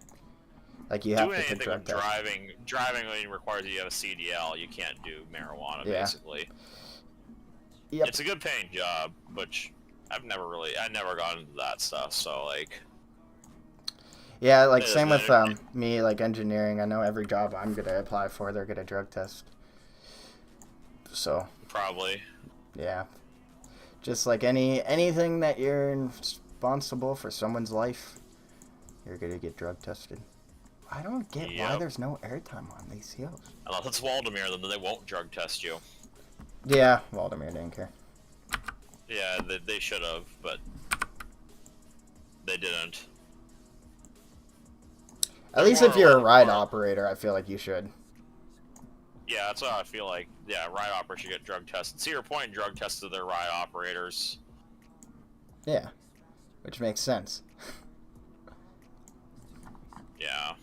Like you have Doing to take anything drug with test. driving only requires you to have a CDL. You can't do marijuana, Yeah. basically. Yep. It's a good paying job, which I never got into that stuff. So like, Yeah, like it same is, with me, like engineering. I know every job I'm gonna apply for, they're gonna drug test. So probably. yeah, just like anything that you're responsible for someone's life, you're gonna get drug tested. I don't get why Yep. there's no airtime on these hills. Unless it's Waldemar, then they won't drug test you. Yeah, Waldemar didn't care. Yeah, they should have, but they didn't. At least if you're a ride operator, I feel like you should. Yeah, that's what I feel like. Yeah, ride operators should get drug tested. Cedar Point drug tested their ride operators. Yeah, which makes sense. Yeah.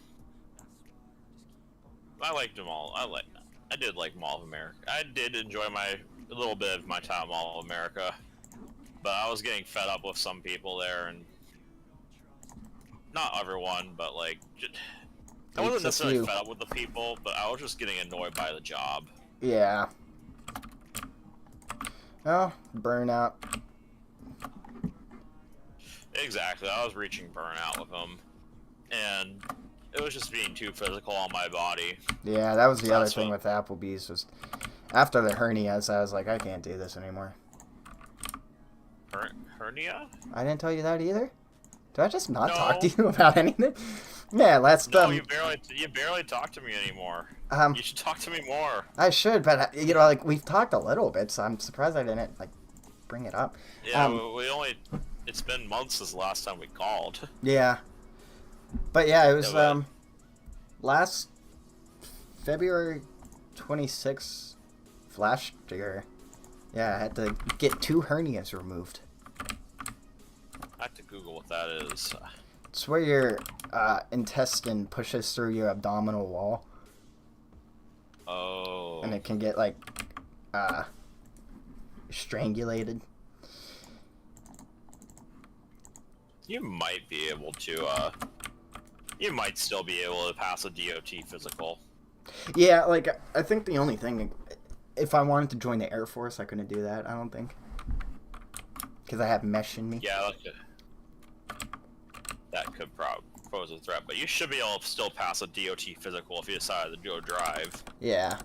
I liked them all. I did like Mall of America. I did enjoy a little bit of my time at Mall of America, but I was getting fed up with some people there, and not everyone, but like, I wasn't necessarily fed up with the people, but I was just getting annoyed by the job. Yeah. Oh, burnout. Exactly, I was reaching burnout with them, and it was just being too physical on my body. Yeah, that was the other That's thing what- with Applebee's was after the hernias, I was like, I can't do this anymore. Hernia? I didn't tell you that either. Did I just not No. talk to you about anything? Yeah, last No, you barely talk to me anymore. You should talk to me more. I should, but you know, like we've talked a little bit, so I'm surprised I didn't like bring it up. Yeah, it's been months since the last time we called. Yeah, but yeah, it was Yeah, but- last February 26th last year. Yeah, I had to get 2 hernias removed. I have to Google what that is. It's where your intestine pushes through your abdominal wall, Oh. and it can get like strangulated. You might be able to, you might still be able to pass a DOT physical. Yeah, like I think the only thing, if I wanted to join the Air Force, I couldn't do that. I don't think, because I have mesh in me. Yeah, that could pose a threat, but you should be able to still pass a DOT physical if you decide to go drive. Yeah.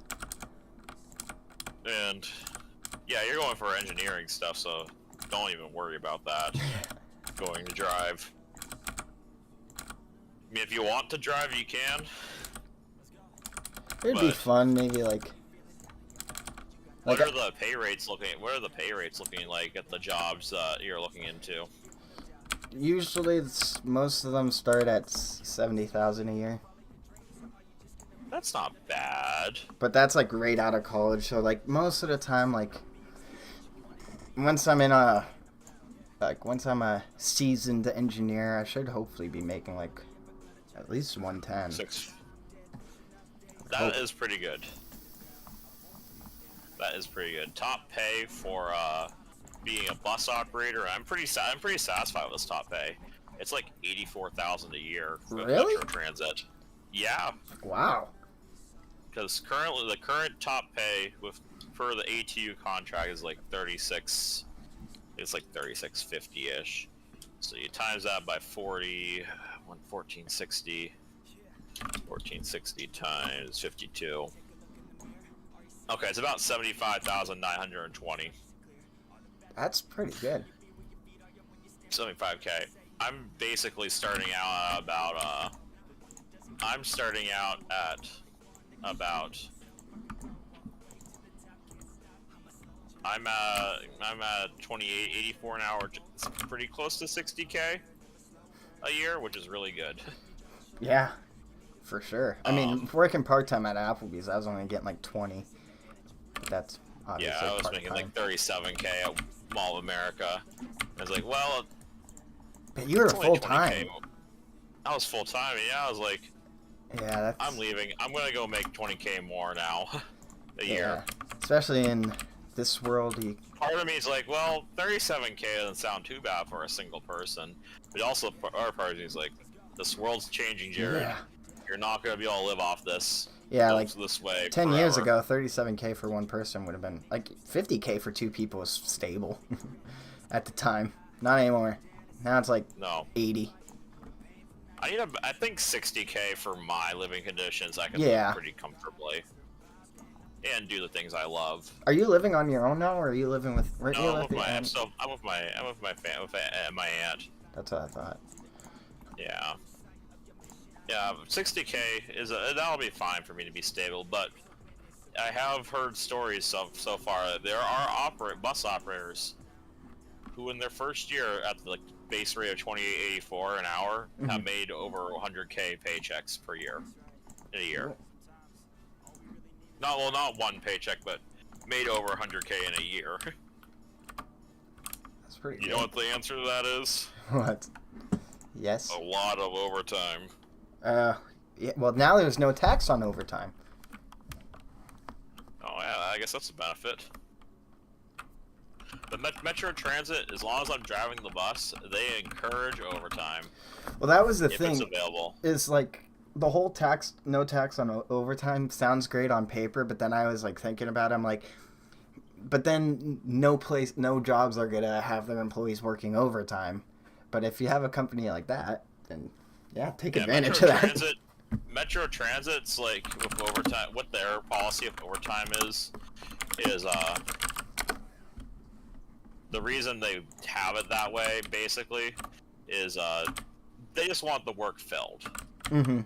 And yeah, you're going for engineering stuff, so don't even worry about that. Going to drive. I mean, if you want to drive, you can. It'd be But- fun, maybe like. What are the pay rates looking? What are the pay rates looking like at the jobs that you're looking into? Usually, most of them start at 70,000 a year, That's not bad. but that's like right out of college. So like most of the time, like once I'm a seasoned engineer, I should hopefully be making like at least 110. That is pretty good. That is pretty good. Top pay for being a bus operator. I'm pretty satisfied with this top pay. It's like 84,000 a year with Really? Metro Transit. Yeah, Wow. because currently the current top pay for the ATU contract is like 36. It's like 36.50 ish. So you times that by 40, 1460. 1460 times 52. Okay, it's about 75,920. That's pretty good. 75K. I'm basically starting out about I'm starting out at about I'm at 28.84 an hour. It's pretty close to 60K a year, which is really good. Yeah, for sure. I mean, working part-time at Applebee's, I was only getting like 20. But that's obviously Yeah, I was part-time. making like 37K at Mall of America. I was like, well, But you were it's only full-time. 20K. I was full-time, and yeah, I was like, Yeah, that's... I'm leaving. I'm gonna go make 20K more now a year. Yeah. Especially in this world, you... Part of me is like, well, 37K doesn't sound too bad for a single person. But also, our part of me is like, this world's changing, Jared. Yeah. You're not gonna be able to live off this. Yeah, like this way 10 years forever. ago, 37K for one person would have been... Like, 50K for two people was stable at the time. Not anymore. Now it's like No. 80. I think 60K for my living conditions. I can Yeah. live pretty comfortably. And do the things I love. Are you living on your own now, or are you living with... Where do you No, live with your aunt? I'm with my aunt. That's what I thought. Yeah. Yeah, 60K that'll be fine for me to be stable, but I have heard stories so far that there are bus operators who in their first year at the base rate of 28.84 an hour have made over 100K paychecks per year in a year. Not one paycheck, but made over 100K in a year. That's pretty You good. know what the answer to that is? What? Yes? A lot of overtime. Yeah, well, now there's no tax on overtime. Oh yeah, I guess that's a benefit. The Metro Transit, as long as I'm driving the bus, they encourage overtime Well, that was the if thing. it's available. Is like the whole no tax on overtime sounds great on paper, but then I was like thinking about it, I'm like, but then no jobs are gonna have their employees working overtime. But if you have a company like that, then yeah, take advantage of that. Metro Transit's like with overtime. What their policy of overtime is the reason they have it that way basically is they just want the work filled. Mm-hmm.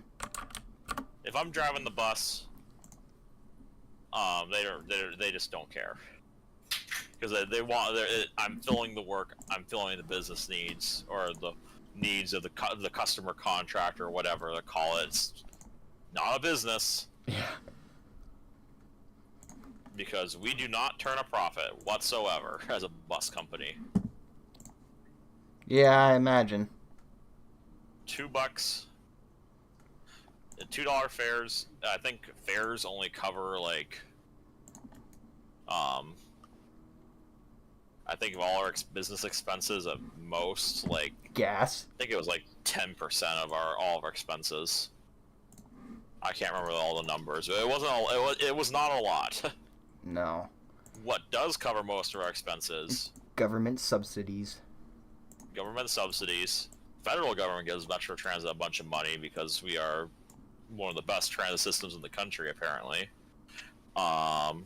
If I'm driving the bus, they just don't care because I'm filling the work, I'm filling the business needs or the needs of the customer contract or whatever they call it. It's not a business. Yeah. Because we do not turn a profit whatsoever as a bus company. Yeah, I imagine. $2, $2 fares. I think fares only cover like, I think of all our business expenses at most, like Gas. I think it was like 10% of all of our expenses. I can't remember all the numbers. It wasn't. It was not a lot. No. What does cover most of our expenses? Government subsidies. Government subsidies. Federal government gives Metro Transit a bunch of money because we are one of the best transit systems in the country, apparently. And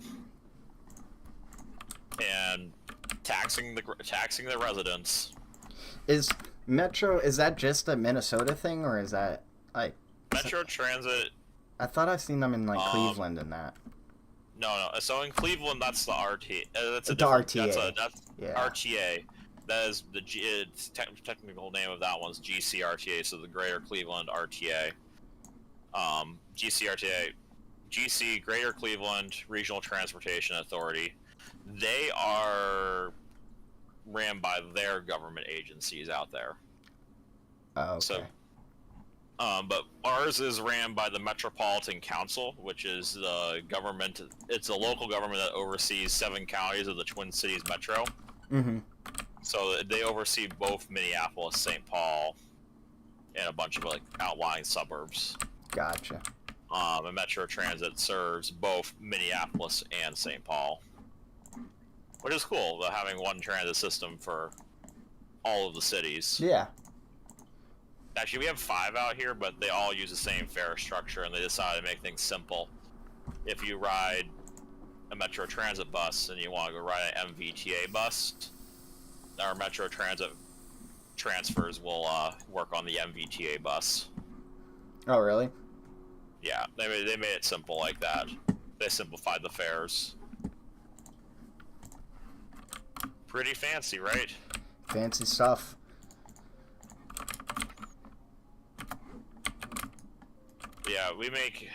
taxing the residents. Is that just a Minnesota thing, or is that like Metro Transit. I thought I've seen them in like Cleveland and that. No. So in Cleveland, that's the RT. That's a The different, RTA. That's Yeah. RTA. That is the technical name of that one's GCRTA. So the Greater Cleveland RTA. GC Greater Cleveland Regional Transportation Authority. They are ran by their government agencies out there. Oh, okay. So, but ours is ran by the Metropolitan Council, which is the government. It's a local government that oversees 7 counties of the Twin Cities Metro. Mm-hmm. So they oversee both Minneapolis, St. Paul, and a bunch of like outlying suburbs. Gotcha. And Metro Transit serves both Minneapolis and St. Paul, which is cool. Having one transit system for all of the cities. Yeah. Actually, we have 5 out here, but they all use the same fare structure, and they decided to make things simple. If you ride a Metro Transit bus and you want to go ride an MVTA bus, or Metro Transit transfers will work on the MVTA bus. Oh, really? Yeah, they made it simple like that. They simplified the fares. Pretty fancy, right? Fancy stuff. Yeah, we make...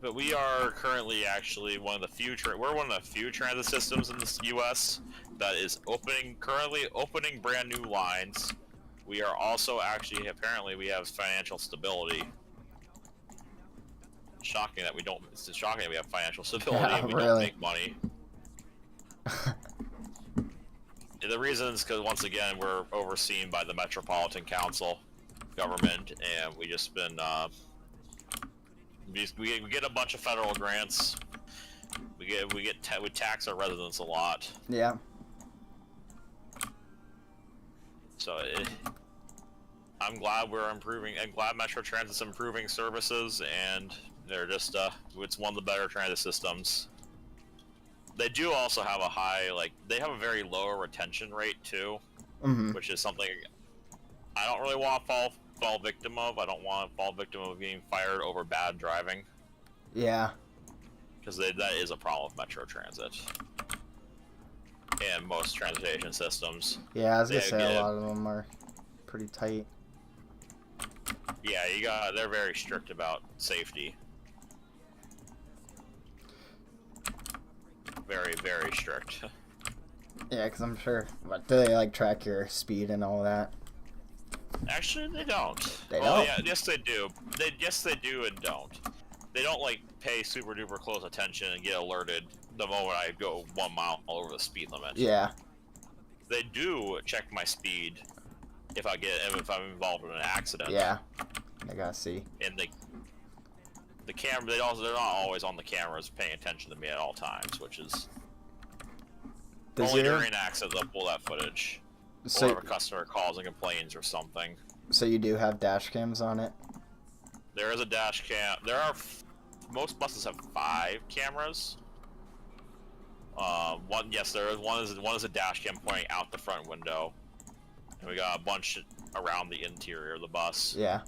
But we are currently actually one of the few... We're one of the few transit systems in the U.S. that is currently opening brand new lines. We are also actually... Apparently, we have financial stability. Shocking that we don't... It's shocking that we have financial stability and we don't make money. The reason is because, once again, we're overseen by the Metropolitan Council government, and we just been... we get a bunch of federal grants. We tax our residents a lot. Yeah. So I'm glad we're improving. I'm glad Metro Transit's improving services, and they're just it's one of the better transit systems. They do also have a high, they have a very low retention rate too, which is something I don't really want to fall victim of. I don't want to fall victim of being fired over bad driving. Yeah. Because that is a problem with Metro Transit and most transportation systems. Yeah, I was gonna say a lot of them are pretty tight. Yeah, they're very strict about safety. Very, very strict. Yeah, because I'm sure. What, do they track your speed and all that? Actually, they don't. They well, don't? Yeah, yes, they do. Yes, they do and don't. They don't pay super duper close attention and get alerted the moment I go 1 mile over the speed limit. Yeah. They do check my speed if I'm involved in an accident. Yeah. I gotta see. And the camera, they're not always on the cameras paying attention to me at all times, which is only during an accident they'll pull that footage. So, or if a customer calls and complains or something. So you do have dash cams on it? There is a dash cam. Most buses have 5 cameras. There is one is a dash cam pointing out the front window, and we got a bunch around the interior of the bus. Yeah.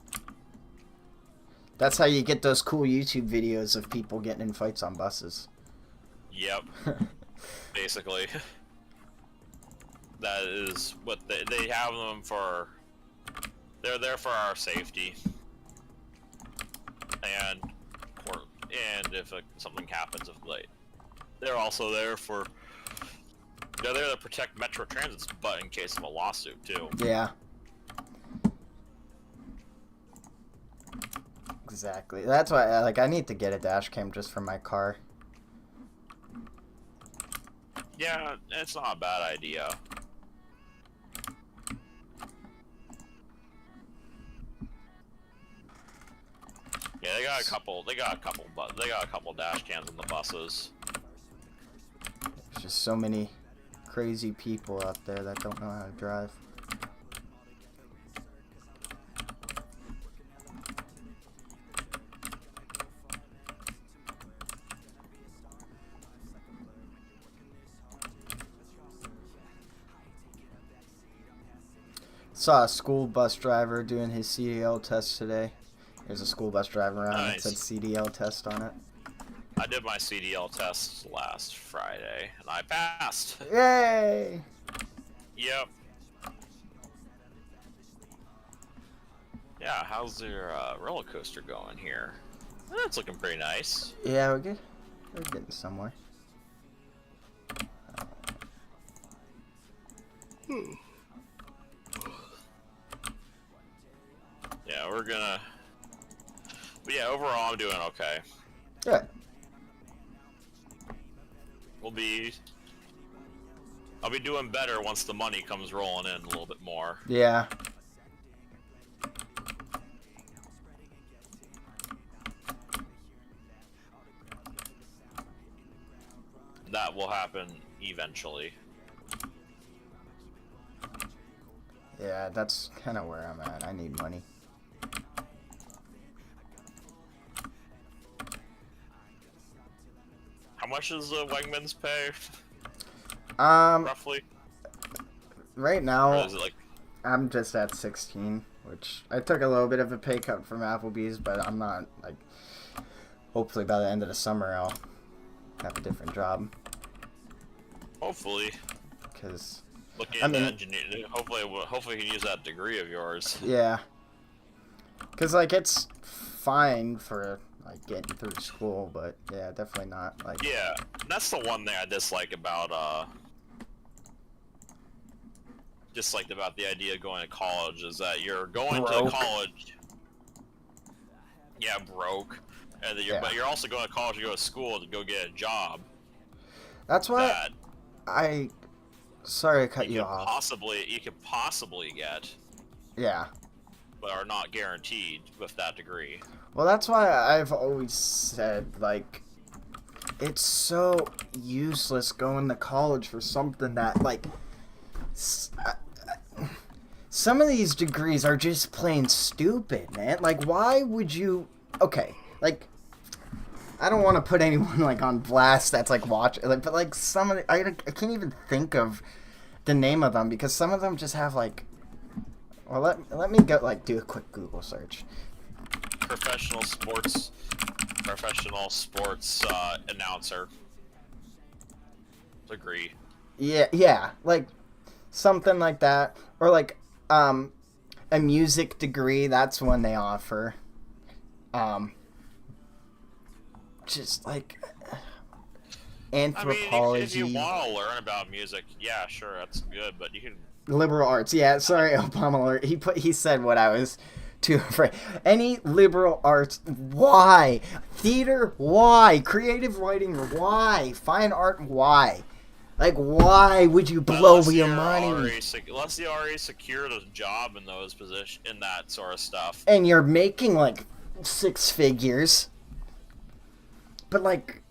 That's how you get those cool YouTube videos of people getting in fights on buses. Yep. Basically. That is what they have them for. They're there for our safety. And if something happens, they're also there for. They're there to protect Metro Transit's butt in case of a lawsuit too. Yeah. Exactly. That's why I need to get a dash cam just for my car. Yeah, it's not a bad idea. Yeah, they got a couple dash cams on the buses. There's just so many crazy people out there that don't know how to drive. Saw a school bus driver doing his CDL test today. There's a school bus driver around that said CDL test on it. I did my CDL test last Friday, and I passed. Yay! Yep. Yeah, how's your roller coaster going here? It's looking pretty nice. Yeah, we're good. We're getting somewhere. Yeah, we're gonna... But yeah, overall I'm doing okay. Good. I'll be doing better once the money comes rolling in a little bit more. Yeah. That will happen eventually. Yeah, that's kind of where I'm at. I need money. How much does Wegmans pay? Um, Roughly? right Or now, is it like I'm just at 16, which I took a little bit of a pay cut from Applebee's, but I'm not, like, hopefully by the end of the summer I'll have a different job. hopefully Because, look I into mean- engineering? Hopefully you can use that degree of yours. yeah. Because, like, it's fine for, like, getting through school, but, yeah, definitely not, like... Yeah, that's the one thing I disliked about the idea of going to college is that you're going to Broke. college. Yeah, broke, and that but you're also going to college to go to school to go get a job. That's why That sorry to cut you you off. could possibly get, Yeah. but are not guaranteed with that degree. Well, that's why I've always said, like, it's so useless going to college for something that, like, some of these degrees are just plain stupid, man. Like, why would you... Okay, like, I don't want to put anyone, like, on blast that's, like, like, but, like, some of the... I can't even think of the name of them, because some of them just have, like... Well, let me go, like, do a quick Google search. Professional sports announcer. Degree. Yeah, like, something like that. Or, like, a music degree, that's one they offer. Just, like, anthropology. I mean, if you want to learn about music, yeah, sure, that's good, but you can... Liberal arts, yeah, sorry, Obama alert. He said what I was too afraid. Any liberal arts, why? Theater, why? Creative writing, why? Fine art, why? Like, why would you blow your money? Unless you already secured a job in those in that sort of stuff. And you're making, like, 6 figures. But, like,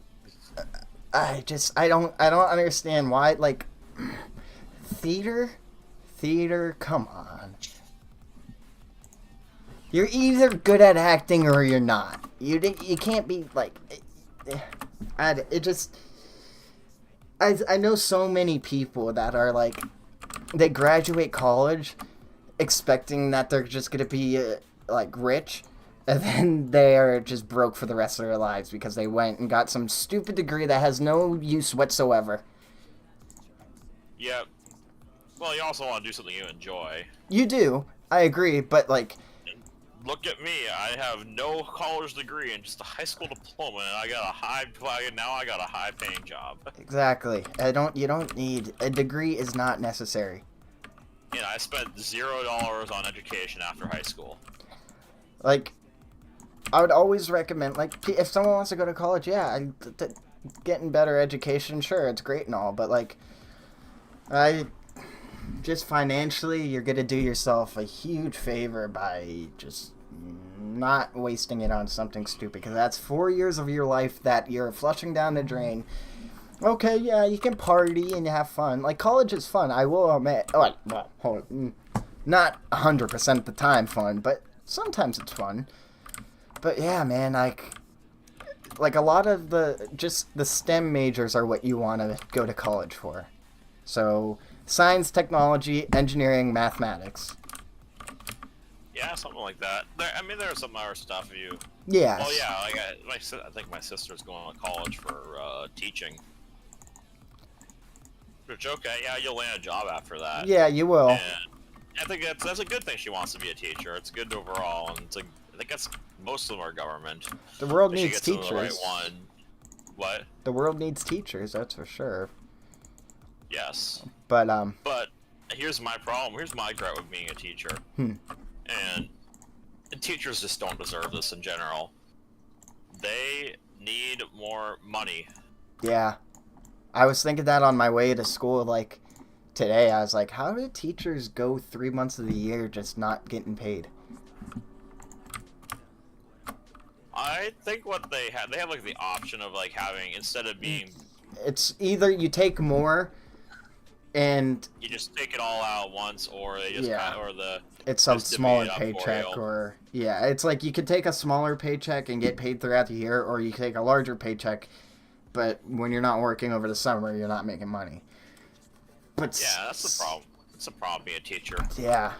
I don't understand why, like, theater, come on. You're either good at acting or you're not. You can't be, like, I know so many people that are, like, they graduate college expecting that they're just gonna be, like, rich, and then they are just broke for the rest of their lives because they went and got some stupid degree that has no use whatsoever. Yep. Well, you also want to do something you enjoy. You do, I agree, but, like... Look at me, I have no college degree and just a high school diploma, and I got a high-paying job. Exactly. You don't need... A degree is not necessary. You know, I spent $0 on education after high school. Like, I would always recommend, like, if someone wants to go to college, yeah, getting better education, sure, it's great and all, but, like, just financially, you're gonna do yourself a huge favor by just not wasting it on something stupid, because that's 4 years of your life that you're flushing down the drain. Okay, yeah, you can party and have fun. Like, college is fun, I will admit. Oh, well, not 100% of the time fun, but sometimes it's fun. But yeah, man, like a lot of the STEM majors are what you want to go to college for. So, science, technology, engineering, mathematics. Yeah, something like that. There's some other stuff you... Yes. Well, yeah, like I think my sister's going to college for teaching. Which, okay, yeah, you'll land a job after that. Yeah, you will. And I think that's a good thing she wants to be a teacher. It's good overall, and it's like, I think that's most of them are government. The world If she needs gets into teachers. the right one. What? The world needs teachers, that's for sure. Yes. But here's my problem. Here's my gripe with being a teacher. And teachers just don't deserve this in general. They need more money. yeah. I was thinking that on my way to school, like, today. I was like, how do teachers go 3 months of the year just not getting paid? I think what they have like the option of like having, instead of being... It's either you take more and... You just take it all out at once, or they just it's some just divvy smaller it up for paycheck, you. or... Yeah, it's like you could take a smaller paycheck and get paid throughout the year, or you take a larger paycheck, but when you're not working over the summer, you're not making money. But Yeah, that's the problem. It's a problem being a teacher. Yeah.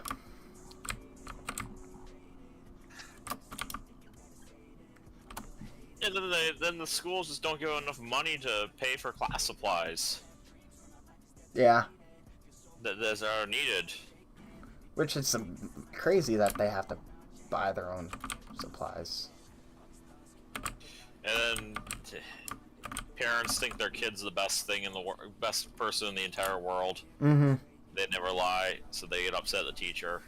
And then the schools just don't give enough money to pay for class supplies Yeah. that are needed. Which is crazy that they have to buy their own supplies. And then parents think their kid's the best thing in the best person in the entire world. Mm-hmm. They never lie, so they get upset at the teacher.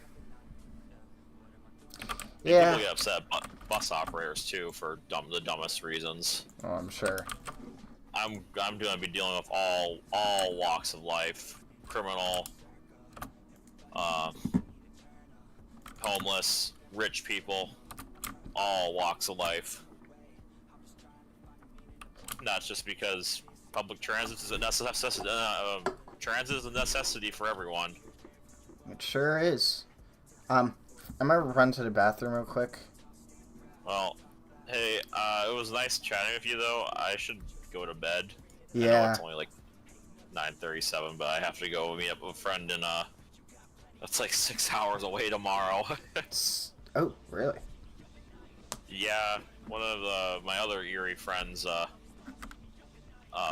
Yeah. People get upset at bus operators too for the dumbest reasons. Oh, I'm sure. I'm gonna be dealing with all walks of life: criminal, homeless, rich people, all walks of life. Not just because public transit is a necessity. Transit is a necessity for everyone. It sure is. I'm gonna run to the bathroom real quick. Well, hey, it was nice chatting with you, though. I should go to bed. I know Yeah. it's only like 9:37, but I have to go meet up with a friend, and that's like 6 hours away tomorrow. Oh, really? Yeah, one of my other Erie friends,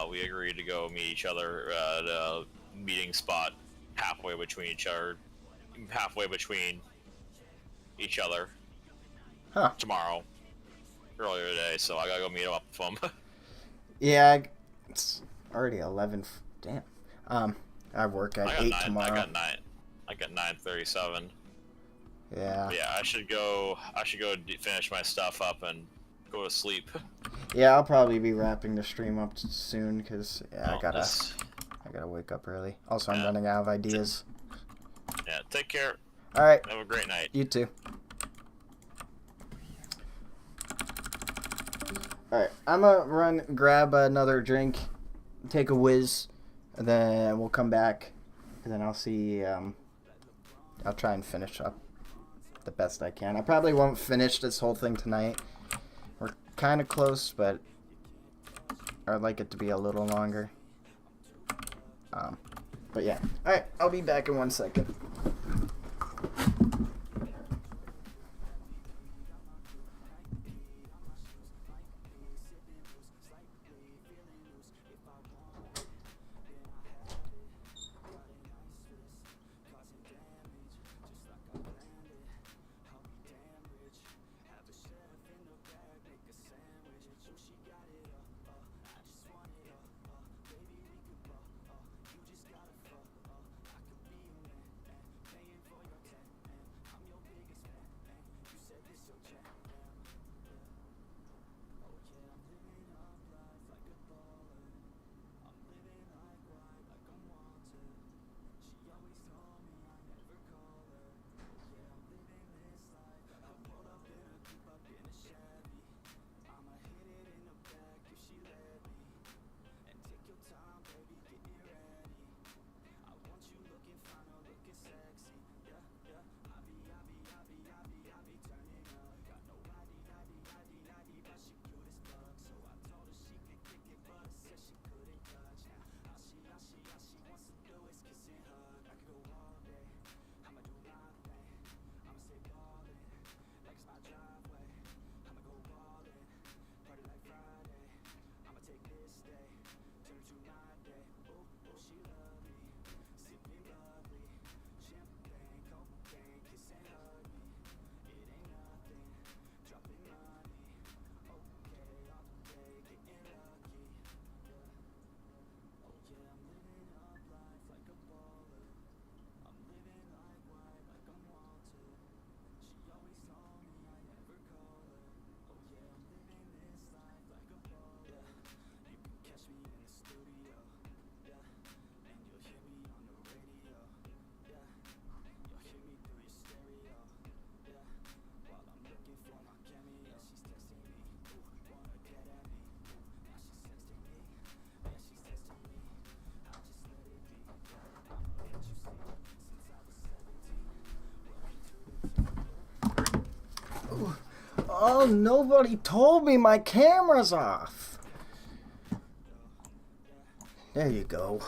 we agreed to go meet each other at a meeting spot halfway between each other Huh. tomorrow, earlier today, so I gotta go meet up with them. Yeah, it's already 11. Damn. I work at 8 tomorrow. I got 9:37. Yeah. But yeah, I should go finish my stuff up and go to sleep. Yeah, I'll probably be wrapping the stream up soon because Well, I gotta wake up early. Also, I'm Yeah. running out of ideas. Yeah, take care. All right, Have a great night. you too. All right, I'm gonna grab another drink, take a whiz, and then we'll come back, and then I'll see. I'll try and finish up the best I can. I probably won't finish this whole thing tonight. We're kind of close, but I'd like it to be a little longer. But yeah. All right, I'll be back in 1 second. Oh, nobody told me my camera's off. There you go.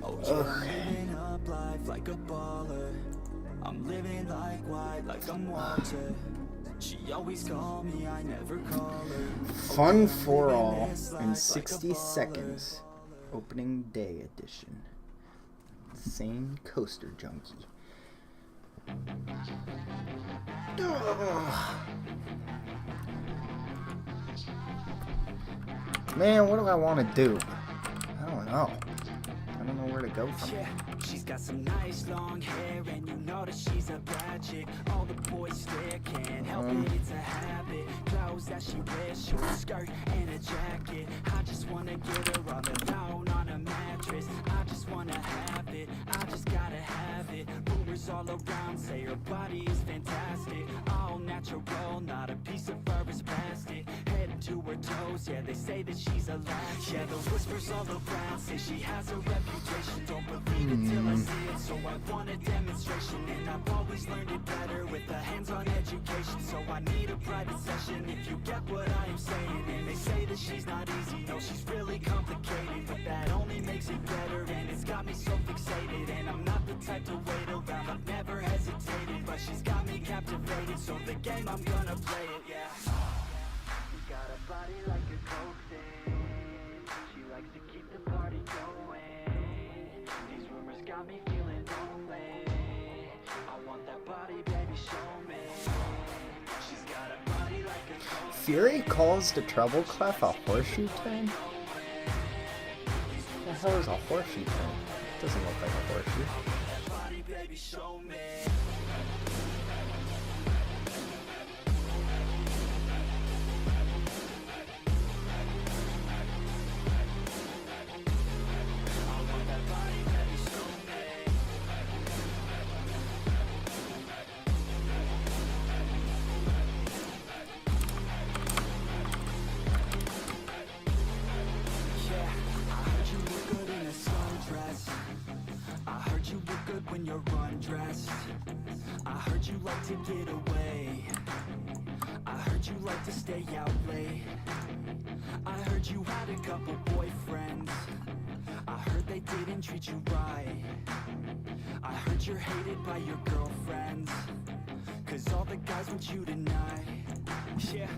Oh yeah, I'm living up life like a baller. I'm living like white, like I'm Walter. She always call me, I never call her. Fun for all in 60 seconds. Opening day edition. Insane coaster junkie. Man, what do I want to do? I don't know. I don't know where to go from here. She's got some nice long hair, and you know that she's a bad chick. All the boys stare, can't help it, it's a habit. Clothes that she wears, short skirt and a jacket. I just wanna get her all alone on a mattress. I just wanna have it, I just gotta have it. Rumors all around say her body is fantastic. All natural, not a piece of fur is plastic. Head to her toes, yeah, they say that she's a latch. Yeah, the whispers all around say she has a reputation. Don't believe it till I see it, so I want a demonstration. And I've always learned it better with a hands-on education. So I need a private session if you get what I am saying. And they say that she's not easy, no, she's really complicated. But that only makes it better, and it's got me so fixated. And I'm not the type to wait around, I've never hesitated. But she's got me captivated, so the game, I'm gonna play it, yeah. She got a body like a coke thing. She likes to keep the party going. These rumors got me feeling lonely. I want that body, baby, show me. She's got a body like a coke. Fury calls the treble clef a horseshoe turn? What the hell is a horseshoe turn? It doesn't look like a horseshoe. That body, baby, show me. When you're undressed, I heard you like to get away. I heard you like to stay out late. I heard you had a couple boyfriends. I heard they didn't treat you right. I heard you're hated by your girlfriends, 'cause all the guys want you tonight. Yeah,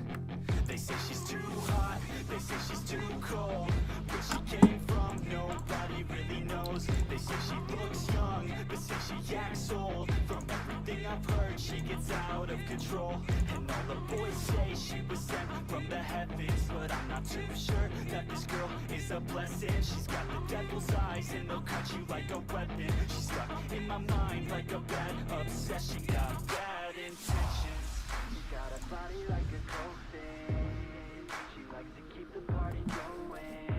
they say she's too hot, they say she's too cold. Where she came from, nobody really knows. They say she looks young, but say she acts old. From everything I've heard, she gets out of control. And all the boys say she was sent from the heavens, but I'm not too sure that this girl is a blessing. She's got the devil's eyes and they'll cut you like a weapon. She's stuck in my mind like a bad obsession. Got bad intentions. She got a body like a coke thing. She likes to keep the party going.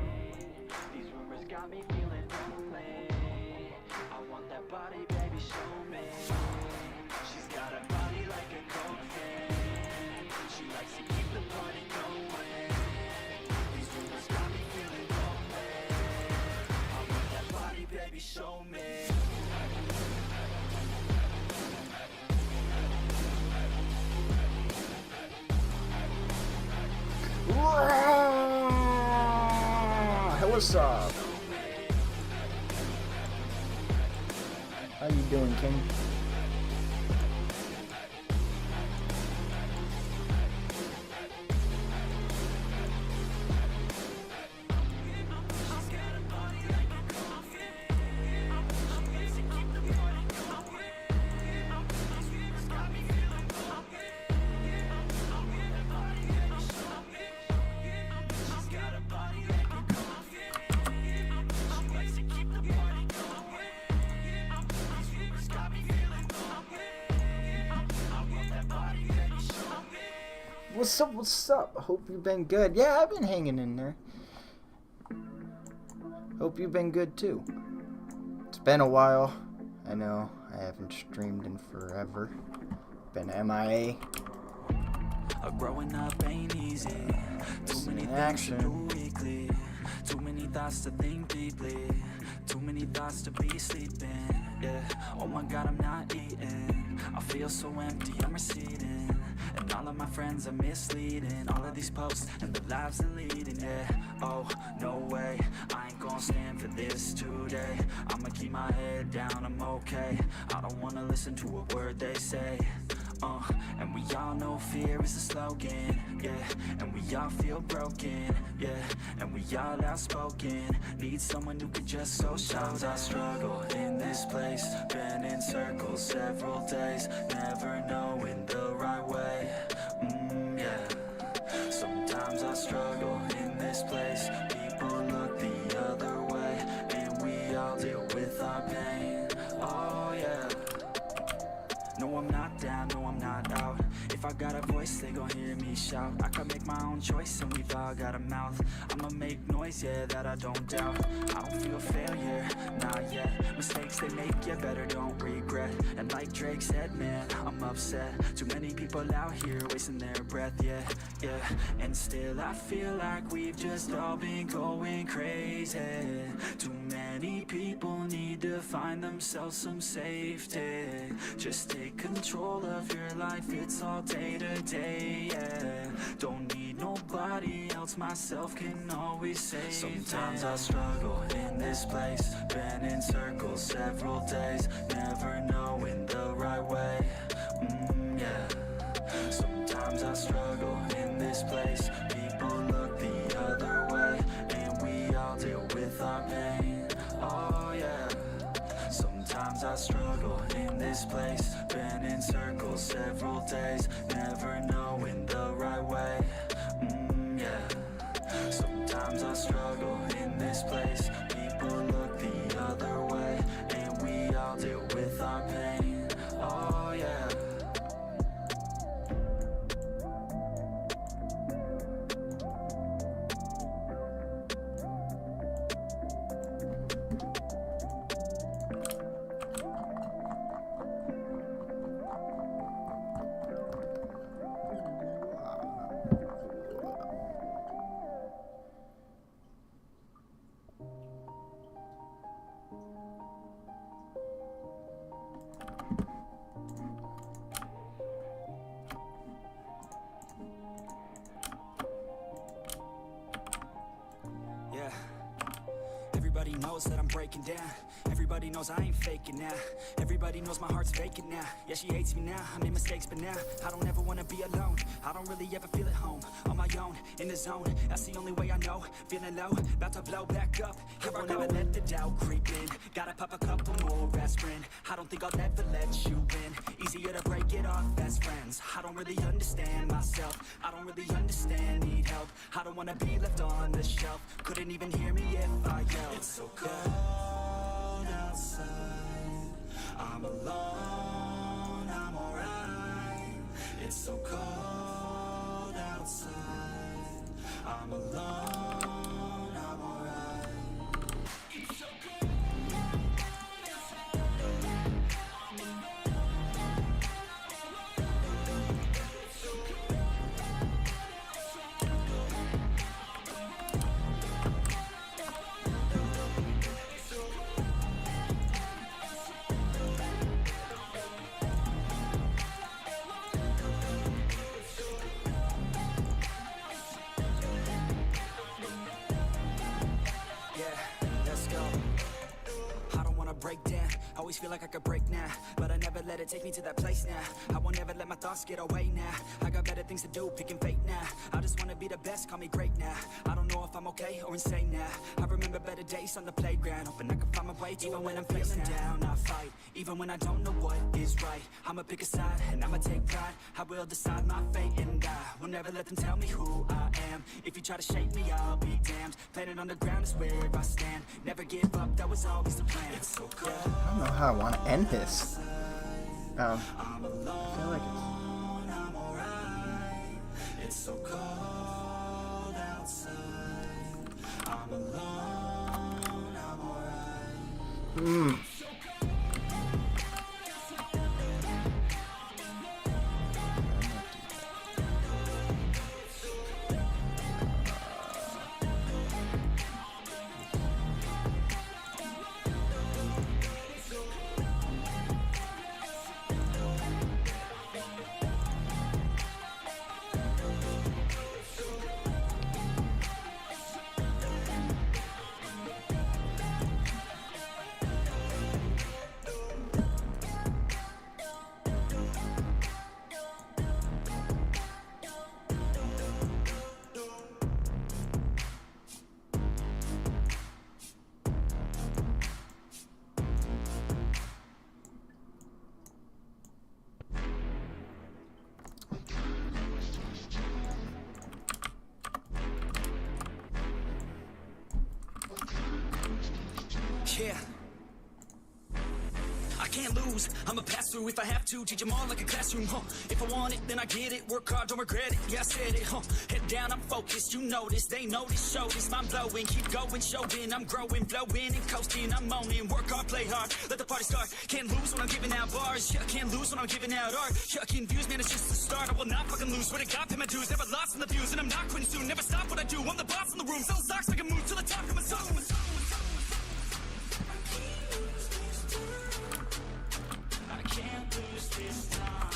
These rumors got me feeling lonely. I want that body, baby, show me. She's got a body like a coke thing. She likes to keep the party going. These rumors got me feeling lonely. I want that body, baby, show me. Hey, what's up? How you doing, King? What's up, what's up? Hope you've been good. Yeah, I've been hanging in there. Hope you've been good too. It's been a while. I know, I haven't streamed in forever. Been MIA. Growing up ain't easy. Too many things to do weekly. Too many thoughts to think deeply. Too many thoughts to be sleeping. Yeah. Oh my God, I'm not eating. I feel so empty, I'm receding. And all of my friends are misleading. All of these posts and the lives they're leading. Yeah. Oh, no way, I ain't gonna stand for this today. I'ma keep my head down, I'm okay. I don't wanna listen to a word they say. And we all know fear is a slogan, yeah. And we all feel broken, yeah. And we all outspoken. Need someone who could just so sometimes I struggle in this place. Been in circles several days, never knowing the right way. Yeah. Sometimes I struggle in this place. People look the other way, and we all deal with our pain. Oh yeah. No, I'm not down, no, I'm not out. If I got a voice, they gon' hear me shout. I can make my own choice and we've all got a mouth. I'ma make noise, yeah, that I don't doubt. I don't feel failure, not yet. Mistakes they make, yeah, better don't regret. And like Drake said, man, I'm upset. Too many people out here wasting their breath, yeah, yeah. And still I feel like we've just all been going crazy. Too many people need to find themselves some safety. Just take control of your life, it's all day to day, yeah. Don't need nobody else, myself can always save. Sometimes I struggle in this place. Been in circles several days, never knowing the right way. Yeah. Sometimes I struggle in this place. People look the other way, and we all deal with our pain. Oh yeah. Sometimes I struggle in this place. Been in circles several days, never knowing the right way. Yeah. Sometimes I struggle in this place. People look the other way, and we all deal with our pain. Oh yeah. Yeah. Everybody knows that I'm breaking down. Everybody knows I ain't faking now. Everybody knows my heart's vacant now. Yeah, she hates me now, I made mistakes but now I don't ever wanna be alone. I don't really ever feel at home. On my own, in the zone, that's the only way I know. Feeling low, about to blow back up. Here I never let the doubt creep in. Gotta pop a couple more aspirin. I don't think I'll ever let you in. Easier to break it off as friends. I don't really understand myself. I don't really understand, need help. I don't wanna be left on the shelf. Couldn't even hear me if I yelled. It's so cold outside. I'm alone, I'm alright. It's so cold outside. I'm alone, I'm alright. It's so cold. Break down, always feel like I could break now, but I never let it take me to that place now. I won't ever let my thoughts get away now. I got better things to do, picking fate now. I just wanna be the best, call me great now. I don't know if I'm okay or insane now. I remember better days on the playground, hoping I can find my way even when I'm feeling down. I fight, even when I don't know what is right. I'ma pick a side, and I'ma take pride. I will decide my fate, and I will never let them tell me who I am. If you try to shape me, I'll be damned. Planet on the ground is where I stand. Never give up, that was always the plan. It's so cold. I don't know how I want to end this. I feel like it's so cold outside. I'm alone, I'm alright. Yeah. I can't lose, I'ma pass through if I have to. Teach them all like a classroom, If I want it, then I get it. Work hard, don't regret it, yeah, I said it, Head down, I'm focused, you know this. They know this, show this, mind blowing. Keep going, showing, I'm growing, flowing and coasting. I'm owning, work hard, play hard, let the party start. Can't lose when I'm giving out bars, yeah, can't lose when I'm giving out art. Yeah, confused, man, it's just the start. I will not fucking lose, swear to God, pay my dues. Never lost in the views, and I'm not quitting soon. Never stop what I do, I'm the boss in the room. Sell socks, make a move to the top of my zone. Can't lose this time.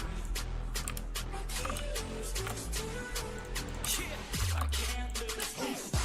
Yeah, I can't lose this time.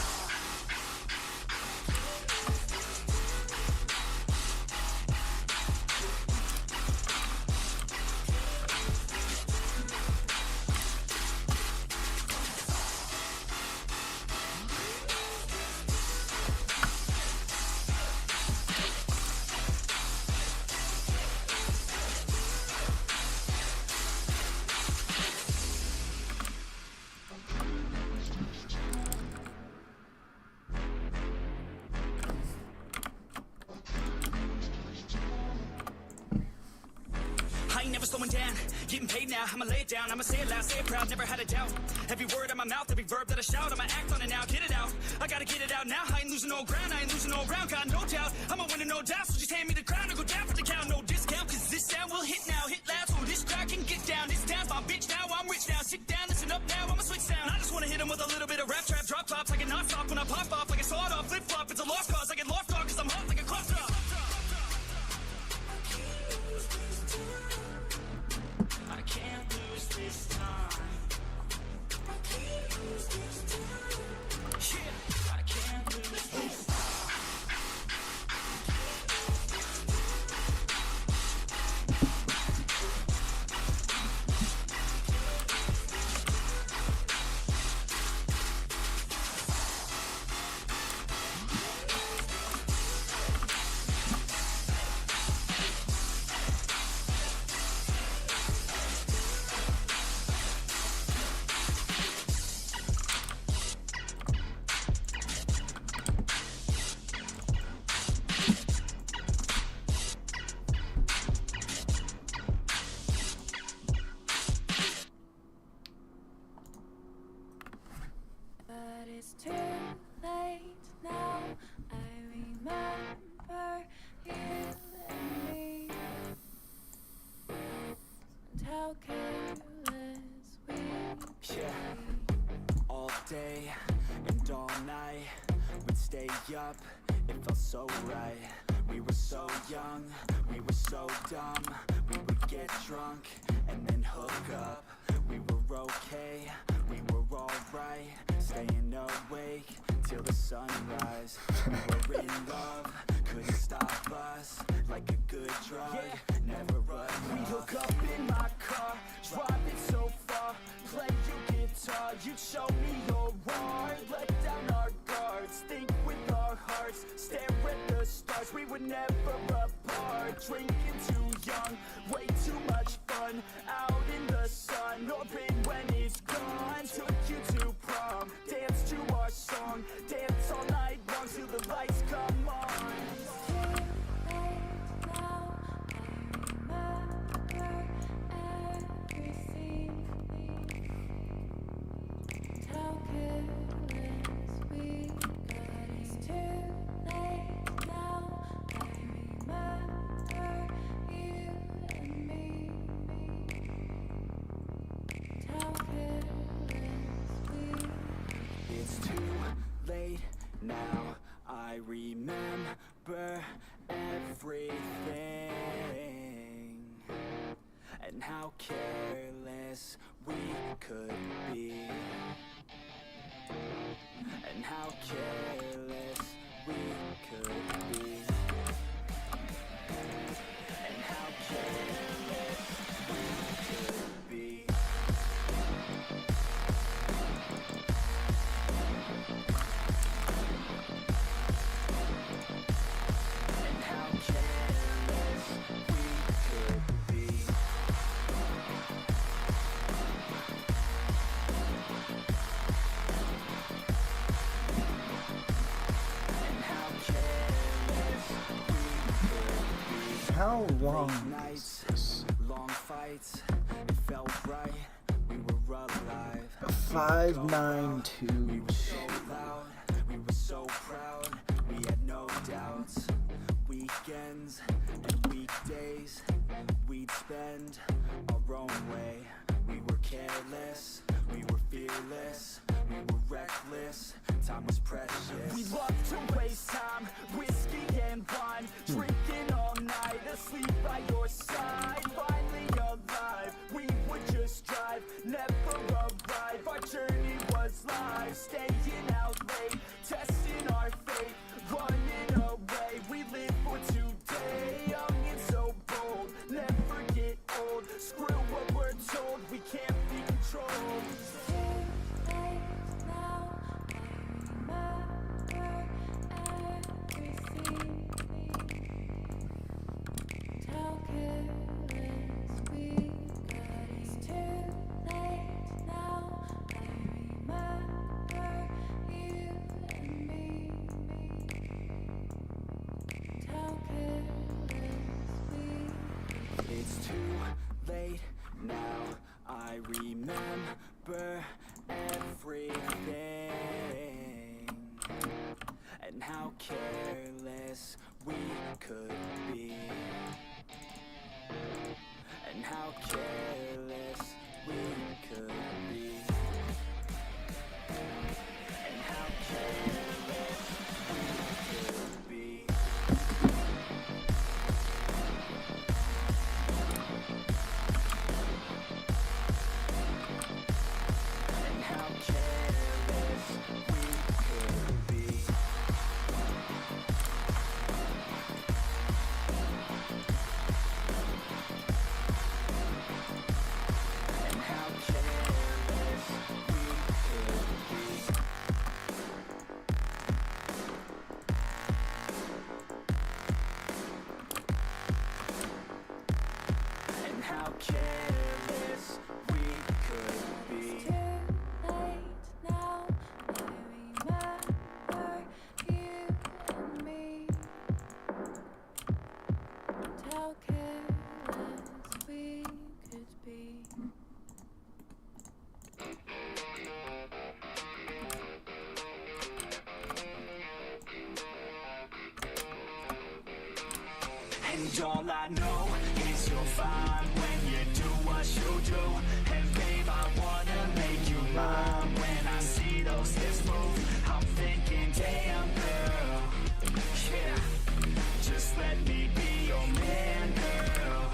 Never slowing down, getting paid now, I'ma lay it down, I'ma say it loud, say it proud, never had a doubt. Every word in my mouth, every verb that I shout, I'ma act on it now, get it out. I gotta get it out now, I ain't losing no ground, I ain't losing no round, got no doubt. I'ma win it, no doubt, so just hand me the crown and go down for the count, no discount, cause this sound will hit now, hit loud, so this crowd can get down. This town's my bitch now, I'm rich now, sit down, listen up now, I'ma switch sound. I just wanna hit 'em with a little bit of rap trap, drop tops, I can not stop when I pop off like a sawed off, flip flop, it's a lost cause, I get lost on cause I'm hot like a clock drop. I can't lose this time. Yeah, I can't lose this time. But it's too late now. I remember you and me, and how careless we Yeah, all day and all night we'd stay up, it felt so right. We were so young, we were so dumb. We would get drunk and then hook up. We were okay, we were alright, staying awake till the sunrise. We were in love, couldn't stop us, like a good drug, never run. We hook up in my car, driving so far, play your guitar, you'd show me your art, let down our guards, think with our hearts, stare at the stars, we were never apart, drinking too young, way too much fun, out in the sun, open when it's gone, took you to prom, dance to our song, dance all night long till the lights come on. It's too late now, I remember everything, and how careless we could be, and how careless we could be, and how careless we could be. how long Late is nights, this? long fights, it felt right, we were alive. 5922. So loud, we were so proud, we had no doubts. Weekends and weekdays, we'd spend our own way. We were careless, we were fearless, we were reckless, time was precious. We loved to waste time, whiskey and wine, drinking all night, asleep by your side. Finally alive, we would just drive, never arrive. Our journey was live, staying out late, testing our fate, running away. We live for today, young and so bold, never get old. Screw what we're told, we can't be controlled. Too late now, I remember everything. How careless we got. It's too late now, I remember you and me. How careless we. It's too late now, I remember everything. And how careless we could be. And how careless we could be. And how careless we could be. And how careless we could be. And how careless we could be. And how careless we could be. Too late now, I remember you and me. How careless we could be. And all I know is you'll find when you do what you do. And babe, I wanna make you mine. When I see those hips move, I'm thinking, damn girl, yeah, just let me be your man, girl.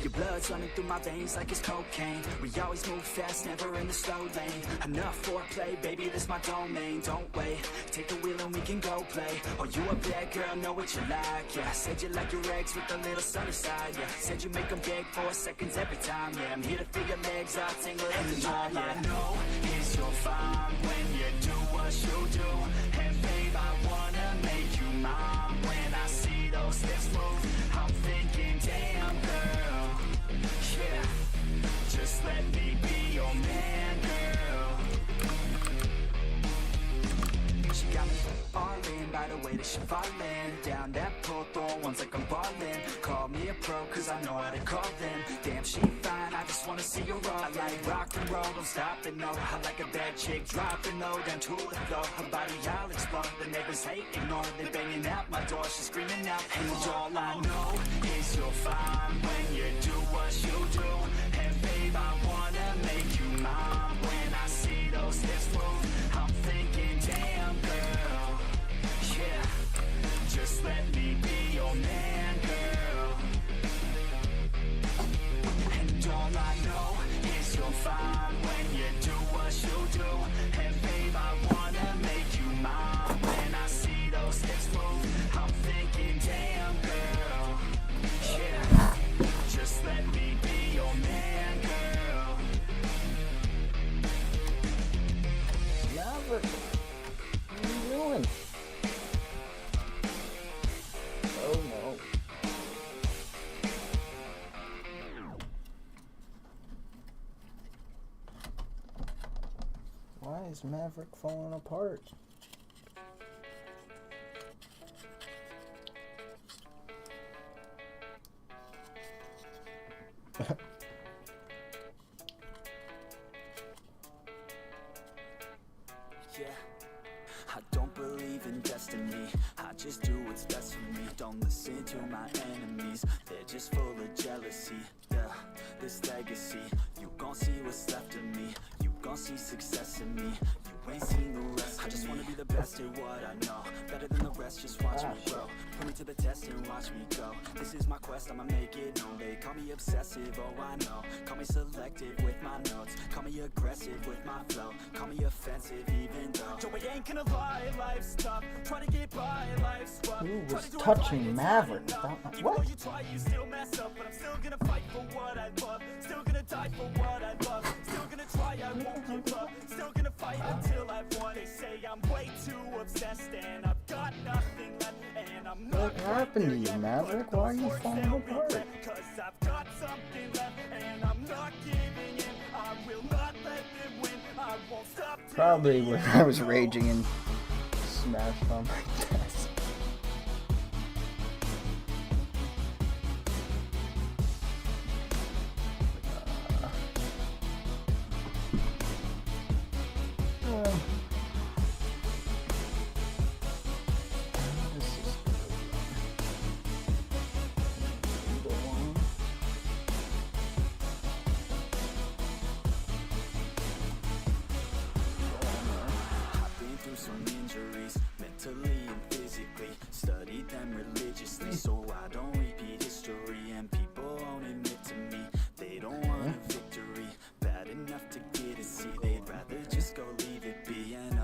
Your blood's running through my veins like it's cocaine. We always move fast, never in the slow lane. Enough foreplay, baby, this my domain. Don't wait, take the wheel and we can go play. Oh, you a bad girl, know what you like, yeah. Said you like your eggs with a little sunny side, yeah. Said you make them beg 4 seconds every time, yeah. I'm here to feel your legs out, tingle every time, yeah. I know is you'll find when you do what you do. And babe, I wanna make you mine. When I see those hips move, I'm thinking, damn girl, yeah, just let me be your man, girl. She got me falling by the way that she falling down that pole, throwing ones like I'm ballin'. Call me a pro, cause I know how to call them. Damn, she fine, I just wanna see her all. I like rock and roll, don't stop it, no. I like a bad chick, dropping low, down to the floor. Her body, I'll explore. The neighbors hate, ignore. They banging out my door, she's screaming out. And all I know is you'll find when you do what you do. And babe, I wanna make you mine. When I see those hips move, I'm thinking, damn girl, yeah, just let me be your man, girl. And all I know is you'll find when you do what you do. And babe, I wanna make you mine. When I see those hips move, I'm thinking, damn girl, yeah, just let me be your man, girl. Maverick, what are you doing? Oh no. Why is Maverick falling apart? Yeah. I don't believe in destiny. I just do what's best for me. Don't listen to my enemies. They're just full of jealousy. Yeah, this legacy. You gon' see what's left of me. You gon' see success in me. You ain't seen the rest of me. I just wanna be the best at what I know. Better than the rest, just watch me grow. Put me to the test and watch me go. This is my quest, I'ma make it known. They call me obsessive, oh I know. Call me selective with my notes. Call me aggressive with my flow. Call me offensive even though Joe, I ain't gonna lie, life's tough. Try to get by, life's rough. Who was touching Maverick? Even What? though you try, you still mess up. But I'm still gonna fight for what I love. Still gonna die for what I love. Still gonna try, I won't give up. Still gonna fight until I've won. They say I'm way too obsessed and I've got nothing left. And I'm not What happened to you, Maverick? Why are you falling apart? Cause I've got something left and I'm not giving in. I will not let them win. I won't stop till Probably the when end. I was raging and smashed on my desk. I've been through some injuries, mentally and physically. Studied them religiously, so I don't repeat history. And people won't admit to me they don't want a victory. Bad enough to get a seat, they'd rather just go leave it be. And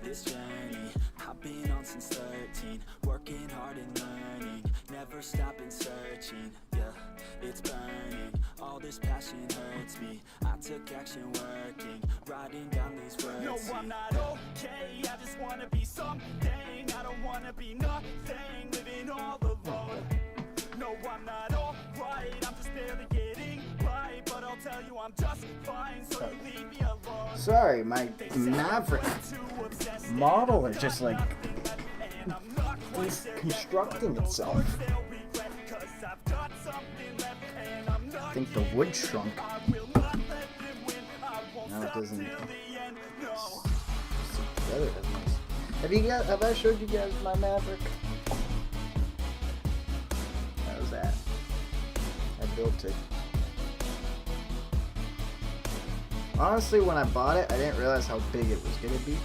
this journey I've been on since 13, working hard and learning, never stopping searching. Yeah, it's burning. All this passion hurts me. I took action working, writing down these words. No, I'm not okay. I just wanna be something. I don't wanna be nothing, living all alone. No, I'm not alright. I'm just barely getting by, but I'll tell you I'm just fine. So you leave me alone. Sorry, my Maverick model is just like constructing itself. I think the wood shrunk. No, it doesn't. Together doesn't. Have I showed you guys my Maverick? That was that. I built it. Honestly, when I bought it, I didn't realize how big it was gonna be.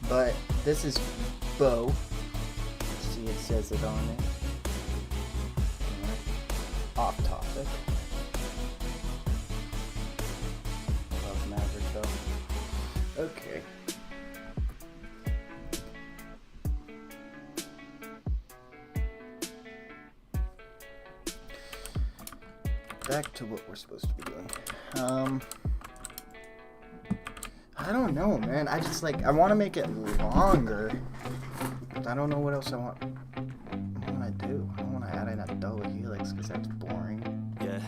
But this is Bo. See, it says it on it. Off topic. Love Maverick though. Okay. Back to what we're supposed to be doing. I don't know, man. I just I want to make it longer. But I don't know what else I want to do. I don't want to add in a double helix because that's boring. Yeah,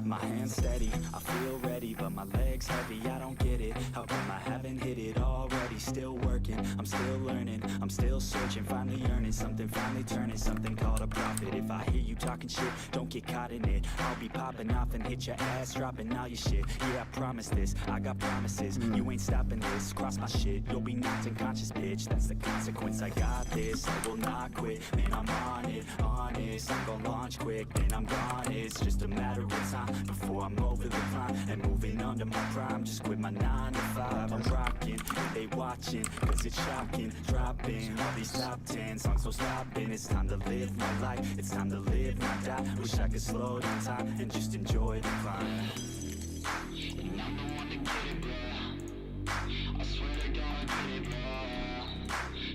my hands steady, I feel ready, but my legs heavy, I don't get it. How come I haven't hit it already? Still working, I'm still learning, I'm still searching, finally earning something, finally turning something called a profit. If I hear you talking shit, don't get caught in it. I'll be popping off and hit your ass, dropping all your shit. Yeah, I promise this, I got promises, you ain't stopping this. Cross my shit, you'll be knocked unconscious, bitch. That's the consequence, I got this, I will not quit. Man, I'm on it, honest, I'm gonna launch quick, then I'm gone. It's just a matter of time before I'm over the climb and moving under my prime. Just quit my 9 to 5, I'm rocking, they watching, cause it's shocking. Dropping all these top 10 songs, so stopping. It's time to live my life, it's time to live, not die. Wish I could slow down time and just enjoy the climb. And I'm the one to get it, bro. I swear to God I get it, bro.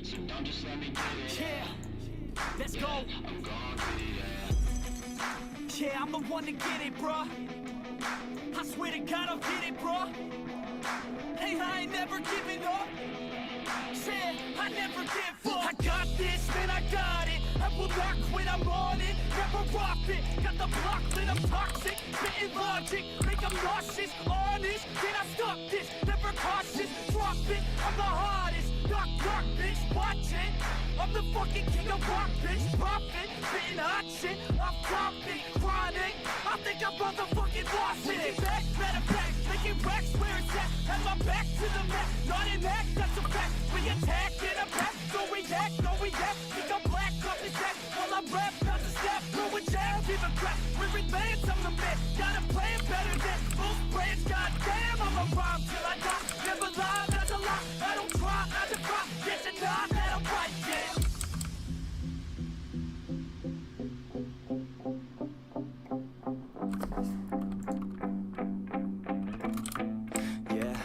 So don't just let me get it. Yeah, let's go. I'm gonna get it, yeah. Yeah, I'm the one to get it, bro. I swear to God I'll get it, bro. Hey, I ain't never giving up. Said I never give up. I got this, man, I got it. I will not quit, I'm on it. Never off it. Got the block lit, I'm toxic. Spitting logic, make them nauseous. Honest, can I stop this? Never cautious, drop it. I'm the hottest. Knock, knock, bitch, watch it. I'm the fucking king of rock, bitch. Poppin', spittin' hot shit. I'm topic, chronic. I think I'm motherfucking lost it. Back, better back, making racks where it's at. Have my back to the mat, not an act, that's a fact. We attack in a back, don't react, no react. Think I'm black, off his back. While I rap, not to step, throw a jab, give a crap. We're advanced, I'm the man. Got a plan better than most brands. Goddamn, I'm a rhyme till I die. Never lie, that's a lie. I don't try, I defy. Get to nod, that I'm right, yeah. Yeah,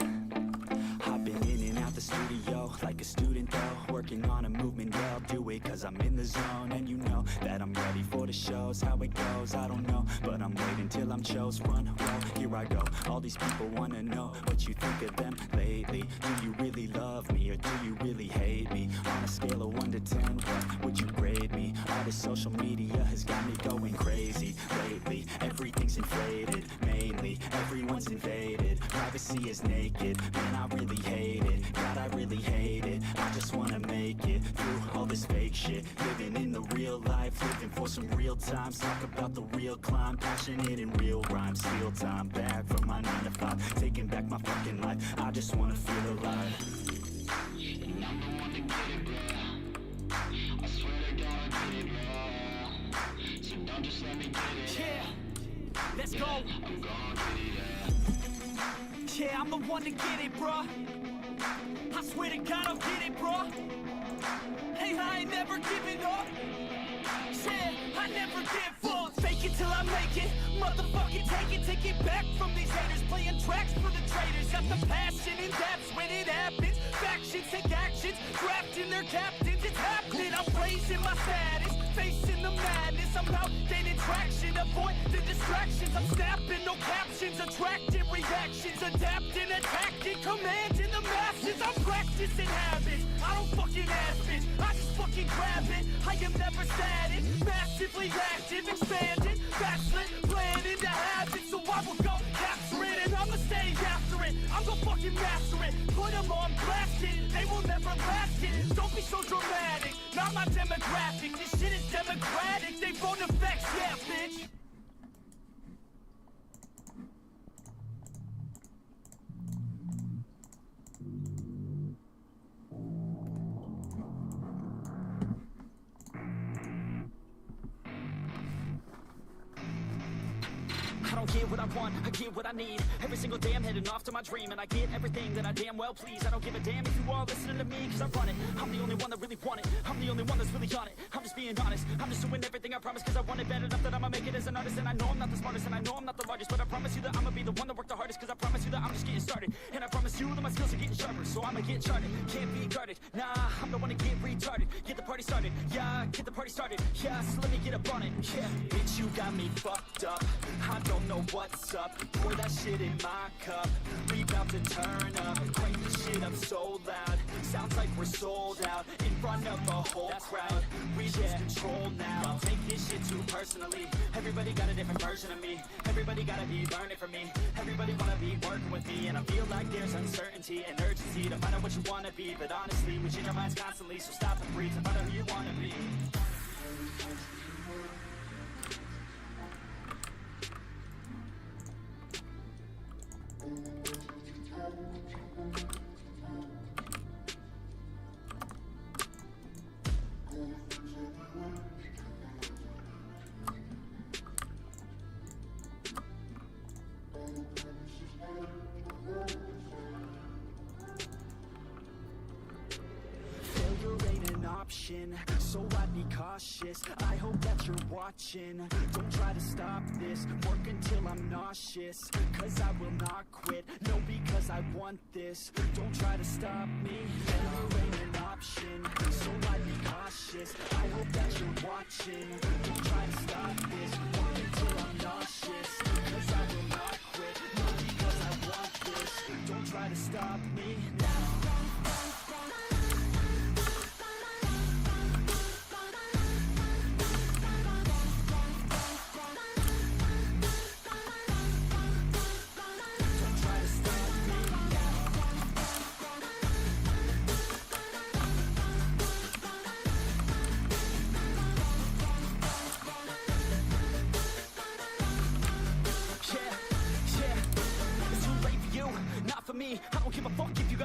I've been in and out the studio like a student though, working on a movement, yeah, I'll do it cause I'm in the zone. And you know that I'm ready for the shows, how it goes, I don't know, but I'm waiting till I'm chose. Front row, here I go, all these people wanna know what you think of them lately. Do you really love me or do you really hate me? On a scale of 1 to 10, what would you grade me? All this social media has got me going crazy lately. Everything's inflated, mainly everyone's invaded. Privacy is naked, man I really hate it. God I really hate it, I just wanna make it through all this fake shit. Living in the real life, living for some real times. Talk about the real climb, passionate in real rhymes. Steal time back from my 9 to 5, taking back my fucking life. I just wanna feel alive. And I'm the one to get it, bro. I swear to God I get it, bro. So don't just let me get it. Yeah, let's go. I'm gonna get it, yeah. Yeah, I'm the one to get it, bro. I swear to God I'll get it, bro. Hey, I ain't never giving up. Yeah, I never give up. Fake it till I make it. Motherfucking take it back from these haters. Playing tracks for the traitors. Got the passion in depths when it happens. Factions take actions, drafting their captains. It's happening. I'm raising my status, facing the madness. I'm out gaining traction, avoid the distractions. I'm snapping, no captions, attracting reactions, adapting, attacking, commanding the masses. I'm practicing habits. I don't fucking ask it, I just fucking grab it. I am never static, massively active, expanding, backslid, planning to have it. So I will go capture it and I'ma stay after it. I'm gonna fucking master it, put them on blast it. They will never last it, don't be so dramatic. Not my demographic, this shit is democratic. They vote effects, yeah bitch. I don't get what I want, I get what I need. Every single day I'm heading off to my dream, and I get everything that I damn well please. I don't give a damn if you all listening to me, cause I run it. I'm the only one that really want it, I'm the only one that's really on it. I'm just being honest, I'm just doing everything I promise, cause I want it bad enough that I'ma make it as an artist. And I know I'm not the smartest, and I know I'm not the largest, but I promise you that I'ma be the one that worked the hardest. Cause I promise you that I'm just getting started, and I promise you that my skills are getting sharper. So I'ma get charted, can't be guarded. Nah, I'm the one to get retarded. Get the party started, yeah, get the party started. Yeah, so let me get up on it, yeah. Bitch, you got me fucked up, I don't know what's up. Pour that shit in my cup, we bout to turn up. Crank the shit up so loud, sounds like we're sold out. In front of a whole crowd, we lose control now. Don't take this shit too personally, everybody got a different version of me. Everybody gotta be learning from me, everybody wanna be working with me. And I feel like there's uncertainty and urgency to find out what you wanna be. But honestly, we change our minds constantly, so stop and breathe and find out who you wanna be. Failure ain't an option, so I'd be cautious. I hope that you're watching, don't try to stop this. Work until I'm nauseous, cause I will not quit. No, because I want this, don't try to stop me. Failure ain't an option, so I'd be cautious. I hope that you're watching, don't try to stop this. Work until I'm nauseous, cause I will not quit. No, because I want this, don't try to stop me now.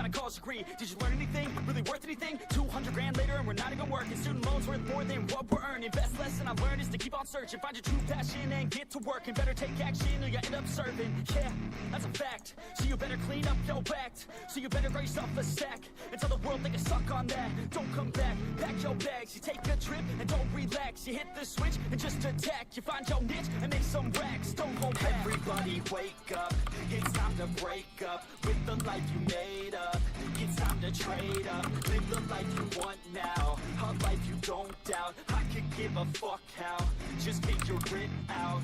got a college degree. Did you learn anything? Really worth anything? 200 grand later and we're not even working. Student loans worth more than what we're earning. Best lesson I learned is to keep on searching. Find your true passion and get to work. And better take action or you end up serving. Yeah, that's a fact. So you better clean up your act. So you better grow yourself a sack. And tell the world they can suck on that. Don't come back, pack your bags. You take a trip and don't relax. You hit the switch and just attack. You find your niche and make some racks. Don't hold back. Everybody wake up. It's time to break up with the life you made up. It's time to trade up. Live the life you want now. A life you don't doubt. I could give a fuck how. Just get your grit out.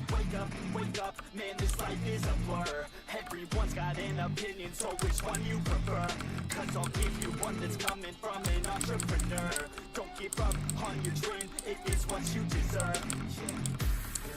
Wake up, man, this life is a blur. Everyone's got an opinion, so which one you prefer? Cause I'll give you one that's coming from an entrepreneur. Don't give up on your dream, it is what you deserve. Yeah.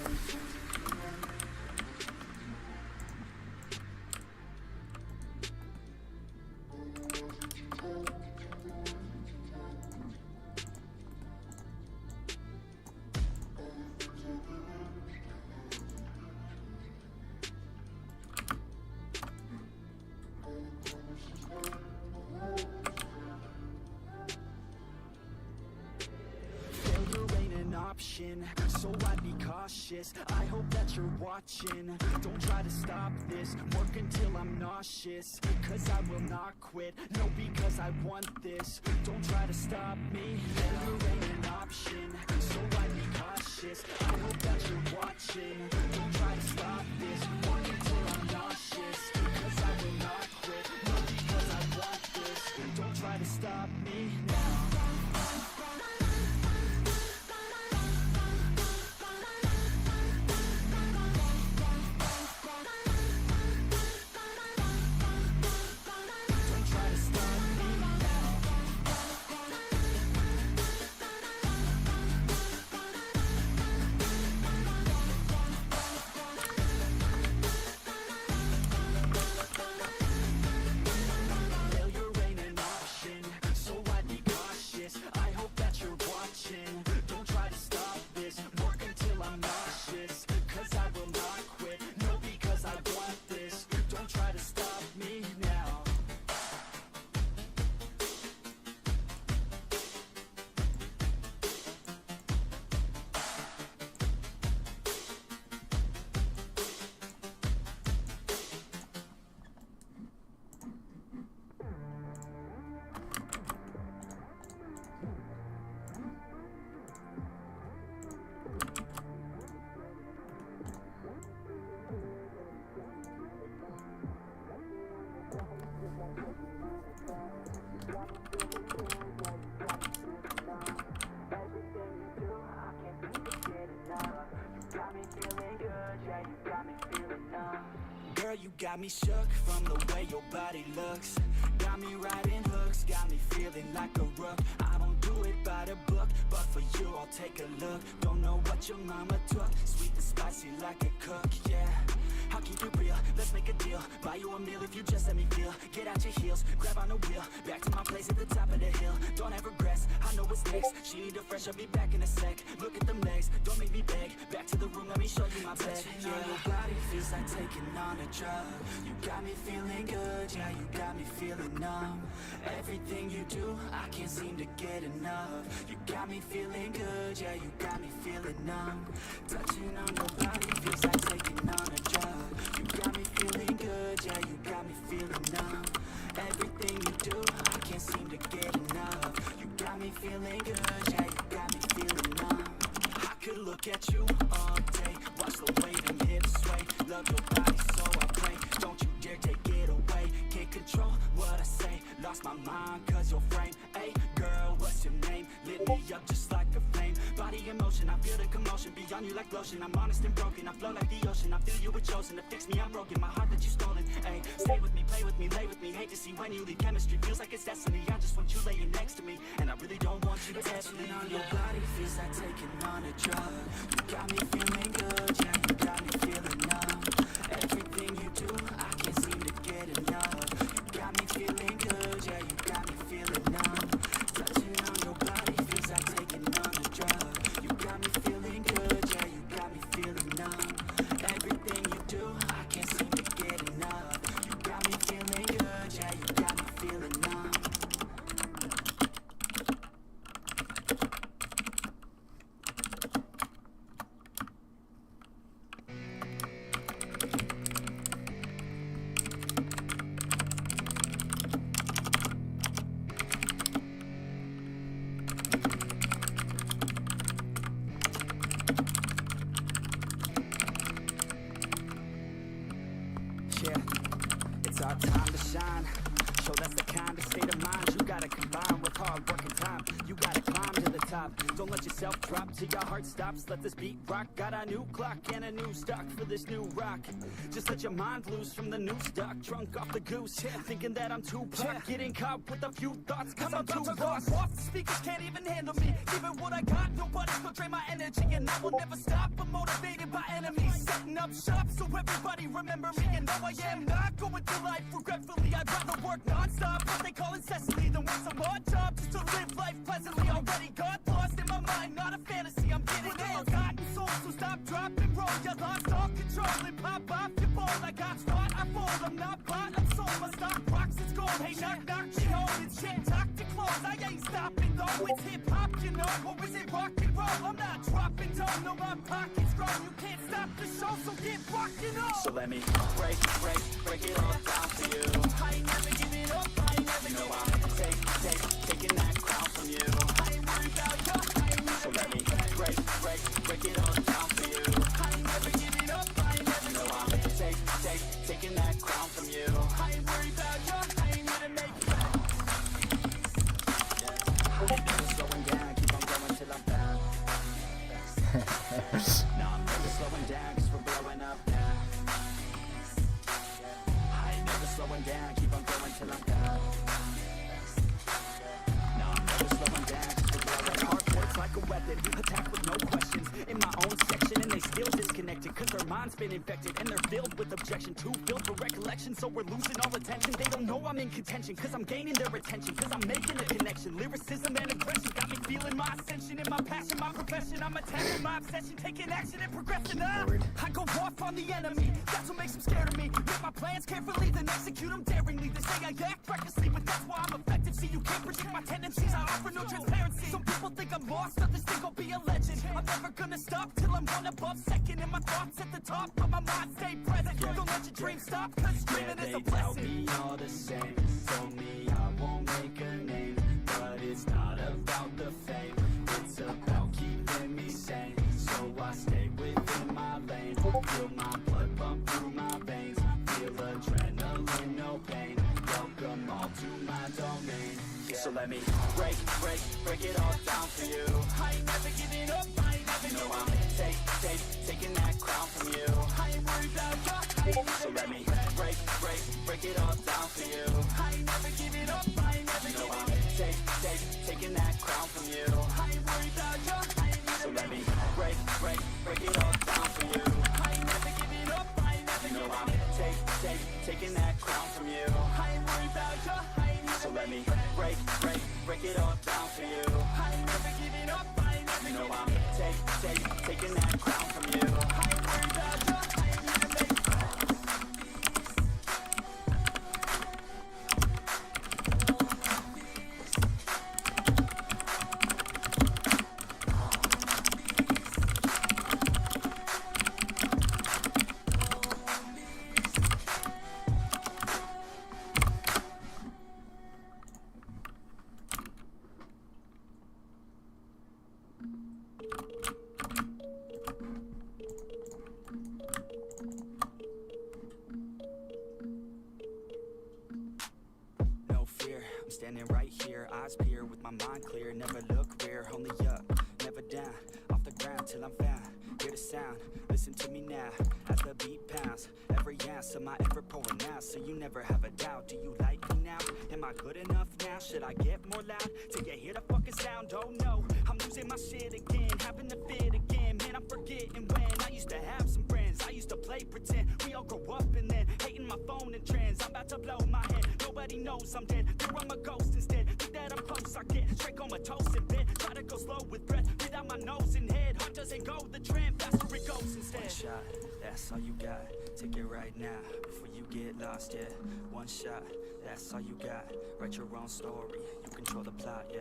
So I'd be cautious. I hope that you're watching. Don't try to stop this. Work until I'm nauseous. Cause I will not quit. No, because I want this. Don't try to stop me. Failure ain't an option. So I'd be cautious. I hope that you're watching. Don't try to stop this. Work until I'm nauseous. Cause I will not quit. No, because I want this. Don't try to stop me now. Girl, you got me shook from the way your body looks. Got me riding hooks, got me feeling like a rook. I don't do it by the book, but for you I'll take a look. Don't know what your mama took, sweet and spicy like a cook, yeah. I'll keep it real, let's make a deal. Buy you a meal if you just let me feel. Get out your heels, grab on the wheel. Back to my place at the top of the hill. Don't have regrets, I know what's next. She need a fresh, I'll be back in a sec. Look at them legs, don't make me beg. Back to the room, let me show you my bed. Yeah, your body feels like taking on a drug. You got me feeling good, yeah, you got me feeling numb. Everything you do, I can't seem to get enough. You got me feeling good, yeah, you got me feeling numb. Touching on your body feels like taking on a drug. You got me feeling good, yeah, you got me feeling numb. Everything you do, I can't seem to get enough. You got me feeling good, yeah, you got me feeling numb. I could look at you all day, watch the waving hips sway. Love your body, so I pray. Don't you dare take it away. Can't control what I say. Lost my mind, cause your frame. Hey, girl, what's your name? Lit me up just like a flame. Body in motion, I feel the commotion. Beyond you like lotion, I'm honest and broken. I flow like the ocean, I feel you were chosen. To fix me, I'm broken, my heart that you stolen. Hey, stay with me, play with me, lay with me. Hate to see when you leave, chemistry feels like it's destiny. I just want you laying next to me, and I really don't want you to test me. On your body feels like taking on a drug. You got me feeling good, yeah, you got me feeling numb. Everything you do, I can't seem to get enough. You got me feeling good, yeah, you got me feeling numb. Touching on your body feels like taking on a drug. You got me feeling good, yeah, you got me feeling numb. Everything you do, I can't seem to get enough. You got me feeling good, yeah, you got me feeling numb. top. Don't let yourself drop till your heart stops. Let this beat rock. Got a new clock and a new stock for this new rock. Just let your mind loose from the new stock. Drunk off the goose, thinking that I'm too pop. Getting caught with a few thoughts, cause I'm too lost. Off the speakers can't even handle me. Even what I got, nobody's gonna drain my energy. And I will never stop, I'm motivated by enemies. Setting up shop so everybody remember me. And no, I am not going through life regretfully. I'd rather work non-stop, what they call incessantly, than work some odd job just to live life pleasantly. Already got lost in my mind, not a fantasy. I'm getting there. Forgotten soul, so stop, drop, and roll. You lost all control and pop off your ball. I got spot, I fold. I'm not bought, I'm sold. My stock rocks, it's gold. Hey, knock, knock, she holding shit. Talk to close, I ain't stopping though. It's hip hop, you know, or is it rock and roll? I'm not dropping down, no, my pocket's grown. You can't stop the show, so get rockin' on. So let me break it all down for you. I ain't never giving up, I ain't never giving up. Taking that crown from you. I ain't worried about you, I ain't never. So let me break it all down for you. I ain't never giving up, I ain't never giving up. Taking that crown from you. I ain't worried about you, I ain't gonna make it back. Never slowing down, keep on going till I'm down. No, I'm never slowing down, cause we're blowing up now. I ain't never slowing down, keep on going till I'm down. No, I'm never slowing down, cause we're blowing up. Hard work's like a weapon, attack with no questions. In my own section, and they still disconnected, cause their mind's been infected, and they're filled with objection, too filled for recollection, so we're losing all attention. They don't know I'm in contention, cause I'm gaining their attention, cause I'm making a connection. Lyricism and aggression got me feeling my ascension. In my passion, my profession, I'm attacking my obsession, taking action and progressing up. I go off on the enemy, that's what makes them scared of me. Make my plans carefully, then execute them daringly. They say I act recklessly, but that's why I'm effective. See, you can't predict my tendencies, I offer no transparency. Some people think I'm lost, others think I'll be a legend. I'm never gonna stop till I'm one above second. And my thoughts at the top, but my mind stay present. Don't let your dreams stop, cause dreaming is a blessing. Tell me all the same, told me I won't make a name, but it's not about the fame, it's about keeping me sane. So I stay within my lane, feel my blood pump through my veins, feel adrenaline, no pain, welcome all to my domain. So let me break it all down for you. I ain't never giving up, I ain't never giving up. I'm taking that crown from you. I ain't worried about you. So let me break it all down for you. I ain't never giving up, I ain't never giving up. I'm taking that crown from you. I ain't worried about you. So let me break it all down for you. I ain't never giving up, I ain't never giving up. I'm taking that crown from you. I ain't worried about you. So let me break it all down for you. I ain't never giving up, I ain't never giving up. I'm taking that crown from you. I ain't worried about you, I ain't gonna make it. I'm standing right here, eyes peer with my mind clear. Never look rear, only up, never down. Off the ground till I'm found. Hear the sound, listen to me now. As the beat pounds, every ounce of my effort pouring out. So you never have a doubt, do you like me now? Am I good enough now? Should I get more loud? Till you hear the fucking sound, oh no. I'm losing my shit again, having to fit again. Man, I'm forgetting when I used to have some friends. I used to play pretend, we all grow up and then hating my phone and trends. I'm about to blow my head, nobody knows I'm dead. Fear I'm a ghost instead, think that I'm close. I get straight comatose in bed, try to go slow with breath. Breathe out my nose and head, heart doesn't go the trend, faster it goes instead. One shot, that's all you got, take it right now, before you get lost, yeah. One shot, that's all you got, write your own story, you control the plot, yeah.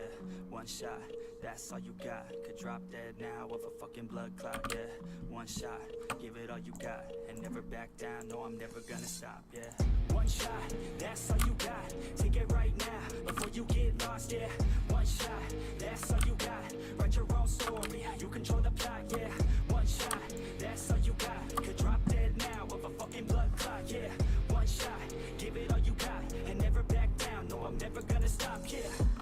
One shot, that's all you got, could drop dead now of a fucking blood clot, yeah. One shot, give it all you got, and never back down, no I'm never gonna stop, yeah. One shot, that's all you got, take it right now, before you get lost, yeah. One shot, that's all you got, write your own story, you control the plot, yeah. One shot, that's all you got, could drop dead now of a fucking blood clot, yeah. One shot, give it all you got, and never back down, no I'm never gonna stop, yeah.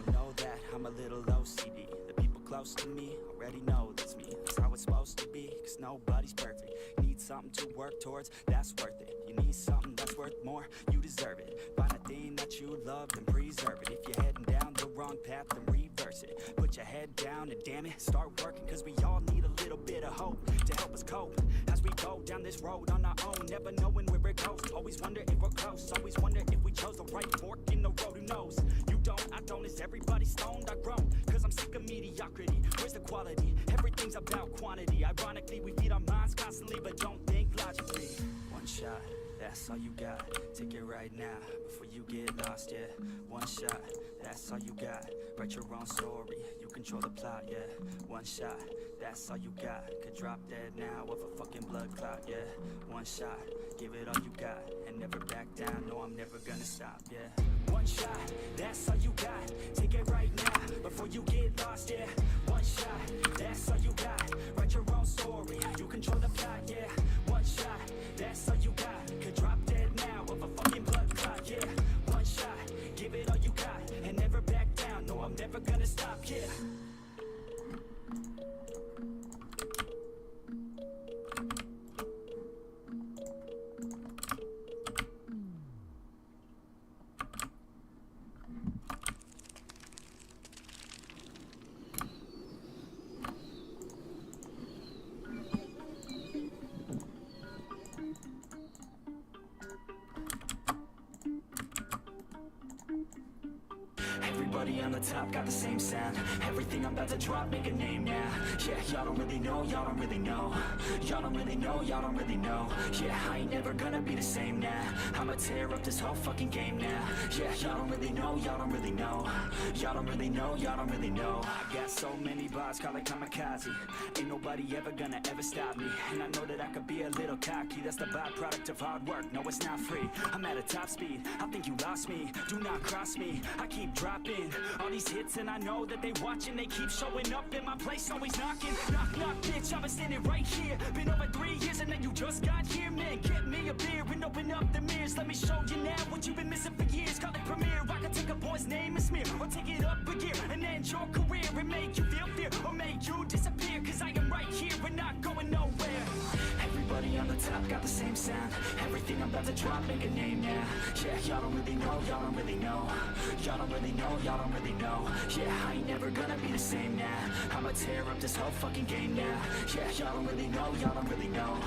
I know that I'm a little OCD, the people close close to me, already know that's me. That's how it's supposed to be, cause nobody's perfect. Need something to work towards, that's worth it. You need something that's worth more, you deserve it. Find a thing that you love, then preserve it. If you're heading down the wrong path, then reverse it. Put your head down and damn it, start working. Cause we all need a little bit of hope to help us cope as we go down this road on our own, never knowing where it goes. Always wonder if we're close, always wonder if we chose the right fork in the road. Who knows? You don't, I don't. Is everybody stoned? I've grown, cause I'm sick of mediocrity. Where's the quality? Everything's about quantity. Ironically, we feed our minds constantly, but don't think logically. One shot, that's all you got. Take it right now, before you get lost, yeah. One shot, that's all you got. Write your own story, you control the plot, yeah. One shot, that's all you got. Could drop dead now of a fucking blood clot, yeah. One shot, give it all you got, and never back down, no, I'm never gonna stop, yeah. One shot, that's all you got. Take it right now, before you get lost, yeah. One shot, that's all you got. Write your own story, you control the plot, yeah. One shot, that's all you got. Could drop dead now of a fucking blood clot, yeah. One shot, give it all you got, and never back down, no, I'm never gonna stop, yeah. Everybody on the top got the same sound. Everything I'm about to drop, make a name now. Yeah, y'all don't really know, y'all don't really know. Y'all don't really know, y'all don't really know. Yeah, I ain't never gonna be the same now. I'ma tear up this whole fucking game now. Yeah, y'all don't really know, y'all don't really know. Y'all don't really know, y'all don't really know. I got so many bars, call it kamikaze. Ain't nobody ever gonna ever stop me. And I know that I could be a little cocky. That's the byproduct of hard work, no it's not free. I'm at a top speed, I think you lost me. Do not cross me, I keep dropping all these hits and I know that they watching. They keep showing up in my place, always knocking. Knock, knock, bitch, I've been standing right here. Been over 3 years and then you just got here. Man, get me a beer and open up the mirrors. Let me show you now what you've been missing for years. Call it premiere, I can take a boy's name and smear, or take it up a gear and end your career and make you feel fear, or make you disappear. Cause I am right here and not going nowhere. Everybody on the top got the same sound. Everything I'm about to drop, make a name now. Yeah, y'all don't really know, y'all don't really know. Y'all don't really know, y'all don't really know. Yeah, I ain't never gonna be the same now. I'ma tear up this whole fucking game now. Yeah, y'all don't really know, y'all don't really know.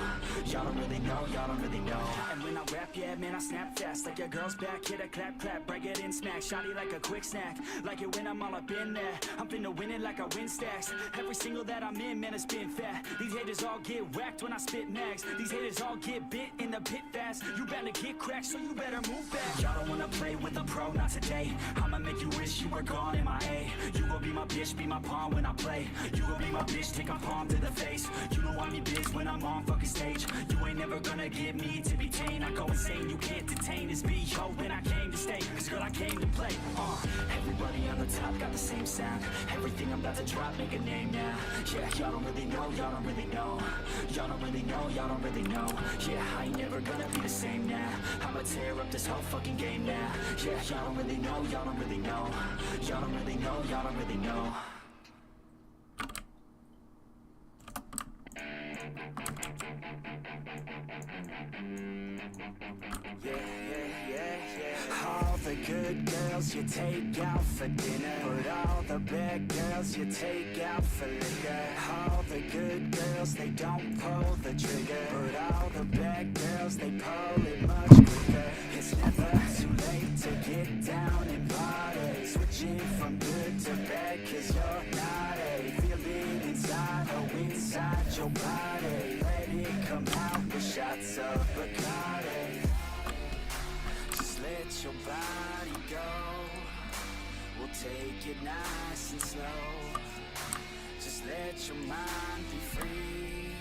Y'all don't really know, y'all don't really know. And when I rap, yeah, man, I snap fast. Like your girl's back, hit a clap, clap, break it in, smack. Shotty like a quick snack, like it when I'm all up in there. I'm finna win it like I win stacks. Every single that I'm in, man, it's been fat. These haters all get whacked when I spit mags. These haters all get bit in the pit fast. You better get cracked, so you better move back. Y'all don't wanna play with a pro, not today. I'ma make you wish you were gone in my A. You gon' be my bitch, be my pawn when I play. You gon' be my bitch, take a palm to the face. You know I'm your bitch when I'm on fucking stage. You ain't never gonna get me to be tame. I go insane, you can't detain this B.O. when I came to stay. Cause girl, I came to play. Everybody on the top got the same sound. Everything I'm about to drop, make a name now. Yeah, y'all don't really know, y'all don't really know. Y'all don't really know, y'all don't really know. Yeah, I ain't never gonna be the same now. I'ma tear up this whole fucking game now. Yeah, y'all don't really know, y'all don't really know. Y'all don't really know, y'all don't really know. All the good girls you take out for dinner, but all the bad girls you take out for liquor. All the good girls, they don't pull the trigger, but all the bad girls, they pull it much quicker. It's never too late to get down and party. Switching from good to bad, cause you're naughty. Feel it inside, oh inside your body. Let it come out with shots of Bacardi. Just let your body go. We'll take it nice and slow. Just let your mind be free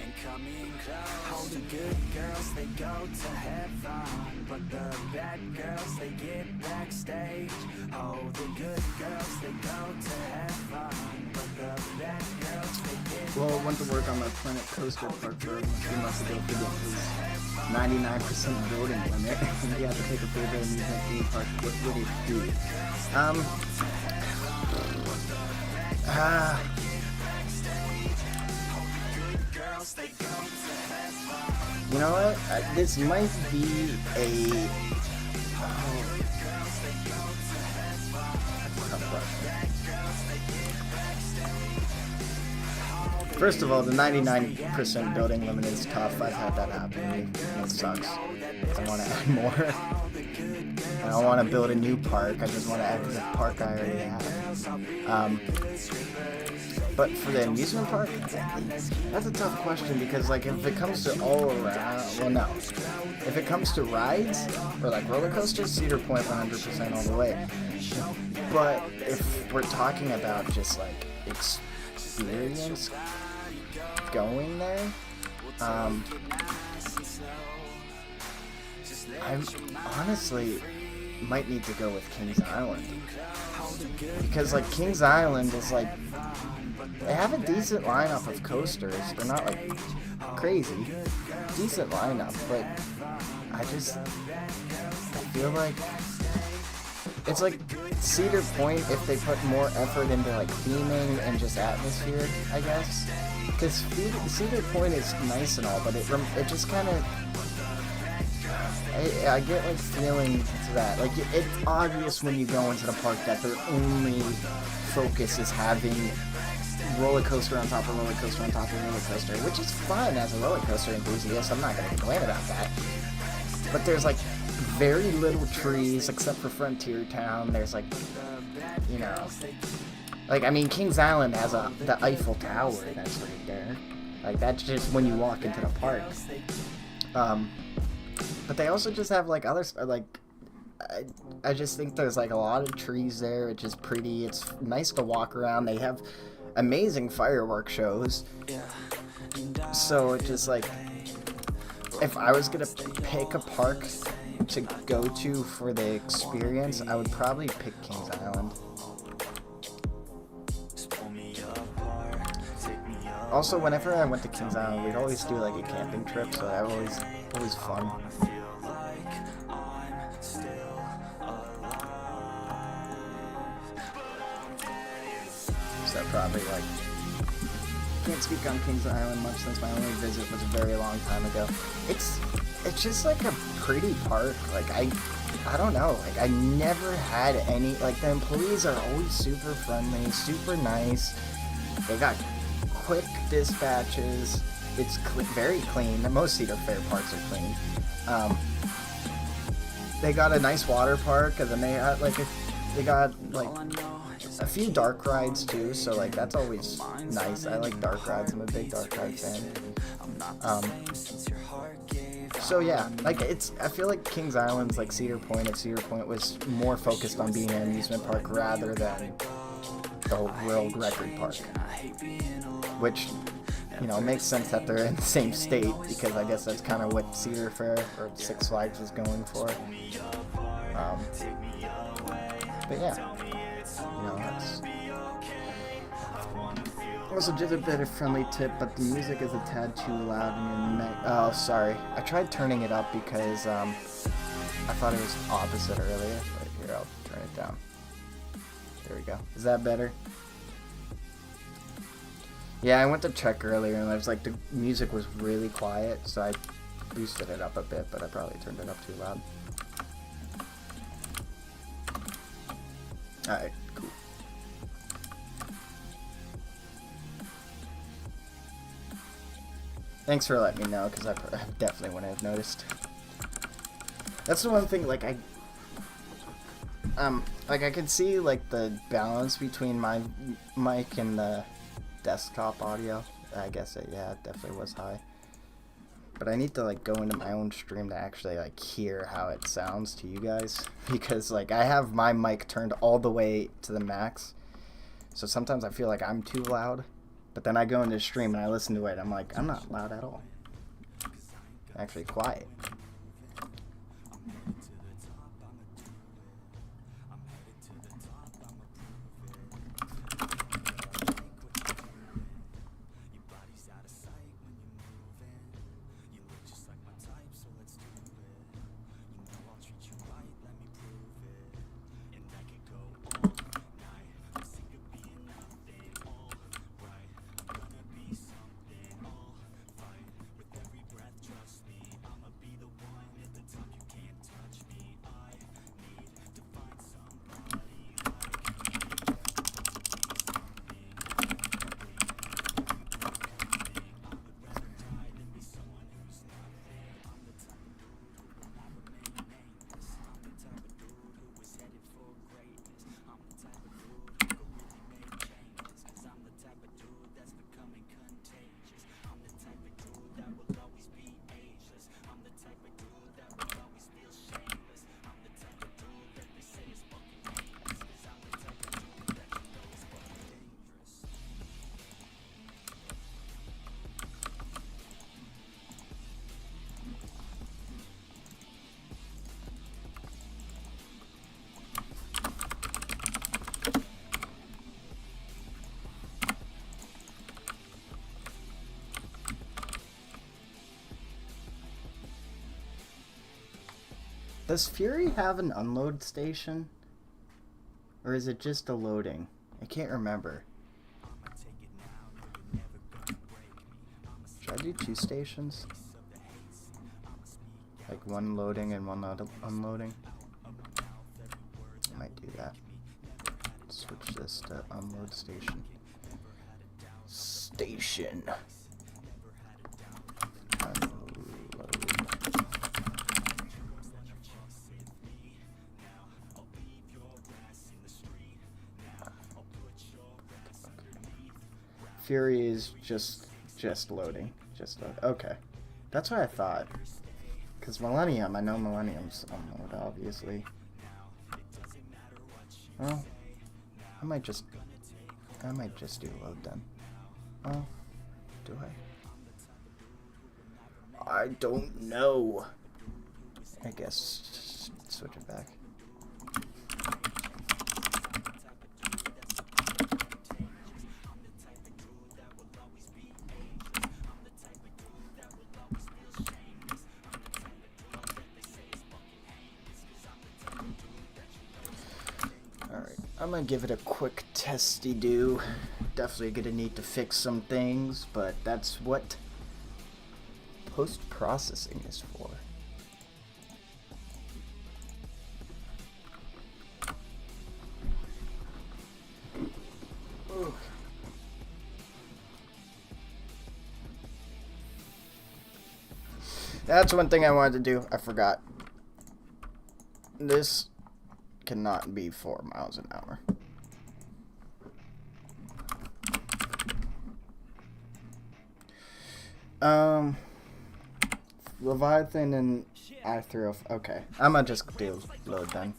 and come in close. All the good girls, they go to heaven, but the bad girls, they get backstage. Oh, the good girls, they go to heaven, but the bad girls, they get Well, I went to work on my Planet Coaster Park for 3 months ago for his 99% voting limit. And he had to take a favorite amusement theme park. What did he do? You know what? This might be a... First of all, the 99% building limit is tough. I've had that happen, and it sucks. I want to add more. I don't want to build a new park. I just want to add to the park I already have. But for the amusement park, that's a tough question because, like, if it comes to all around, well, no. If it comes to rides or like roller coasters, Cedar Point 100% all the way. But if we're talking about just like experience going there, I'm honestly might need to go with Kings Island because like Kings Island is like they have a decent lineup of coasters. They're not like crazy, decent lineup, but I feel like it's like Cedar Point if they put more effort into like theming and just atmosphere, I guess. Because Cedar Point is nice and all, but it just kind of I get like feelings that like it's obvious when you go into the park that their only focus is having roller coaster on top of roller coaster on top of roller coaster, which is fun as a roller coaster enthusiast. I'm not gonna complain about that. But there's like very little trees except for Frontier Town. There's like, you know, like I mean Kings Island has the Eiffel Tower that's right there. Like that's just when you walk into the park. But they also just have like other like I just think there's like a lot of trees there, which is pretty. It's nice to walk around. They have amazing firework shows. So it just like if I was gonna pick a park to go to for the experience, I would probably pick Kings Island. Also, whenever I went to Kings Island, we'd always do like a camping trip, so that always fun. So probably like can't speak on Kings Island much since my only visit was a very long time ago. It's just like a pretty park. Like I don't know. Like I never had any like the employees are always super friendly, super nice. They got quick dispatches. It's very clean. Most Cedar Fair parks are clean. They got a nice water park, and then they had like a few dark rides too. So like that's always nice. I like dark rides. I'm a big dark ride fan. So yeah, like I feel like Kings Island's like Cedar Point. At Cedar Point was more focused on being an amusement park rather than the world record park, which, you know, makes sense that they're in the same state because I guess that's kind of what Cedar Fair or Six Flags was going for. But yeah, you know, that's also just a bit of friendly tip, but the music is a tad too loud in your neck. Oh, sorry. I tried turning it up because I thought it was opposite earlier, but here, I'll turn it down. There we go. Is that better? Yeah, I went to check earlier and I was like, the music was really quiet, so I boosted it up a bit, but I probably turned it up too loud. Alright, cool. Thanks for letting me know, because I definitely wouldn't have noticed. That's the one thing, like, I could see, like, the balance between my mic and the desktop audio. I guess it definitely was high. But I need to, like, go into my own stream to actually, like, hear how it sounds to you guys. Because, like, I have my mic turned all the way to the max. So sometimes I feel like I'm too loud. But then I go into the stream and I listen to it and I'm like, I'm not loud at all. Actually quiet. Does Fury have an unload station? Or is it just a loading? I can't remember. Should I do 2 stations? Like one loading and one unloading? I might do that. Switch this to unload station. Station. Unload. Fury is just loading. Okay. That's what I thought. Because Millennium, I know Millennium's unload, obviously. Well, I might just do load then. Oh, do I don't know. I guess switch it back. I'm gonna give it a quick testy do. Definitely gonna need to fix some things, but that's what post-processing is for. Ooh. That's one thing I wanted to do. I forgot. This cannot be 4 miles an hour. Leviathan and Athro. Okay, I'm gonna just do load then.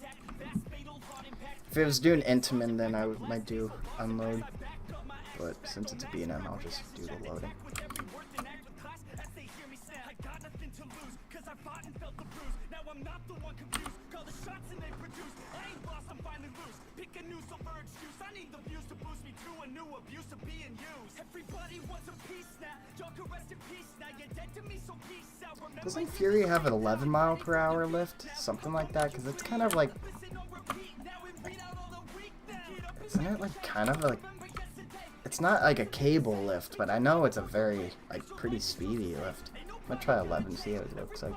If it was doing Intamin, then I might do unload. But since it's a B&M, I'll just do the loading. Doesn't Fury have an 11 mile per hour lift? Something like that? Because it's kind of like... Isn't it like kind of like... It's not like a cable lift, but I know it's a very, like, pretty speedy lift. I'm gonna try 11, see how it looks like.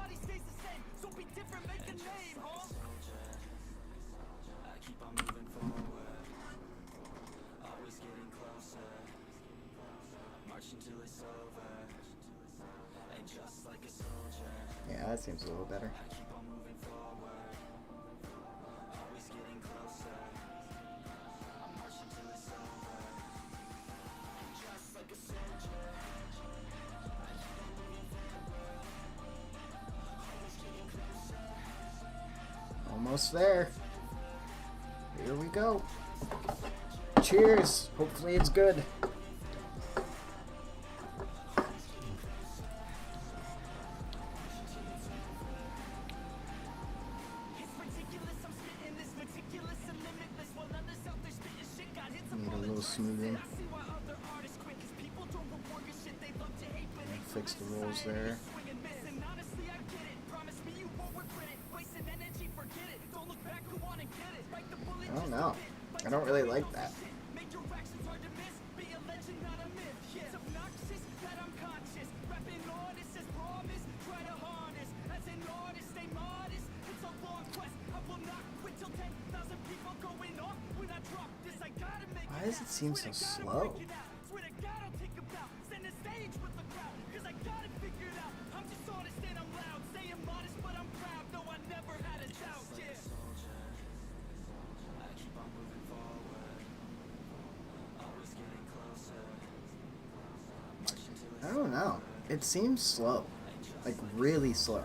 Yeah, that seems a little better. Almost there. Here we go. Cheers. Hopefully it's good. Need a little smoothing. Fix the rolls there. I don't know. I don't really like that. Why does it seem so slow? I don't know. It seems slow. Like, really slow.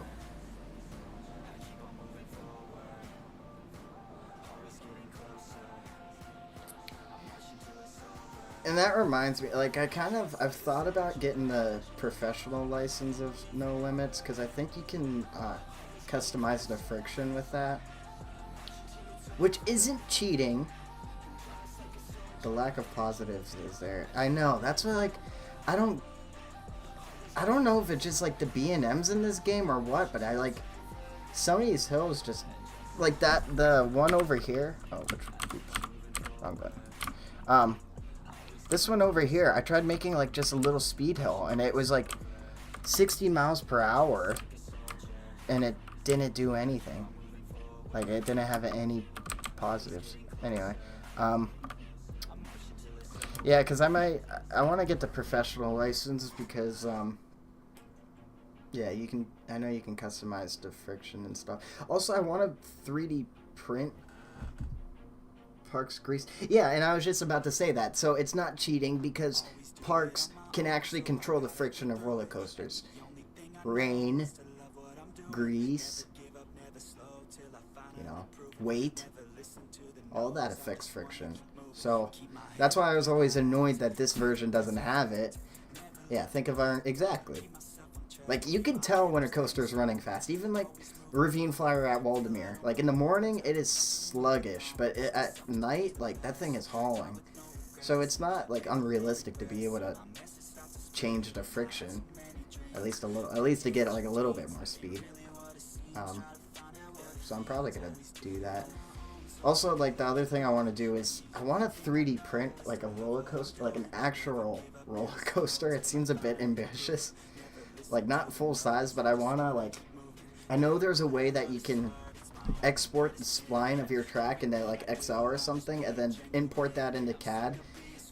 And that reminds me, like, I've thought about getting the professional license of NoLimits, because I think you can customize the friction with that. Which isn't cheating. The lack of positives is there. I know, that's what, like, I don't know if it's just, like, the B&Ms in this game or what, but some of these hills just like that. The one over here. Oh, wrong button. This one over here, I tried making like just a little speed hill, and it was like 60 miles per hour, and it didn't do anything. Like, it didn't have any positives. Anyway, yeah, because I want to get the professional license because, yeah, I know you can customize the friction and stuff. Also, I want to 3D print Parks grease. Yeah, and I was just about to say that. So it's not cheating because Parks can actually control the friction of roller coasters. Rain, grease, you know, weight, all that affects friction. So that's why I was always annoyed that this version doesn't have it. Yeah, think of our... Exactly. Like, you can tell when a coaster's running fast. Even, like, Ravine Flyer at Waldemere. Like, in the morning, it is sluggish. But at night, like, that thing is hauling. So it's not, like, unrealistic to be able to change the friction. At least a little. At least to get, like, a little bit more speed. So I'm probably going to do that. Also, like, the other thing I want to do is I want to 3D print, like, a roller coaster. Like, an actual roller coaster. It seems a bit ambitious. Like, not full size, but I want to, like, I know there's a way that you can export the spline of your track into, like, XL or something, and then import that into CAD,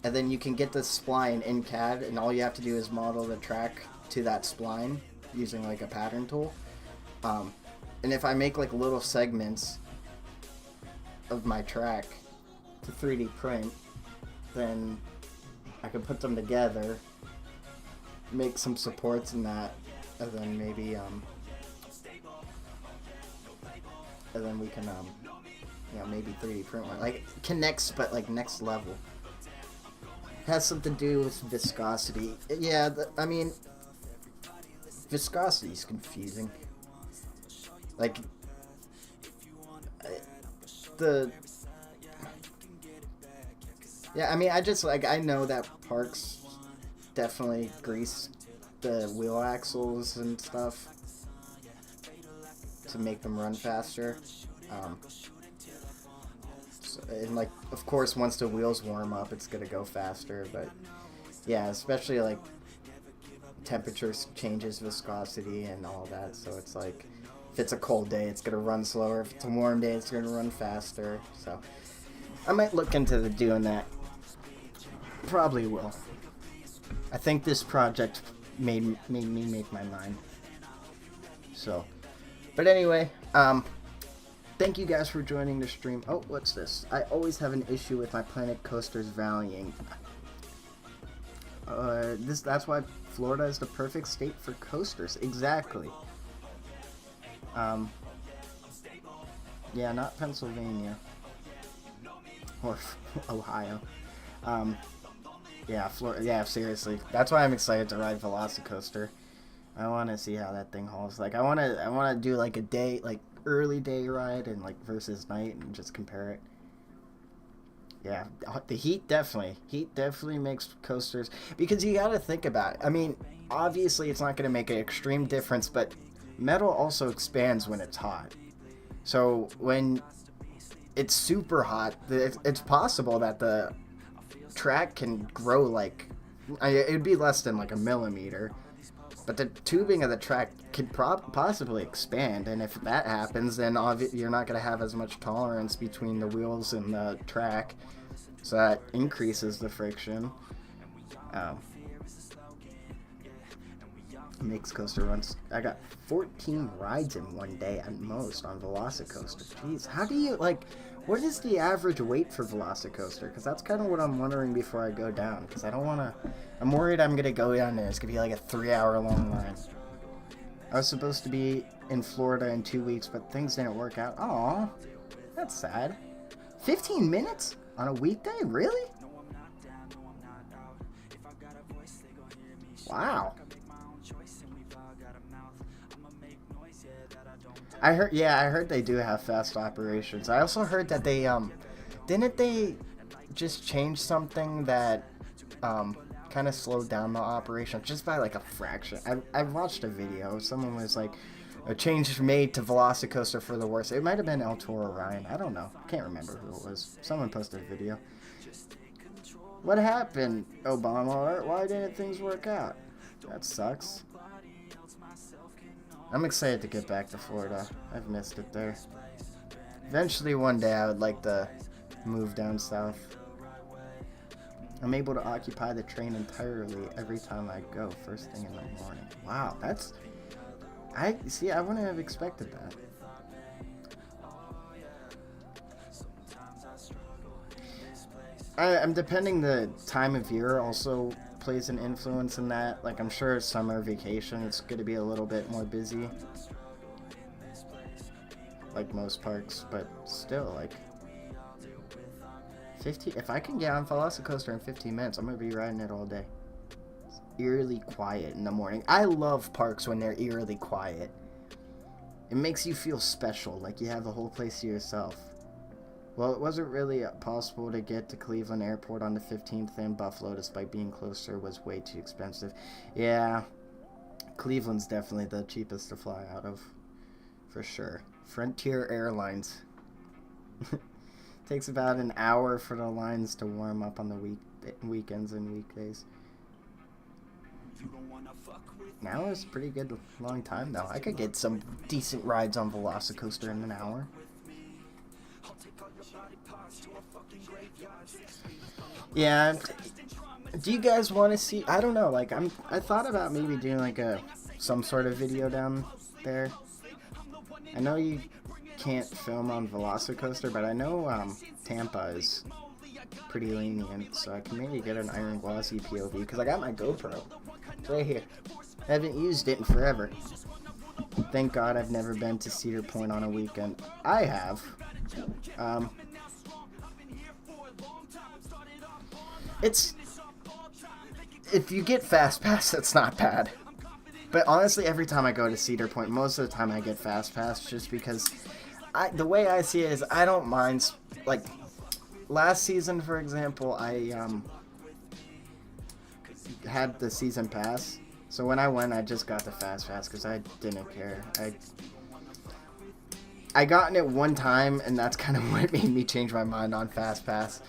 and then you can get the spline in CAD, and all you have to do is model the track to that spline using, like, a pattern tool. And if I make, like, little segments of my track to 3D print, then I can put them together, make some supports in that, and then maybe and then we can you know, maybe 3D print one, like connects, but like next level. Has something to do with viscosity. Yeah, I mean, viscosity is confusing. Like yeah, I mean, I just, like, I know that Parks definitely grease the wheel axles and stuff to make them run faster. And, like, of course, once the wheels warm up, it's gonna go faster. But yeah, especially like temperature changes viscosity and all that. So it's like, if it's a cold day, it's gonna run slower. If it's a warm day, it's gonna run faster. So I might look into doing that. Probably will. I think this project made me make my mind. So, but anyway, thank you guys for joining the stream. Oh, what's this? I always have an issue with my Planet Coasters valuing. That's why Florida is the perfect state for coasters. Exactly. Yeah, not Pennsylvania or Ohio. Yeah, Florida. Yeah, seriously. That's why I'm excited to ride Velocicoaster. I want to see how that thing hauls. Like, I want to do like a day, like early day ride and like versus night and just compare it. Yeah, the heat definitely makes coasters, because you got to think about it. I mean, obviously it's not going to make an extreme difference, but metal also expands when it's hot. So when it's super hot, it's possible that the track can grow like, it'd be less than like a millimeter, but the tubing of the track could possibly expand, and if that happens, then you're not going to have as much tolerance between the wheels and the track, so that increases the friction. Makes coaster runs. I got 14 rides in one day at most on Velocicoaster. Jeez, how do you, like, what is the average weight for Velocicoaster? Because that's kind of what I'm wondering before I go down. Because I don't want to... I'm worried I'm going to go down there. It's going to be like a 3-hour-long line. I was supposed to be in Florida in 2 weeks, but things didn't work out. Aw, that's sad. 15 minutes? On a weekday? Really? Wow. I heard they do have fast operations. I also heard that they, didn't they just change something that, kind of slowed down the operation just by like a fraction. I watched a video. Someone was like, A change made to Velocicoaster for the worse. It might have been L2 or Ryan. I don't know. Can't remember who it was. Someone posted a video. What happened, Obama? Why didn't things work out? That sucks. I'm excited to get back to Florida. I've missed it there. Eventually one day I would like to move down south. I'm able to occupy the train entirely every time I go, first thing in the morning. Wow, that's... I wouldn't have expected that. I'm depending the time of year also plays an influence in that. Like, I'm sure summer vacation, it's going to be a little bit more busy. Like most parks, but still, like... 15, if I can get on Velocicoaster in 15 minutes, I'm going to be riding it all day. It's eerily quiet in the morning. I love parks when they're eerily quiet. It makes you feel special, like you have the whole place to yourself. Well, it wasn't really possible to get to Cleveland Airport on the 15th, and Buffalo, despite being closer, was way too expensive. Yeah, Cleveland's definitely the cheapest to fly out of, for sure. Frontier Airlines. Takes about an hour for the lines to warm up on the weekends and weekdays. Now is a pretty good long time, though. I could get some decent rides on Velocicoaster in an hour. Yeah. Do you guys want to see? I don't know. Like, I thought about maybe doing like some sort of video down there. I know you can't film on Velocicoaster, but I know Tampa is pretty lenient, so I can maybe get an Iron Glossy POV because I got my GoPro. It's right here. I haven't used it in forever. Thank God I've never been to Cedar Point on a weekend. I have. It's... If you get Fast Pass, it's not bad. But honestly, every time I go to Cedar Point, most of the time I get Fast Pass just because... the way I see it is I don't mind... Like, last season, for example, I had the season pass. So when I went, I just got the Fast Pass because I didn't care. I gotten it one time, and that's kind of what made me change my mind on Fast Pass.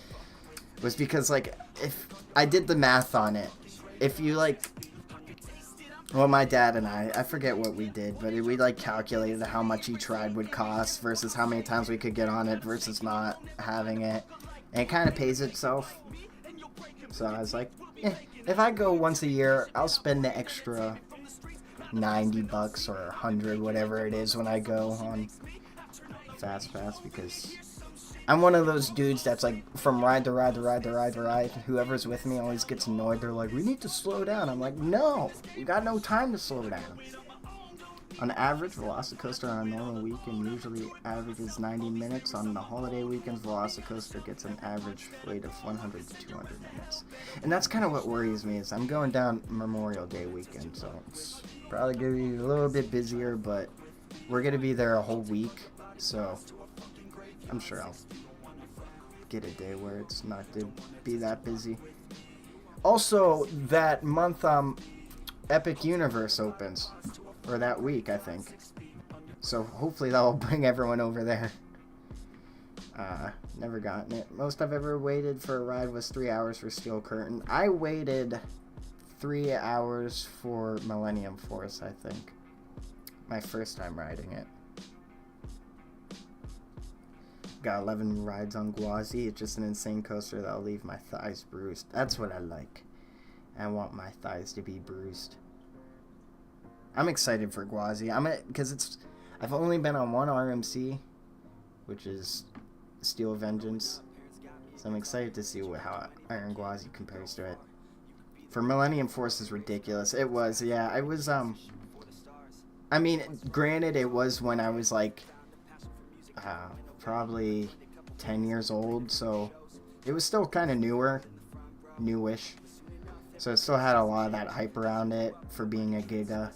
Was because, like, if I did the math on it, if you, like... Well, my dad and I forget what we did, but we, like, calculated how much each ride would cost versus how many times we could get on it versus not having it. And it kind of pays itself. So I was like, if I go once a year, I'll spend the extra $90 or $100, whatever it is, when I go on Fast Pass, because I'm one of those dudes that's like, from ride to ride to ride to ride to ride, whoever's with me always gets annoyed. They're like, we need to slow down. I'm like, no, we got no time to slow down. On average, Velocicoaster on a normal weekend usually averages 90 minutes. On the holiday weekends, Velocicoaster gets an average wait of 100 to 200 minutes. And that's kind of what worries me, is I'm going down Memorial Day weekend, so it's probably going to be a little bit busier, but we're going to be there a whole week, so I'm sure I'll get a day where it's not to be that busy. Also, that month, Epic Universe opens. Or that week, I think. So hopefully that'll bring everyone over there. Never gotten it. Most I've ever waited for a ride was 3 hours for Steel Curtain. I waited 3 hours for Millennium Force, I think. My first time riding it. Got 11 rides on Gwazi. It's just an insane coaster that'll leave my thighs bruised. That's what I like. I want my thighs to be bruised. I'm excited for Gwazi. Because I've only been on one RMC, which is Steel Vengeance. So I'm excited to see how Iron Gwazi compares to it. For Millennium Force is ridiculous. It was, yeah. I was, I mean, granted, it was when I was like, probably 10 years old, so it was still kind of newish. So it still had a lot of that hype around it for being a Giga.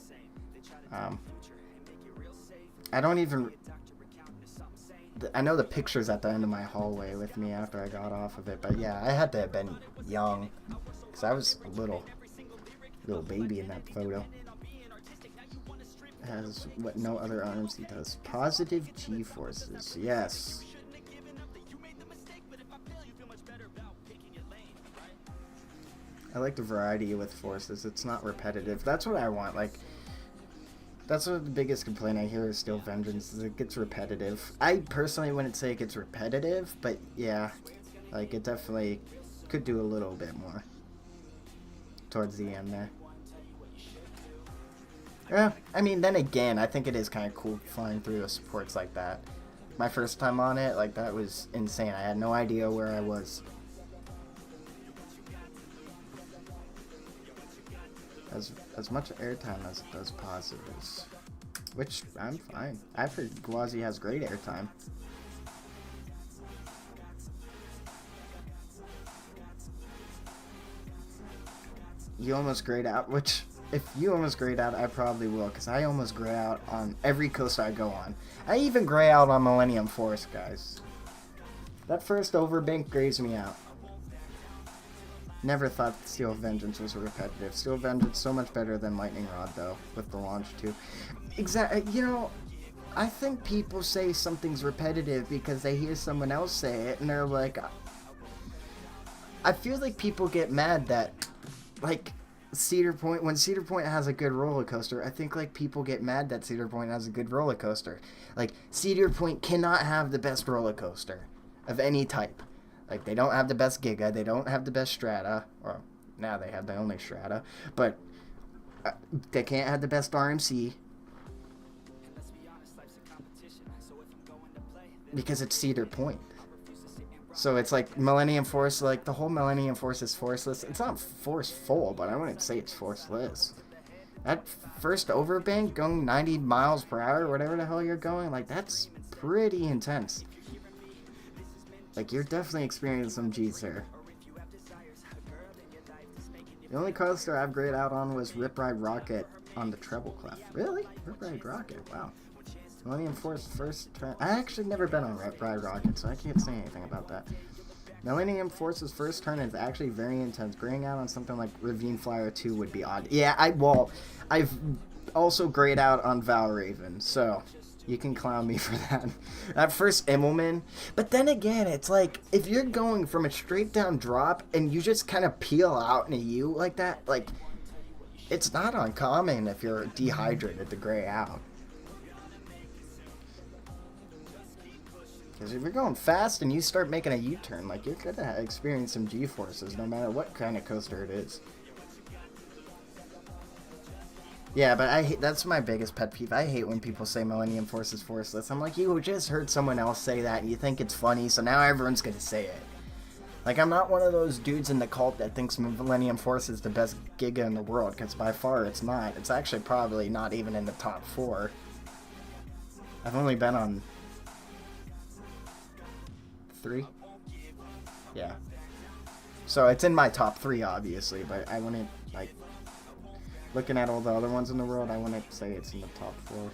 I don't even... I know the picture's at the end of my hallway with me after I got off of it, but yeah, I had to have been young, because I was a little baby in that photo. has what no other RMC does. Positive G-forces. Yes. I like the variety with forces. It's not repetitive. That's what I want. Like, that's what the biggest complaint I hear is Steel Vengeance, is it gets repetitive. I personally wouldn't say it gets repetitive, but yeah, like it definitely could do a little bit more towards the end there. Yeah, I mean, then again, I think it is kind of cool flying through the supports like that. My first time on it, like, that was insane. I had no idea where I was. As much airtime as it does positives, which I'm fine. I've heard Gwazi has great airtime. You almost grayed out, which if you almost grayed out, I probably will, because I almost gray out on every coaster I go on. I even gray out on Millennium Force, guys. That first overbank grays me out. Never thought Steel Vengeance was repetitive. Steel Vengeance so much better than Lightning Rod, though, with the launch, too. Exactly. You know, I think people say something's repetitive because they hear someone else say it, and they're like... I feel like people get mad that, like, Cedar Point... When Cedar Point has a good roller coaster, I think, like, people get mad that Cedar Point has a good roller coaster. Like, Cedar Point cannot have the best roller coaster of any type. Like, they don't have the best Giga, they don't have the best Strata, or now they have the only Strata, but they can't have the best RMC because it's Cedar Point. So it's like Millennium Force, like the whole Millennium Force is forceless. It's not forceful, but I wouldn't say it's forceless. That first overbank going 90 miles per hour, whatever the hell you're going, like that's pretty intense. Like, you're definitely experiencing some G's there. The only coaster I've grayed out on was Rip Ride Rocket on the treble clef. Really? Rip Ride Rocket? Wow. Millennium Force first turn. I actually never been on Rip Ride Rocket, so I can't say anything about that. Millennium Force's first turn is actually very intense. Graying out on something like Ravine Flyer 2 would be odd. Yeah, I've also grayed out on Valraven, so... You can clown me for that. That first Immelman. But then again, it's like, if you're going from a straight down drop and you just kind of peel out in a U like that, like, it's not uncommon if you're dehydrated to gray out. Because if you're going fast and you start making a U-turn, like, you're gonna experience some G-forces no matter what kind of coaster it is. Yeah, but I hate, that's my biggest pet peeve. I hate when people say Millennium Force is forceless. I'm like, you just heard someone else say that and you think it's funny, so now everyone's gonna say it. Like, I'm not one of those dudes in the cult that thinks Millennium Force is the best Giga in the world, because by far it's not. It's actually probably not even in the top 4. I've only been on 3? Yeah. So it's in my top 3, obviously, but I wouldn't, like... Looking at all the other ones in the world, I wouldn't say it's in the top 4.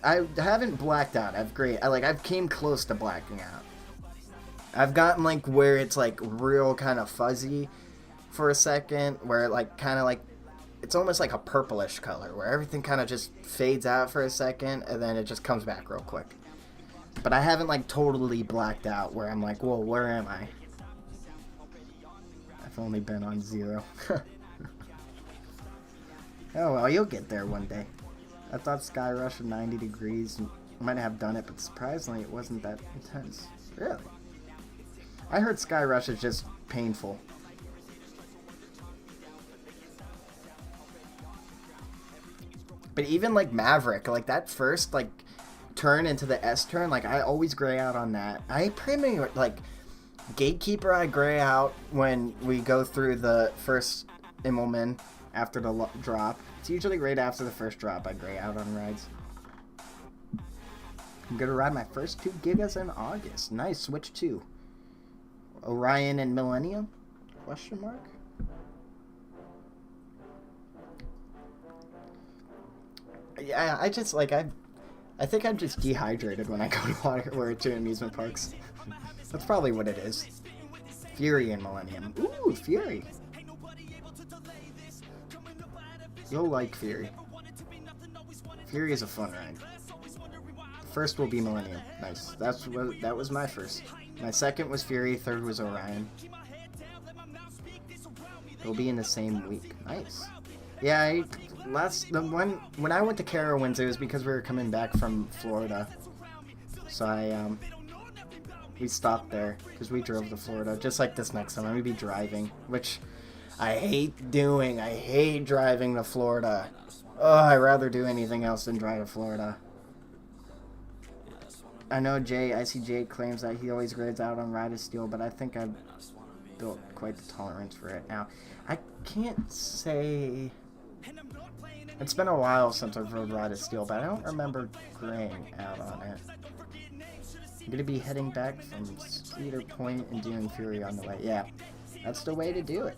I haven't blacked out. I've came close to blacking out. I've gotten like where it's like real kind of fuzzy for a second, where it like kind of like it's almost like a purplish color, where everything kind of just fades out for a second and then it just comes back real quick. But I haven't like totally blacked out where I'm like, whoa, where am I? I've only been on 0. Oh well, you'll get there one day. I thought Sky Rush at 90 degrees might have done it, but surprisingly it wasn't that intense. Really? I heard Sky Rush is just painful. But even like Maverick, like that first like turn into the S turn, like I always gray out on that. I pretty much like Gatekeeper, I gray out when we go through the first Immelman after the drop. It's usually right after the first drop I gray out on rides. I'm gonna ride my first 2 Gigas in August. Nice, switch 2. Orion and Millennium? Question mark? Yeah, I just like I think I'm just dehydrated when I go to amusement parks. That's probably what it is. Fury and Millennium. Ooh, Fury. You'll like Fury. Fury is a fun ride. First will be Millennium. Nice. That was my first. My second was Fury. Third was Orion. They'll be in the same week. Nice. Yeah, when I went to Carowinds, it was because we were coming back from Florida. So we stopped there because we drove to Florida. Just like this next time, I'm gonna be driving, which I hate doing. I hate driving to Florida. Oh, I'd rather do anything else than drive to Florida. I know ICJ claims that he always grades out on Ride of Steel, but I think I've built quite the tolerance for it now. I can't say... It's been a while since I've rode Ride of Steel, but I don't remember graying out on it. I'm going to be heading back from Cedar Point and doing Fury on the way. Yeah, that's the way to do it.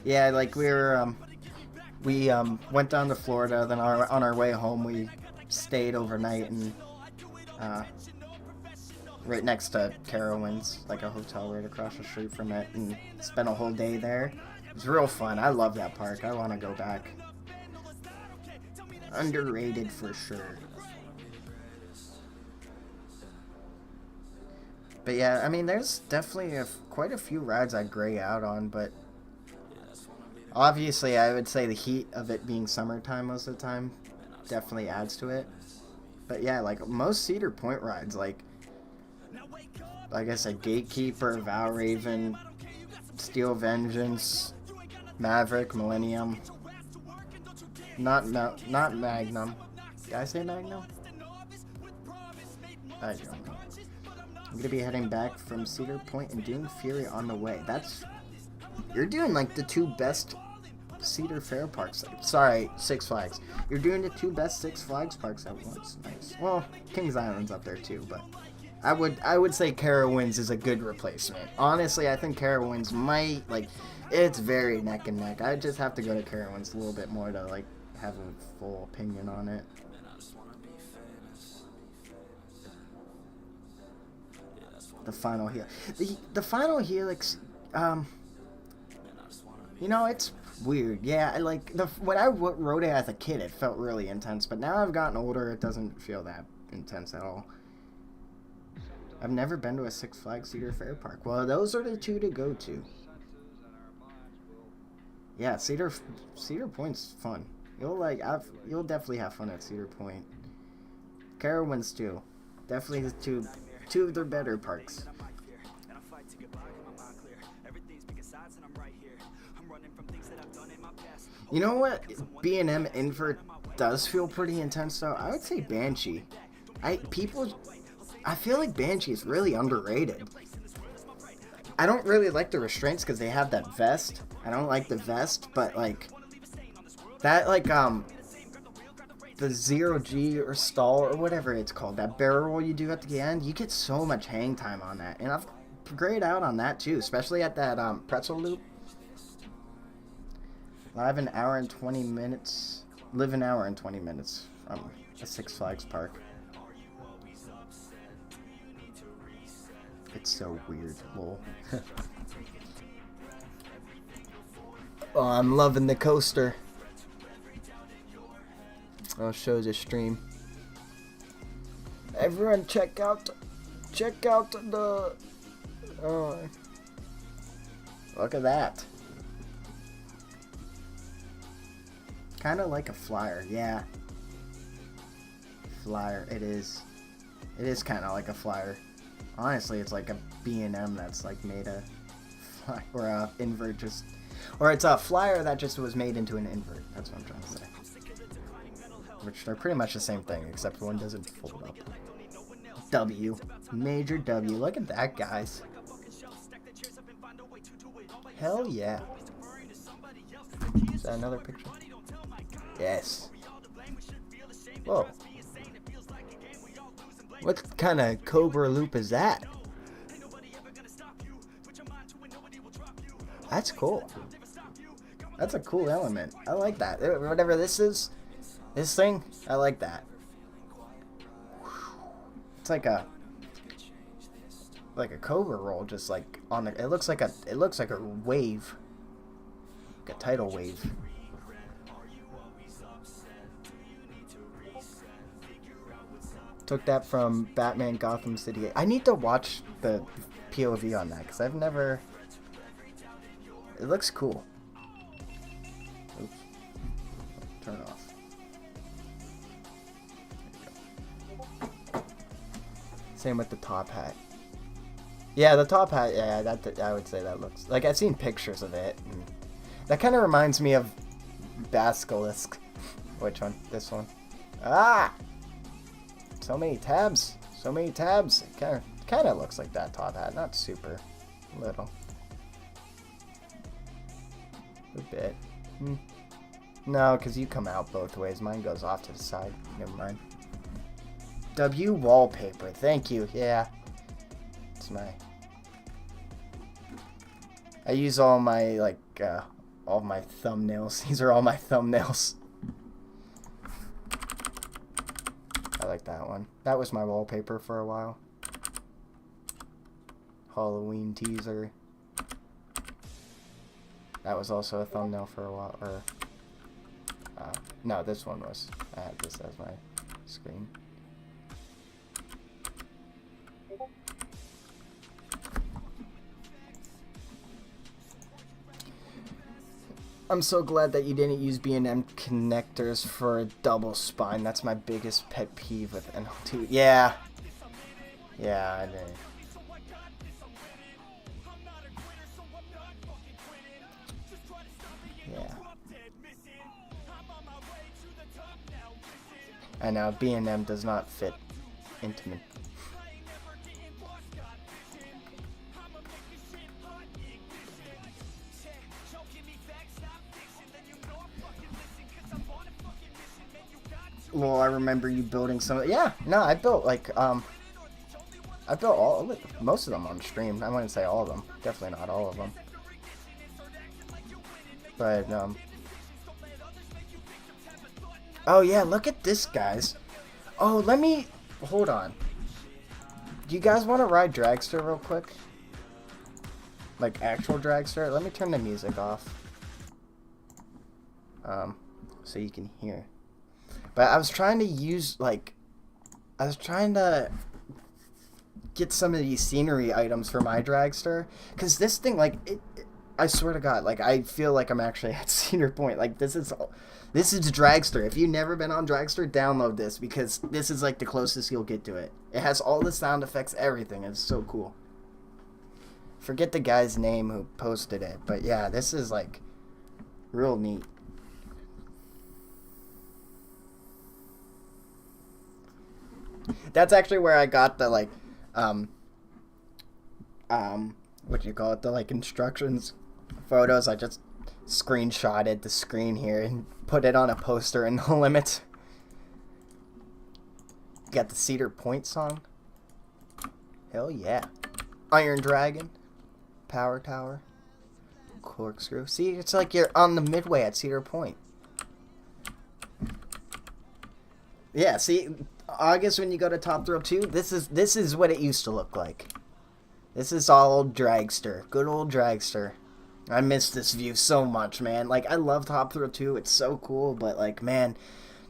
Yeah, like we went down to Florida, then on our way home we stayed overnight and right next to Carowinds, like a hotel right across the street from it, and spent a whole day there. It was real fun. I love that park. I want to go back. Underrated for sure. But yeah, I mean, there's definitely quite a few rides I gray out on, but obviously I would say the heat of it being summertime most of the time definitely adds to it. But yeah, like most Cedar Point rides, like I said, Gatekeeper, Valraven, Steel Vengeance, Maverick, Millennium, not Magnum. Did I say Magnum? I don't know. I'm gonna be heading back from Cedar Point and doing Fury on the way. You're doing like the two best Cedar Fair parks. Sorry, Six Flags. You're doing the two best Six Flags parks at once. Nice. Well, Kings Island's up there too, but I would say Carowinds is a good replacement. Honestly, I think Carowinds might, like, it's very neck and neck. I just have to go to Carowinds a little bit more to like have a full opinion on it. The final helix. The final helix, you know, it's weird. Yeah, when I rode it as a kid, it felt really intense, but now I've gotten older, it doesn't feel that intense at all. I've never been to a Six Flags Cedar Fair park. Well, those are the two to go to. Yeah, Cedar Point's fun. You'll definitely have fun at Cedar Point. Carowinds too. Definitely two of their better parks. You know what B&m Invert does feel pretty intense though? I would say Banshee. I feel like Banshee is really underrated. I don't really like the restraints because they have that vest. I don't like the vest, but like that, like the 0G or stall or whatever it's called, that barrel roll you do at the end, you get so much hang time on that, and I've grayed out on that too, especially at that pretzel loop. Live an hour and 20 minutes from a Six Flags park. It's so weird, lol. Oh, I'm loving the coaster. I'll show the stream. Everyone check out the look at that. Kind of like a flyer, yeah. Flyer, it is. It is kind of like a flyer. Honestly, it's like a B&M that's like made a flyer, or a invert just, or it's a flyer that just was made into an invert. That's what I'm trying to say. Which are pretty much the same thing, except one doesn't fold up. W. Major W. Look at that, guys. Hell yeah. Is that another picture? Yes. Whoa. What kind of Cobra loop is that? That's cool. That's a cool element. I like that. Whatever this is, this thing, I like that. It's like a Cobra roll, just like on the. It looks like a wave. like a tidal wave. Took that from Batman Gotham City. I need to watch the POV on that because I've never. It looks cool. Oops. Turn it off. Same with the top hat. Yeah, the top hat. Yeah, that I would say that looks like I've seen pictures of it. And that kind of reminds me of Basilisk. Which one? This one. Ah! So many tabs. So many tabs. It kind of looks like that top hat. Not super little. A bit. No, because you come out both ways. Mine goes off to the side. Never mind. W wallpaper. Thank you. Yeah. It's my... I use all my, like, all my thumbnails. These are all my thumbnails. I like that one. That was my wallpaper for a while. Halloween teaser. That was also a thumbnail for a while. Or, no, this one was. I had this as my screen. I'm so glad that you didn't use B&m connectors for a double spine. That's my biggest pet peeve with NL2. Yeah. Yeah, I did. Yeah. I know, B&m does not fit intimate. Well, I remember you building some. Yeah, no, I built like I built most of them on stream. I wouldn't say all of them. Definitely not all of them. But oh yeah, look at this, guys. Oh, hold on. Do you guys want to ride Dragster real quick? Like actual Dragster? Let me turn the music off. So you can hear. But I was trying to get some of these scenery items for my Dragster. Because this thing, like, I swear to God, like, I feel like I'm actually at Cedar Point. Like, this is Dragster. If you've never been on Dragster, download this. Because this is, like, the closest you'll get to it. It has all the sound effects, everything. It's so cool. Forget the guy's name who posted it. But, yeah, this is, like, real neat. That's actually where I got the, like, what do you call it? The, like, instructions photos. I just screenshotted the screen here and put it on a poster in NoLimits. Got the Cedar Point song. Hell yeah. Iron Dragon. Power Tower. Corkscrew. See, it's like you're on the midway at Cedar Point. Yeah, see... August, when you go to Top Thrill 2, this is what it used to look like. This is all old Dragster. Good old Dragster. I miss this view so much, man. Like, I love Top Thrill 2. It's so cool, but, like, man,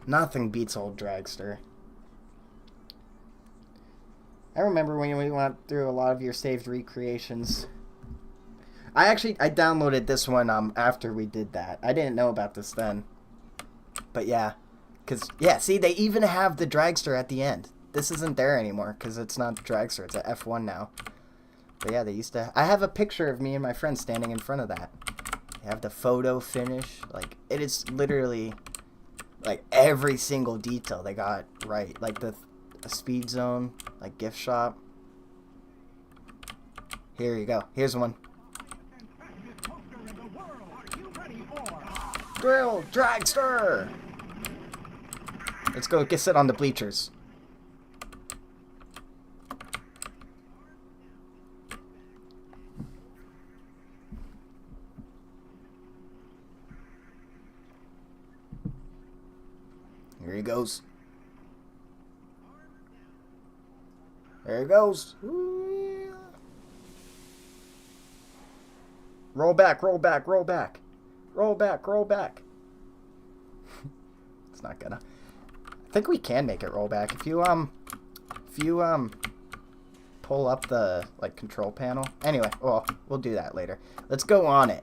nothing beats old Dragster. I remember when we went through a lot of your saved recreations. I downloaded this one after we did that. I didn't know about this then. But, yeah. Because, yeah, see, they even have the Dragster at the end. This isn't there anymore, because it's not Dragster. It's a F1 now. But, yeah, they used to... I have a picture of me and my friend standing in front of that. They have the photo finish. Like, it is literally, like, every single detail they got right. Like, the speed zone, like, gift shop. Here you go. Here's one. Drill Dragster! Let's go sit on the bleachers. Here he goes. There he goes. Roll back, roll back, roll back. Roll back, roll back. It's not gonna. I think we can make it roll back. If you pull up the, like, control panel. Anyway, well, we'll do that later. Let's go on it.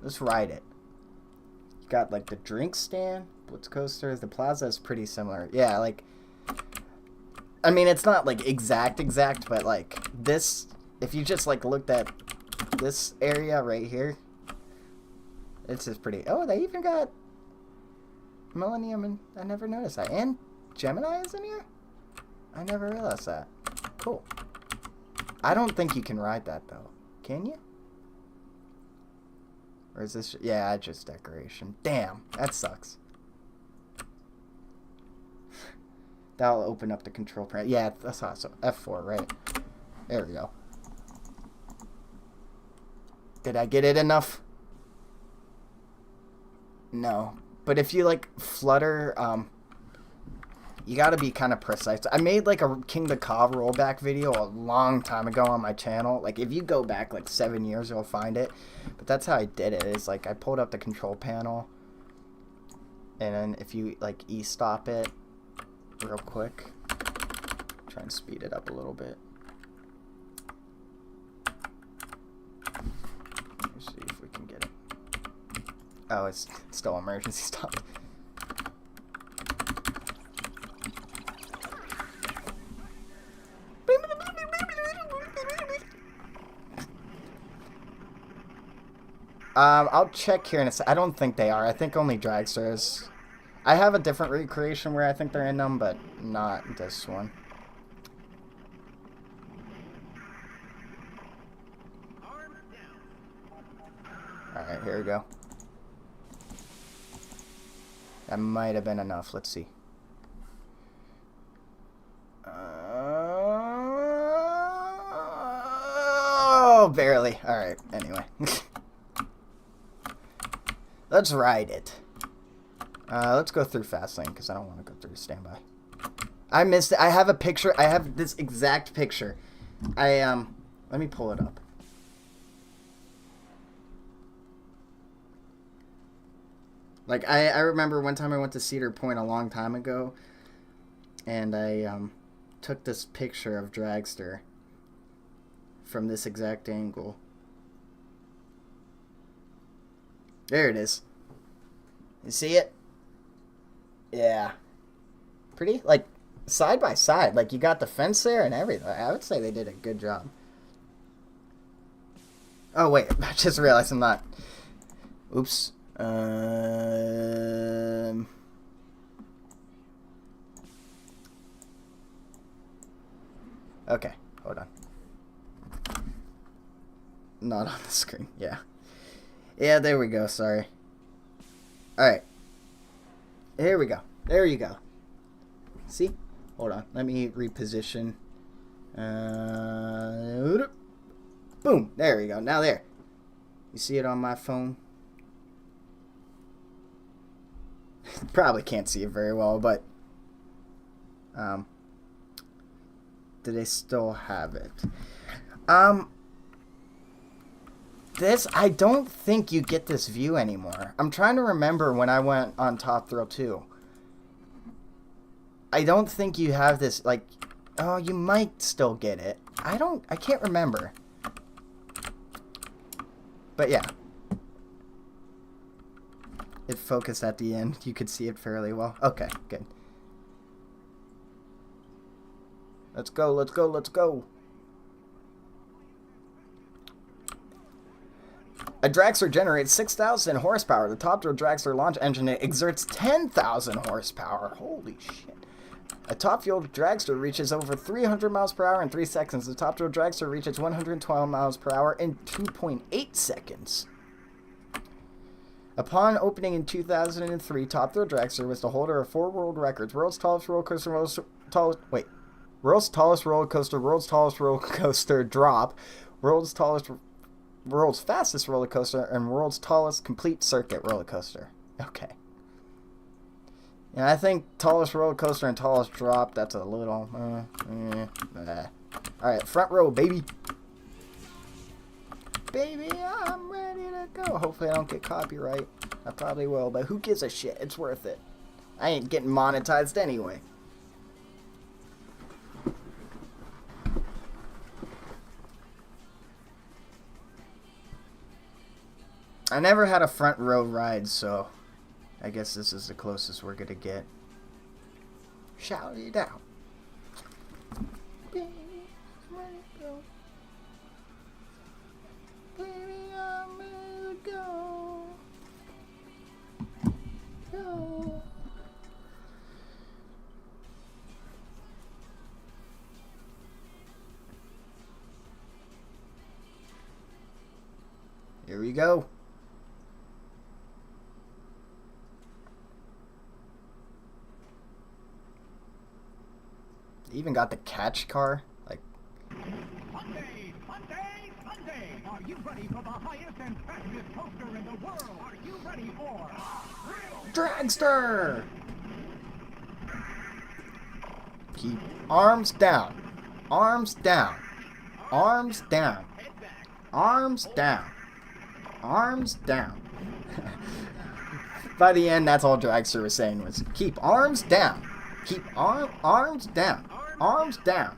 Let's ride it. You got, like, the drink stand, Blitz coaster. The plaza is pretty similar. Yeah, like, I mean, it's not, like, exact, but, like, this, if you just, like, looked at this area right here, it's just pretty. Oh, they even got Millennium, and I never noticed that. And Gemini is in here? I never realized that. Cool. I don't think you can ride that, though. Can you? Or is this... Yeah, just decoration. Damn, that sucks. That'll open up the control panel. Yeah, that's awesome. F4, right? There we go. Did I get it enough? No. But if you, like, flutter, you gotta be kind of precise. I made, like, a King the Ka rollback video a long time ago on my channel. Like, if you go back, like, 7 years, you'll find it. But that's how I did it. It's, like, I pulled up the control panel. And then if you, like, E-stop it real quick. Try and speed it up a little bit. Let's see if we can get it. Oh, it's still emergency stopped. I'll check here in a sec. I don't think they are. I think only Dragsters. I have a different recreation where I think they're in them, but not this one. Alright, here we go. That might have been enough. Let's see. Oh, barely. Alright, anyway. Let's ride it. Let's go through Fastlane, because I don't want to go through Standby. I missed it. I have a picture. I have this exact picture. Let me pull it up. Like, I remember one time I went to Cedar Point a long time ago, and I took this picture of Dragster from this exact angle. There it is. You see it? Yeah. Pretty, like, side by side. Like, you got the fence there and everything. I would say they did a good job. Oh, wait. I just realized I'm not. Oops. Okay. Hold on. Not on the screen. Yeah. Yeah, there we go. Sorry. Alright. Here we go. There you go. See? Hold on. Let me reposition. Boom. There we go. Now there. You see it on my phone? Probably can't see it very well, but do they still have it? This, I don't think you get this view anymore. I'm trying to remember when I went on Top Thrill 2. I don't think you have this, like, oh, you might still get it. I can't remember. But yeah. It focused at the end. You could see it fairly well. Okay, good. Let's go, let's go, let's go. A dragster generates 6,000 horsepower. The Top Thrill Dragster launch engine exerts 10,000 horsepower. Holy shit. A Top Fuel Dragster reaches over 300 miles per hour in 3 seconds. The Top Thrill Dragster reaches 112 miles per hour in 2.8 seconds. Upon opening in 2003, Top Thrill Dragster was the holder of 4 world records. World's tallest roller coaster, world's tallest roller coaster, world's tallest roller coaster drop, world's fastest roller coaster, and world's tallest complete circuit roller coaster. Okay. Yeah, I think tallest roller coaster and tallest drop, that's a little... Alright, front row, baby. Baby, I'm ready to go. Hopefully I don't get copyright. I probably will, but who gives a shit? It's worth it. I ain't getting monetized anyway. I never had a front row ride, so I guess this is the closest we're gonna get. Shout it out. Baby, I'm ready to go. Go. Here we go. Even got the catch car. Like, Monday! Are you ready for the highest and fastest coaster in the world? Are you ready for Dragster? Keep arms down. Arms down. Arms down. Arms down. Arms down. By the end, that's all Dragster was saying was, keep arms down. Keep arms down. Arms down.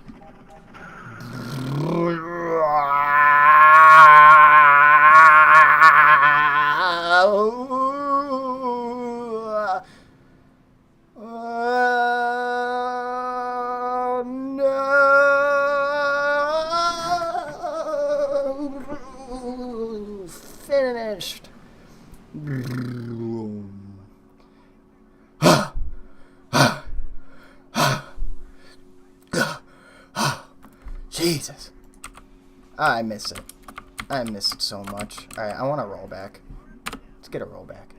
Oh, no. Finished. Jesus. I miss it. I miss it so much. Alright, I want a rollback. Let's get a rollback.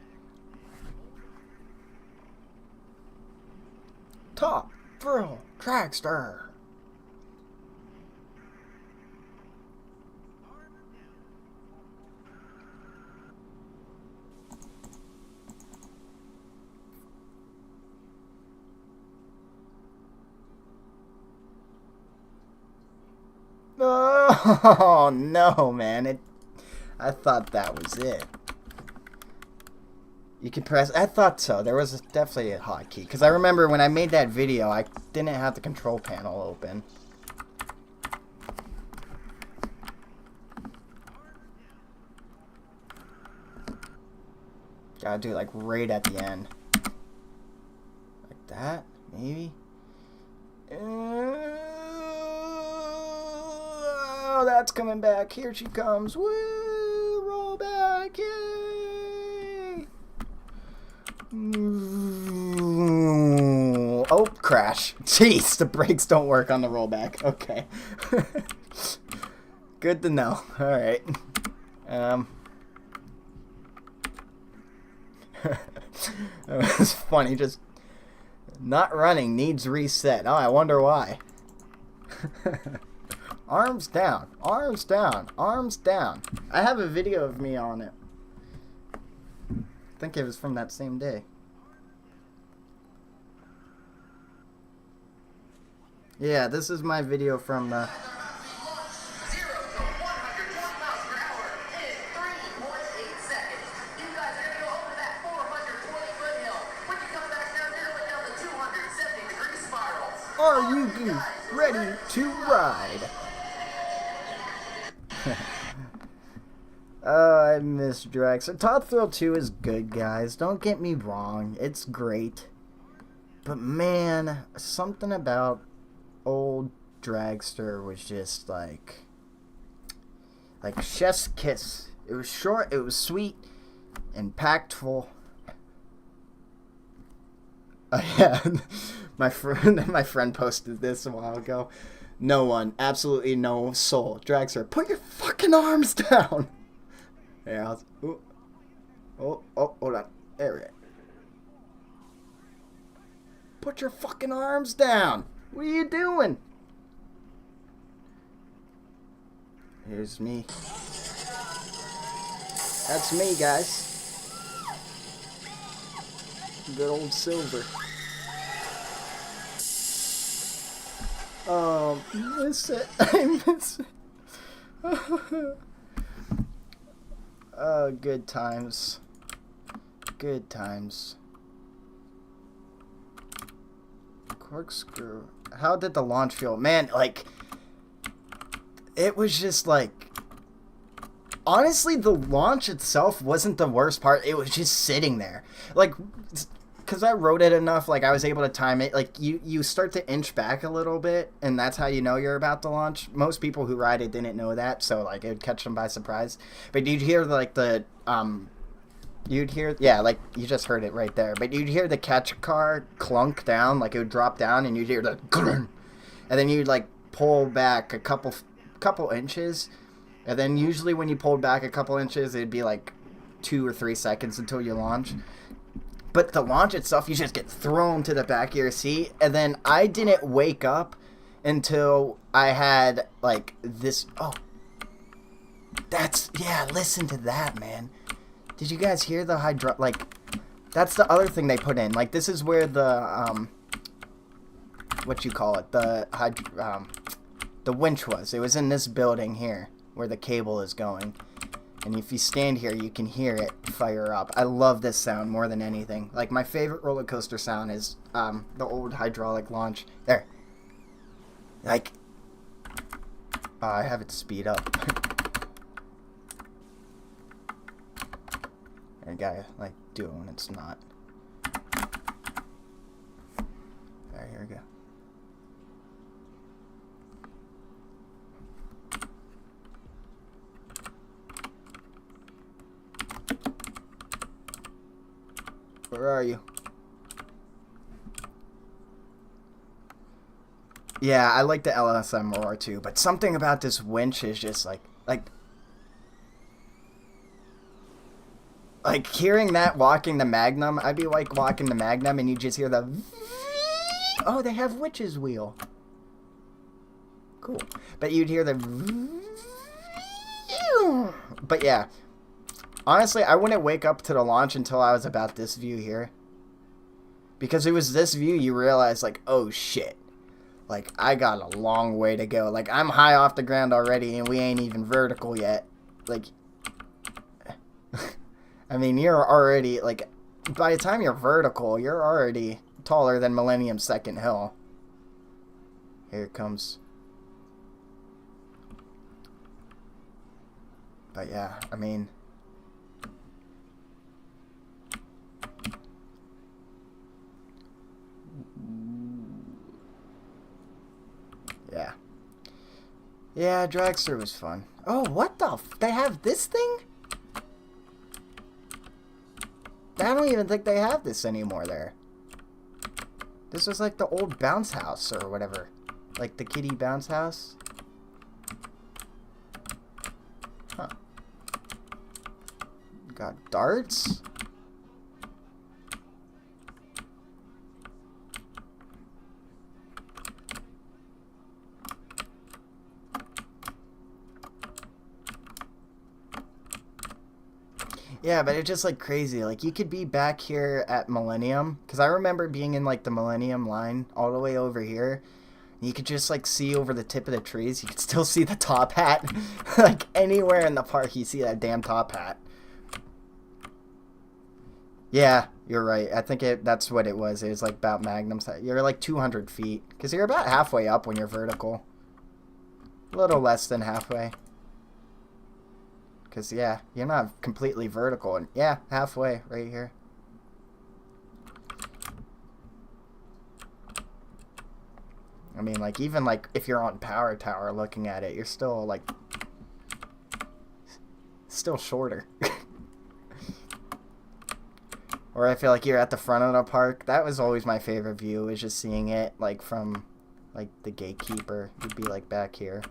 Top Thrill Dragster. Oh no, man! I thought that was it. You can press. I thought so. There was definitely a hotkey because I remember when I made that video, I didn't have the control panel open. Gotta do it like right at the end, like that, maybe. Oh, that's coming back. Here she comes. Woo! Roll back. Yay! Oh, crash. Jeez, the brakes don't work on the rollback. Okay. Good to know. Alright. It was funny. Just not running needs reset. Oh, I wonder why. Arms down, arms down, arms down. I have a video of me on it. I think it was from that same day. Yeah, this is my video from the... 0 to 101 miles per hour in 3.8 seconds. You guys are going to go over that 420-foot hill. When you come back down, you're going down the 270-degree spiral. Are you ready to ride? Oh, I miss Drax. Top Thrill 2 is good, guys. Don't get me wrong. It's great. But man, something about old Dragster was just like chef's kiss. It was short, it was sweet, impactful. Yeah, my friend posted this a while ago. No one, absolutely no soul. Dragster, put your fucking arms down. Yeah. Oh, hold on. There we go. Put your fucking arms down. What are you doing? Here's me. That's me, guys. Good old Silver. Oh, miss it. I miss it. Oh, good times. Good times. Corkscrew. How did the launch feel? Man, like, it was just like, honestly, the launch itself wasn't the worst part. It was just sitting there. Like, because I rode it enough, like, I was able to time it. Like, you start to inch back a little bit, and that's how you know you're about to launch. Most people who ride it didn't know that, so, like, it would catch them by surprise. But you'd hear, like, you'd hear, yeah, like, you just heard it right there. But you'd hear the catch car clunk down, like, it would drop down, and you'd hear the grrn. And then you'd, like, pull back a couple inches. And then usually when you pulled back a couple inches, it'd be, like, 2 or 3 seconds until you launch. But the launch itself, you just get thrown to the back of your seat. And then I didn't wake up until I had, like, this, oh. That's, yeah, listen to that, man. Did you guys hear the like, that's the other thing they put in. Like, this is where the, what you call it, the winch was. It was in this building here, where the cable is going. And if you stand here, you can hear it fire up. I love this sound more than anything. Like, my favorite roller coaster sound is, the old hydraulic launch. There. Like, I have it speed up. I gotta, like, do it when it's not. Alright, here we go. Where are you? Yeah, I like the LSM roar too, but something about this winch is just like hearing that walking the Magnum. I'd be like walking the Magnum and you just hear the oh, they have witch's wheel. Cool. But you'd hear the but yeah. Honestly, I wouldn't wake up to the launch until I was about this view here. Because it was this view you realize, like, oh shit. Like, I got a long way to go. Like, I'm high off the ground already and we ain't even vertical yet. Like, I mean, you're already, like, by the time you're vertical, you're already taller than Millennium's second hill. Here it comes. But yeah, I mean... Yeah. Yeah, Dragster was fun. Oh, what the they have this thing? I don't even think they have this anymore there. This was like the old bounce house or whatever. Like the kiddie bounce house. Huh. Got darts? Yeah, but it's just like crazy. Like, you could be back here at Millennium, because I remember being in like the Millennium line all the way over here. And you could just like see over the tip of the trees. You could still see the top hat. Like anywhere in the park, you see that damn top hat. Yeah, you're right. I think that's what it was. It was like about Magnum's. You're like 200 feet, because you're about halfway up when you're vertical. A little less than halfway. Because, yeah, you're not completely vertical. And yeah, halfway right here. I mean, like, even, like, if you're on Power Tower looking at it, you're still, like, still shorter. Or I feel like you're at the front of the park. That was always my favorite view, is just seeing it, like, from, like, the gatekeeper. You'd be, like, back here.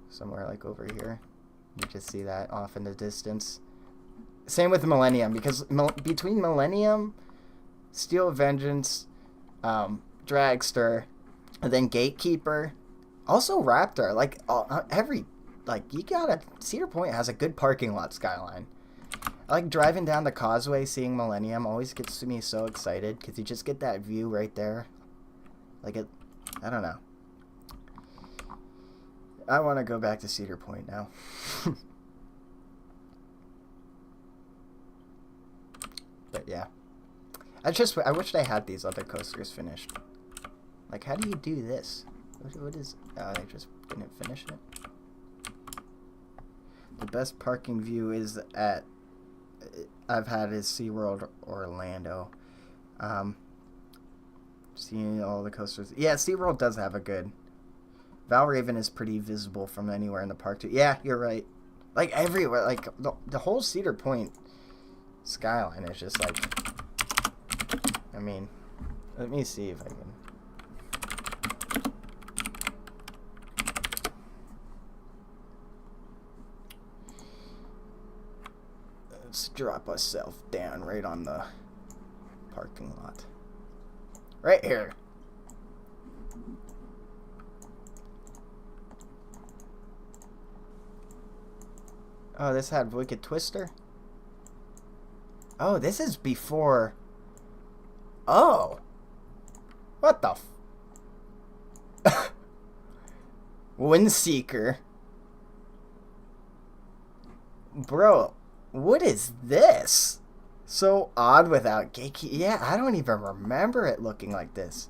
Somewhere, like, over here. You just see that off in the distance. Same with Millennium, because between Millennium, Steel Vengeance, Dragster, and then Gatekeeper, also Raptor, like Cedar Point has a good parking lot skyline. I like driving down the causeway, seeing Millennium always gets me so excited, because you just get that view right there. Like I don't know. I want to go back to Cedar Point now. yeah. I wish I had these other coasters finished. Like, how do you do this? What is... Oh, I just didn't finish it. The best parking view is at... I've had is SeaWorld Orlando. Seeing all the coasters. Yeah, SeaWorld does have a good... Valraven is pretty visible from anywhere in the park, too. Yeah, you're right. Like, everywhere. Like, the whole Cedar Point skyline is just, like... I mean, let me see if I can... Let's drop ourselves down right on the parking lot. Right here. Oh, this had Wicked Twister? Oh, this is before... Oh! What the f... Windseeker. Bro, what is this? So odd without gatekeep. Yeah, I don't even remember it looking like this.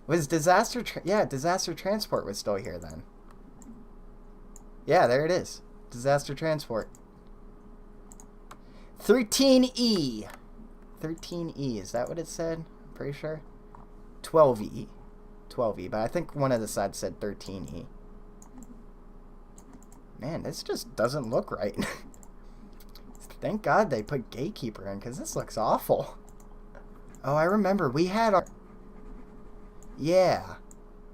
Was Disaster... Disaster Transport was still here then. Yeah, there it is. Disaster Transport. 13E. 13E, is that what it said? I'm pretty sure. 12E. 12E, but I think one of the sides said 13E. Man, this just doesn't look right. Thank God they put Gatekeeper in, because this looks awful. Oh, I remember. We had our... Yeah.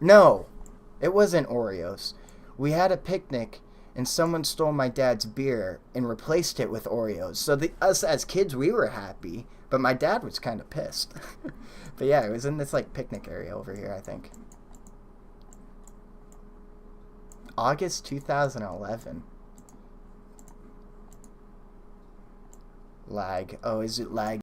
No. It wasn't Oreos. We had a picnic, and someone stole my dad's beer and replaced it with Oreos. So us as kids, we were happy, but my dad was kind of pissed. But yeah, it was in this, like, picnic area over here, I think. August 2011. Lag. Oh, is it lag?